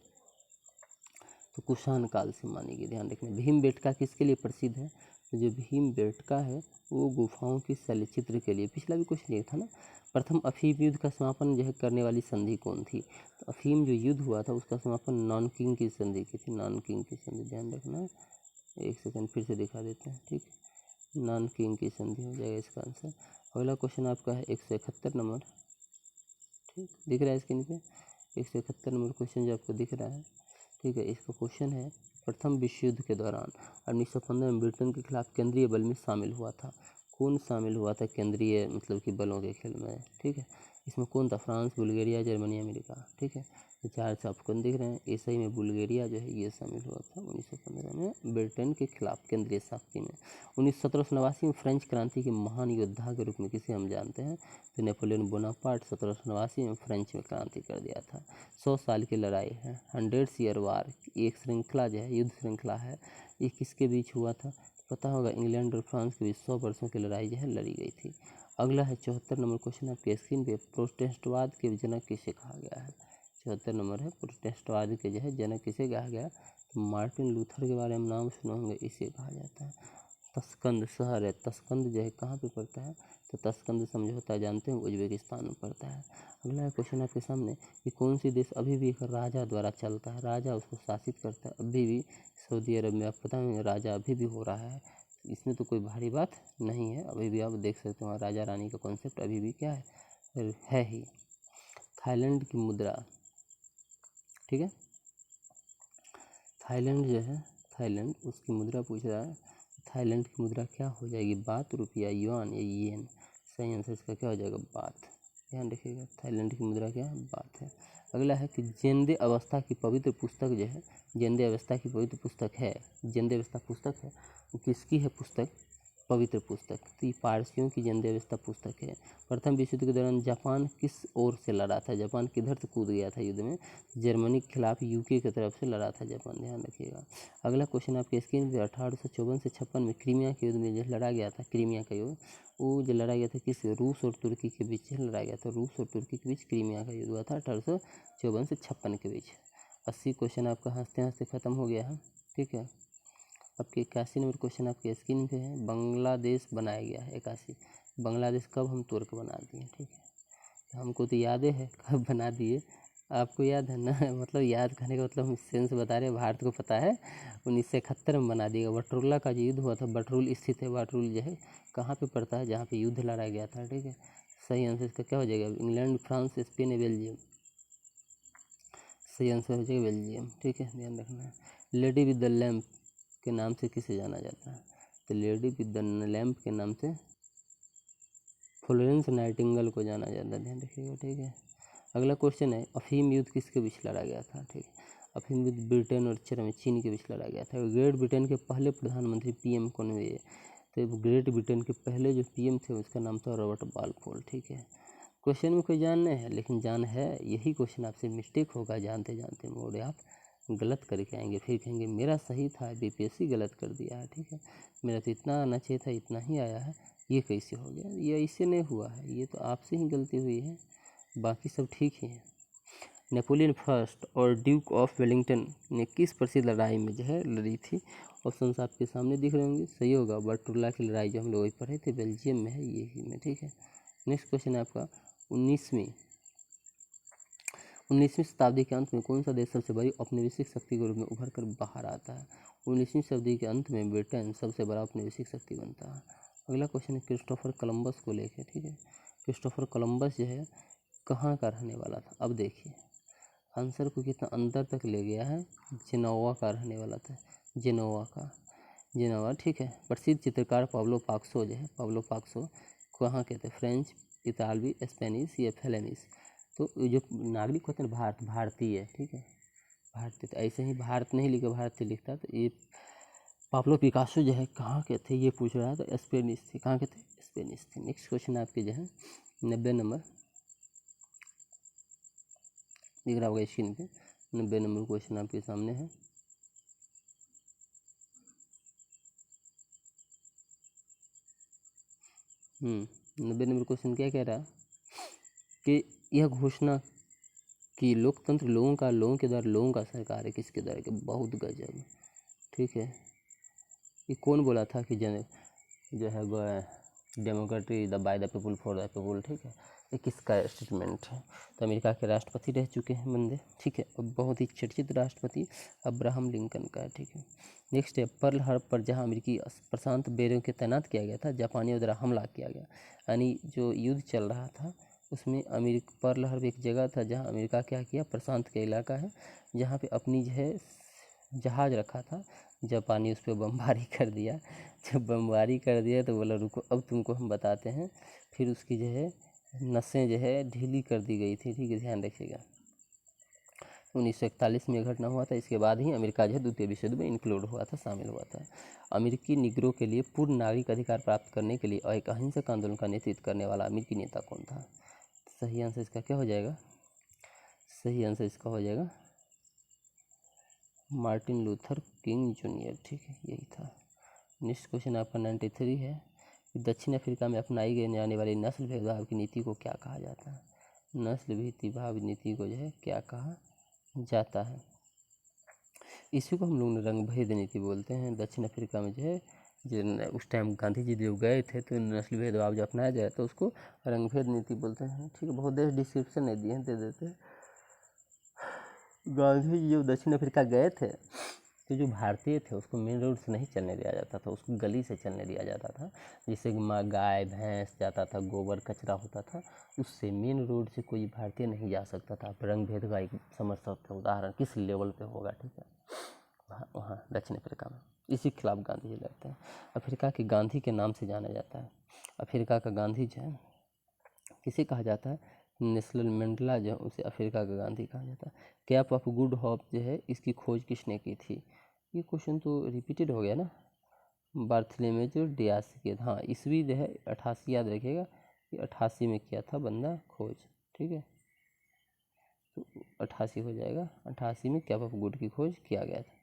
तो कुषाण काल से मानी गई। ध्यान रखना। भीमबेटका किसके लिए प्रसिद्ध है, तो जो भीमबेटका है वो गुफाओं की शैलचित्र के लिए। पिछला भी कुछ नहीं था ना, प्रथम अफीम युद्ध का समापन जो है करने वाली संधि कौन थी, तो अफीम जो युद्ध हुआ था उसका समापन नानकिंग की संधि की थी, नानकिंग की संधि। ध्यान रखना, एक सेकंड फिर से दिखा देते हैं। ठीक, नानकिंग की संधि हो जाएगा इसका आंसर। अगला क्वेश्चन आपका है 171 नंबर। ठीक, दिख रहा है स्क्रीन पे 171 नंबर क्वेश्चन जो आपको दिख रहा है। ठीक है, इसका क्वेश्चन है, प्रथम विश्व युद्ध के दौरान 1915 में ब्रिटेन के खिलाफ केंद्रीय बल में शामिल हुआ था। कौन शामिल हुआ था केंद्रीय मतलब कि बलों के खेल में। ठीक है, इसमें कौन था, फ्रांस, बुल्गारिया, जर्मनी, अमेरिका। ठीक है, तो 4 से ऑप्शन दिख रहे हैं, ऐसे ही में बुल्गारिया जो है ये शामिल हुआ था 1915 में ब्रिटेन के खिलाफ केंद्रीय शक्ति में। 1789 में फ्रेंच क्रांति के महान योद्धा के रूप में किसे हम जानते हैं, तो नेपोलियन बोनापार्ट 1789 में फ्रेंच में क्रांति कर दिया था। 100 साल की लड़ाई है, 100 ईयर वार, एक श्रृंखला जो है युद्ध श्रृंखला है, ये किसके बीच हुआ था, पता होगा, इंग्लैंड और फ्रांस के बीच 100 वर्षों की लड़ाई जो है लड़ी गई थी। अगला है 74 नंबर क्वेश्चन आपके स्क्रीन पे, प्रोटेस्टेंटवाद के जनक किसे कहा गया है। 74 नंबर है, प्रोटेस्टेंटवाद के जो है जनक किसे कहा गया, तो मार्टिन लूथर के बारे में नाम सुने होंगे, इसे कहा जाता है। तस्कंद शहर है, तस्कंद जो है कहाँ पे पड़ता है, तो तस्कंद समझौता जानते हैं उज्बेकिस्तान में पड़ता है। अगला क्वेश्चन आपके सामने कि कौन सी देश अभी भी एक राजा द्वारा चलता है, राजा उसको शासित करता है अभी भी, सऊदी अरब में। आप पता है राजा अभी भी हो रहा है, इसमें तो कोई भारी बात नहीं है, अभी भी आप देख सकते हो राजा रानी का कॉन्सेप्ट अभी भी क्या है ही। थाईलैंड की मुद्रा, ठीक है, थाईलैंड जो है, थाईलैंड उसकी मुद्रा पूछ रहा है, थाईलैंड की मुद्रा क्या हो जाएगी, बात, रुपया, युआन या येन। सही आंसर इसका क्या हो जाएगा, बात। ध्यान रखिएगा, थाईलैंड की मुद्रा क्या है, बात है। अगला है कि जेंदे अवस्था की पवित्र पुस्तक जो है, जेंदे अवस्था की पवित्र पुस्तक है, जेंदे अवस्था पुस्तक है वो किसकी है पुस्तक, पवित्र पुस्तक, तो ये पारसियों की जेंदे अवस्था पुस्तक है। प्रथम विश्व युद्ध के दौरान जापान किस ओर से लड़ा था, जापान किधर से कूद गया था युद्ध में, जर्मनी के खिलाफ यूके की तरफ से लड़ा था जापान। ध्यान रखिएगा। अगला क्वेश्चन आपके स्क्रीन पे, 1854 से 56 में क्रीमिया के युद्ध में जो लड़ा गया था, क्रीमिया का युद्ध, वो जो लड़ा गया था किस, रूस और तुर्की के बीच लड़ा गया था, रूस और तुर्की के बीच क्रीमिया का युद्ध हुआ था 1854 से 56 के बीच। 80 क्वेश्चन आपका हंसते हंसते खत्म हो गया है। ठीक है, आपके 81 नंबर क्वेश्चन आपके स्क्रीन पे है, बांग्लादेश बनाया गया है 81, बांग्लादेश कब हम तुर्क बना दिए। ठीक है, हमको तो याद है कब बना दिए, आपको याद है ना मतलब याद करने का मतलब हम सेंस बता रहे हैं, भारत को पता है 1971 में बना दिया। बटरुल्ला का जो युद्ध हुआ था, बटरुल स्थित है, बटरुल जो है कहाँ पे पड़ता है, जहाँ पे युद्ध लड़ा गया था। ठीक है, सही आंसर इसका क्या हो जाएगा, इंग्लैंड, फ्रांस, स्पेन या बेल्जियम। सही आंसर हो जाएगा बेल्जियम। ठीक है, ध्यान रखना है। लेडी विद द लैम्प के नाम से किसे जाना जाता है, तो लेडी विद द लैम्प के नाम से फ्लोरेंस नाइटिंगेल को जाना जाता है। ध्यान रखिएगा। ठीक है, अगला क्वेश्चन है, अफीम युद्ध किसके बीच लड़ा गया था। ठीक है, अफीम युद्ध ब्रिटेन और चीन के बीच लड़ा गया था। ग्रेट ब्रिटेन के पहले प्रधानमंत्री पीएम कौन हुए, तो ग्रेट ब्रिटेन के पहले जो पीएम थे उसका नाम था रॉबर्ट बालफोर। ठीक है, क्वेश्चन में कोई जान नहीं है, लेकिन जान है, यही क्वेश्चन आपसे मिस्टेक होगा जानते जानते मोड़े आप गलत करके आएंगे, फिर कहेंगे मेरा सही था, बीपीएससी गलत कर दिया है, ठीक है, मेरा तो इतना आना चाहिए था, इतना ही आया है, ये कैसे हो गया, ये इससे नहीं हुआ है, ये तो आपसे ही गलती हुई है, बाकी सब ठीक ही है। नेपोलियन फर्स्ट और ड्यूक ऑफ वेलिंगटन ने किस प्रसिद्ध लड़ाई में जो है लड़ी थी? ऑप्शन आपके सामने दिख रहे होंगे, सही होगा बर्टुल्ला की लड़ाई, जो हम लोग वही पढ़े थे, बेल्जियम में है ये में, ठीक है। नेक्स्ट क्वेश्चन है आपका 19वीं शताब्दी के अंत में कौन सा देश सबसे बड़ी औपनिवेशिक शक्ति के रूप में उभर कर बाहर आता है? 19वीं शताब्दी के अंत में ब्रिटेन सबसे बड़ा औपनिवेशिक शक्ति बनता है। अगला क्वेश्चन है क्रिस्टोफर कोलंबस को लेके, ठीक है। क्रिस्टोफर कोलंबस जो है कहाँ का रहने वाला था? अब देखिए आंसर को कितना अंदर तक ले गया है, जेनोवा का रहने वाला था, जेनोवा, ठीक है। प्रसिद्ध चित्रकार पाब्लो पाकासो जो है, पाब्लो पाकासो कहाँ के थे? फ्रेंच, इतालवी, स्पेनिश या फ्लेमिश? तो जो नागरिक होते हैं भारतीय, ठीक है, भारतीय, तो ऐसे ही भारत नहीं लिखा, भारतीय लिखता, तो ये पाब्लो पिकासो जो है कहाँ के थे ये पूछ रहा है, तो स्पेनिश थे, कहाँ के थे? स्पेनिश थे। नेक्स्ट क्वेश्चन आपके जो है 90 नंबर दिख रहा होगा स्क्रीन पे, 90 नंबर क्वेश्चन आपके सामने है। नब्बे नंबर क्वेश्चन क्या कह रहा है कि यह घोषणा कि लोकतंत्र लोगों के द्वारा लोगों का सरकार है, किसके द्वारा? के बहुत गजब, ठीक है। ये कौन बोला था कि जो है democracy by the people for the people, ठीक है, ये किसका स्टेटमेंट है? तो अमेरिका के राष्ट्रपति रह चुके हैं बंदे, ठीक है, और बहुत ही चर्चित राष्ट्रपति अब्राहम लिंकन का है, ठीक है। नेक्स्ट है पर्ल हार्बर पर जहां अमेरिकी प्रशांत बैरियों के तैनात किया गया था, जापानियों द्वारा हमला किया गया, यानी जो युद्ध चल रहा था उसमें पर्ल हार्बर एक जगह था जहाँ अमेरिका क्या किया, प्रशांत का इलाका है, जहाँ पे अपनी जो है जहाज रखा था, जापानी उस पर बमबारी कर दिया। जब बमबारी कर दिया तो बोला रुको अब तुमको हम बताते हैं, फिर उसकी जो है नसें जो है ढीली कर दी गई थी, ठीक है, ध्यान रखिएगा। 1941 में घटना हुआ था, इसके बाद ही अमेरिका जो है द्वितीय विश्व युद्ध में इंक्लूड हुआ था, शामिल हुआ था। अमेरिकी निग्रो के लिए पूर्ण नागरिक अधिकार प्राप्त करने के लिए एक अहिंसक आंदोलन का नेतृत्व करने वाला अमेरिकी नेता कौन था? सही आंसर इसका क्या हो जाएगा? सही आंसर इसका हो जाएगा मार्टिन लूथर किंग जूनियर, ठीक है, यही था। नेक्स्ट क्वेश्चन आपका 93 है। दक्षिण अफ्रीका में अपनाई गई जाने वाली नस्ल भेदभाव की नीति को क्या कहा जाता है? नस्ल भेदभाव नीति को जो है क्या कहा जाता है? इसी को हम लोग रंग भेद नीति बोलते हैं। दक्षिण अफ्रीका में जो है उस टाइम गांधी जी जब गए थे तो नस्ल भेदभाव जो अपनाया जाए तो उसको रंग भेद नीति बोलते हैं, ठीक है। बहुत देर डिस्क्रिप्शन नहीं दिए हैं, दे देते हैं। गांधी जी जब दक्षिण अफ्रीका गए थे तो जो भारतीय थे उसको मेन रोड से नहीं चलने दिया जाता था, उसको गली से चलने दिया जाता था, जिससे गाय भैंस जाता था, गोबर कचरा होता था, उससे मेन रोड से कोई भारतीय नहीं जा सकता था। आप रंग भेद का एक समझ सकते हैं उदाहरण किस लेवल पे होगा, ठीक है, वहाँ दक्षिण अफ्रीका में इसी के खिलाफ गांधी जी लड़ते हैं। अफ्रीका के गांधी के नाम से जाना जाता है। अफ्रीका का गांधी जो है किसे कहा जाता है? नेल्सन मंडेला जो है उसे अफ्रीका का गांधी कहा जाता है। कैप ऑफ गुड होप जो है इसकी खोज किसने की थी? ये क्वेश्चन तो रिपीटेड हो गया ना, बार्थोलोमेव डियास किया था। हाँ, ईस्वी जो है 88 याद रखिएगा, ये 88 में किया था बंदा खोज, ठीक है, तो 88 हो जाएगा, 88 में कैप ऑफ गुड की खोज किया गया था।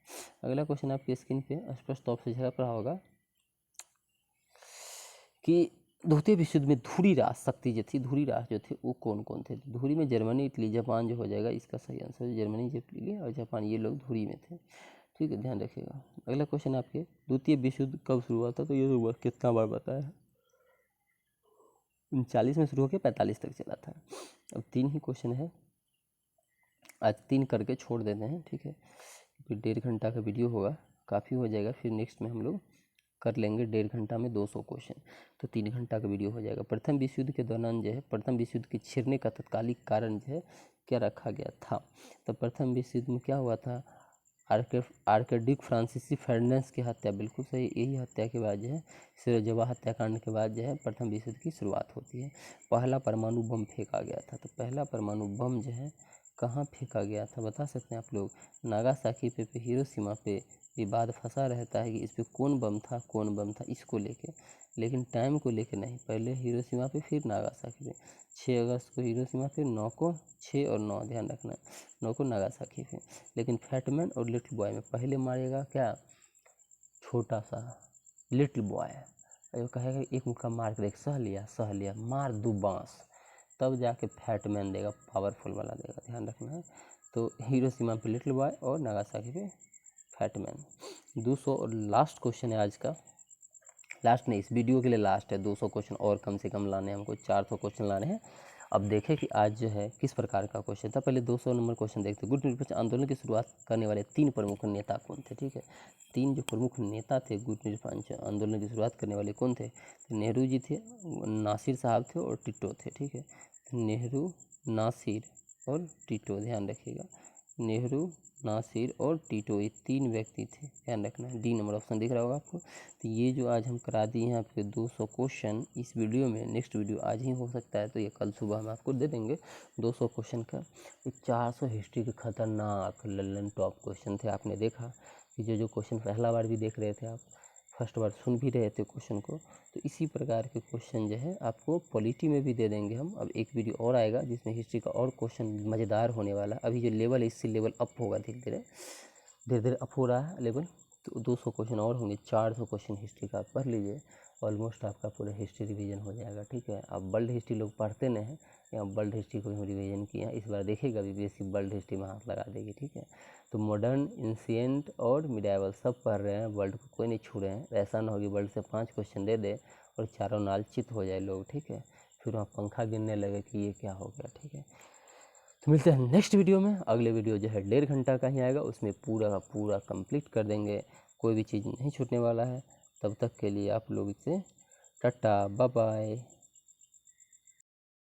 अगला क्वेश्चन आपकी स्क्रीन पे स्पष्ट तौर से झलक रहा होगा कि द्वितीय विश्व युद्ध में धुरी राष्ट्र शक्ति जो थी, धुरी राष्ट्र जो थे वो कौन कौन थे? धुरी में जर्मनी, इटली, जापान जो हो जाएगा इसका सही आंसर, जर्मनी, इटली और जापान, ये लोग धुरी में थे, ठीक है, ध्यान रखिएगा। अगला क्वेश्चन आपके द्वितीय विश्व युद्ध कब शुरू हुआ था? तो ये तो कितना बार बताया, 39 में शुरू होकर 45 तक चला था। अब 3 ही क्वेश्चन है, आज 3 करके छोड़ देते हैं, ठीक है, फिर 1.5 घंटा का वीडियो होगा, काफ़ी हो जाएगा, फिर नेक्स्ट में हम लोग कर लेंगे 1.5 घंटा में 200 क्वेश्चन, तो 3 घंटा का वीडियो हो जाएगा। प्रथम विश्व युद्ध के दौरान जो है प्रथम विश्व युद्ध के छिड़ने का तत्कालिक कारण जो है क्या रखा गया था? तो प्रथम विश्व युद्ध में क्या हुआ था? आर्कडिक फ्रांसीसी फर्नांडिस की हत्या, बिल्कुल सही, यही हत्या के बाद जो है सिरोजवा हत्याकांड के बाद जो है प्रथम विश्व युद्ध की शुरुआत होती है। पहला परमाणु बम फेंका गया था, तो पहला परमाणु बम जो है कहाँ फेंका गया था बता सकते हैं आप लोग? नागासाकी पे हिरोशिमा पे विवाद फंसा रहता है कि इस पे कौन बम था इसको लेके, लेकिन टाइम को लेके नहीं, पहले हिरोशिमा पे फिर नागासाकी पे। 6 अगस्त को हिरोशिमा पे, 9 को, 6 और 9 ध्यान रखना, 9 को नागासाकी पे। लेकिन फैटमैन और लिटिल बॉय में पहले मारेगा क्या? छोटा सा लिटिल बॉय, वो कहेगा एक मुक्का मार के देख, सह लिया, मार दो बांस, तब जाके फैटमैन देगा, पावरफुल वाला देगा, ध्यान रखना है। तो हिरोशिमा पे लिटिल बॉय और नागासाकी पे फैटमैन। 200 और लास्ट क्वेश्चन है आज का, लास्ट नहीं, इस वीडियो के लिए लास्ट है। 200 क्वेश्चन और कम से कम लाने हैं हमको, 400 क्वेश्चन लाने हैं। अब देखें कि आज जो है किस प्रकार का क्वेश्चन था। पहले 200 नंबर क्वेश्चन देखते हैं। गुट निरपेक्ष आंदोलन की शुरुआत करने वाले 3 प्रमुख नेता कौन थे? ठीक है, 3 जो प्रमुख नेता थे गुट निरपेक्ष आंदोलन की शुरुआत करने वाले कौन थे? तो नेहरू जी थे, नासिर साहब थे और टिटो थे। ठीक है, नेहरू, नासिर और टिटो, ध्यान रखिएगा, नेहरू, नासिर और टिटो, ये 3 व्यक्ति थे, ध्यान रखना है। डी नंबर ऑप्शन दिख रहा होगा आपको। तो ये जो आज हम करा दिए हैं आपके 200 क्वेश्चन इस वीडियो में, नेक्स्ट वीडियो आज ही हो सकता है, तो ये कल सुबह हम आपको दे देंगे 200 क्वेश्चन का। ये 400 हिस्ट्री के खतरनाक लल्लन टॉप क्वेश्चन थे। आपने देखा कि जो क्वेश्चन पहला बार भी देख रहे थे आप, फर्स्ट बार सुन भी रहे थे क्वेश्चन को, तो इसी प्रकार के क्वेश्चन जो है आपको पॉलिटी में भी दे देंगे हम। अब एक वीडियो और आएगा जिसमें हिस्ट्री का और क्वेश्चन मज़ेदार होने वाला है। अभी जो लेवल है इससे लेवल अप होगा, धीरे धीरे अप हो रहा है लेवल। तो 200 क्वेश्चन और होंगे, 400 क्वेश्चन हिस्ट्री का आप पढ़ लीजिए, ऑलमोस्ट आपका पूरा हिस्ट्री रिवीजन हो जाएगा। ठीक है, अब वर्ल्ड हिस्ट्री लोग पढ़ते नहीं हैं, या वर्ल्ड हिस्ट्री को हम रिवीजन किया, इस बार देखेगा बीपीएससी वर्ल्ड हिस्ट्री में हाथ लगा देगी। ठीक है, तो मॉडर्न, एंशिएंट और मिडाइवल सब पढ़ रहे हैं, वर्ल्ड को कोई नहीं छू रहे हैं। ऐसा ना हो कि वर्ल्ड से 5 क्वेश्चन दे दे और चारों लालचित हो जाए लोग। ठीक है, फिर वहाँ पंखा गिरने लगे कि ये क्या हो गया। ठीक है, तो मिलते हैं नेक्स्ट वीडियो में। अगले वीडियो जो है 1.5 घंटा का ही आएगा, उसमें पूरा का पूरा कंप्लीट कर देंगे, कोई भी चीज़ नहीं छूटने वाला है। तब तक के लिए आप लोग इसे टाटा बाय बाय।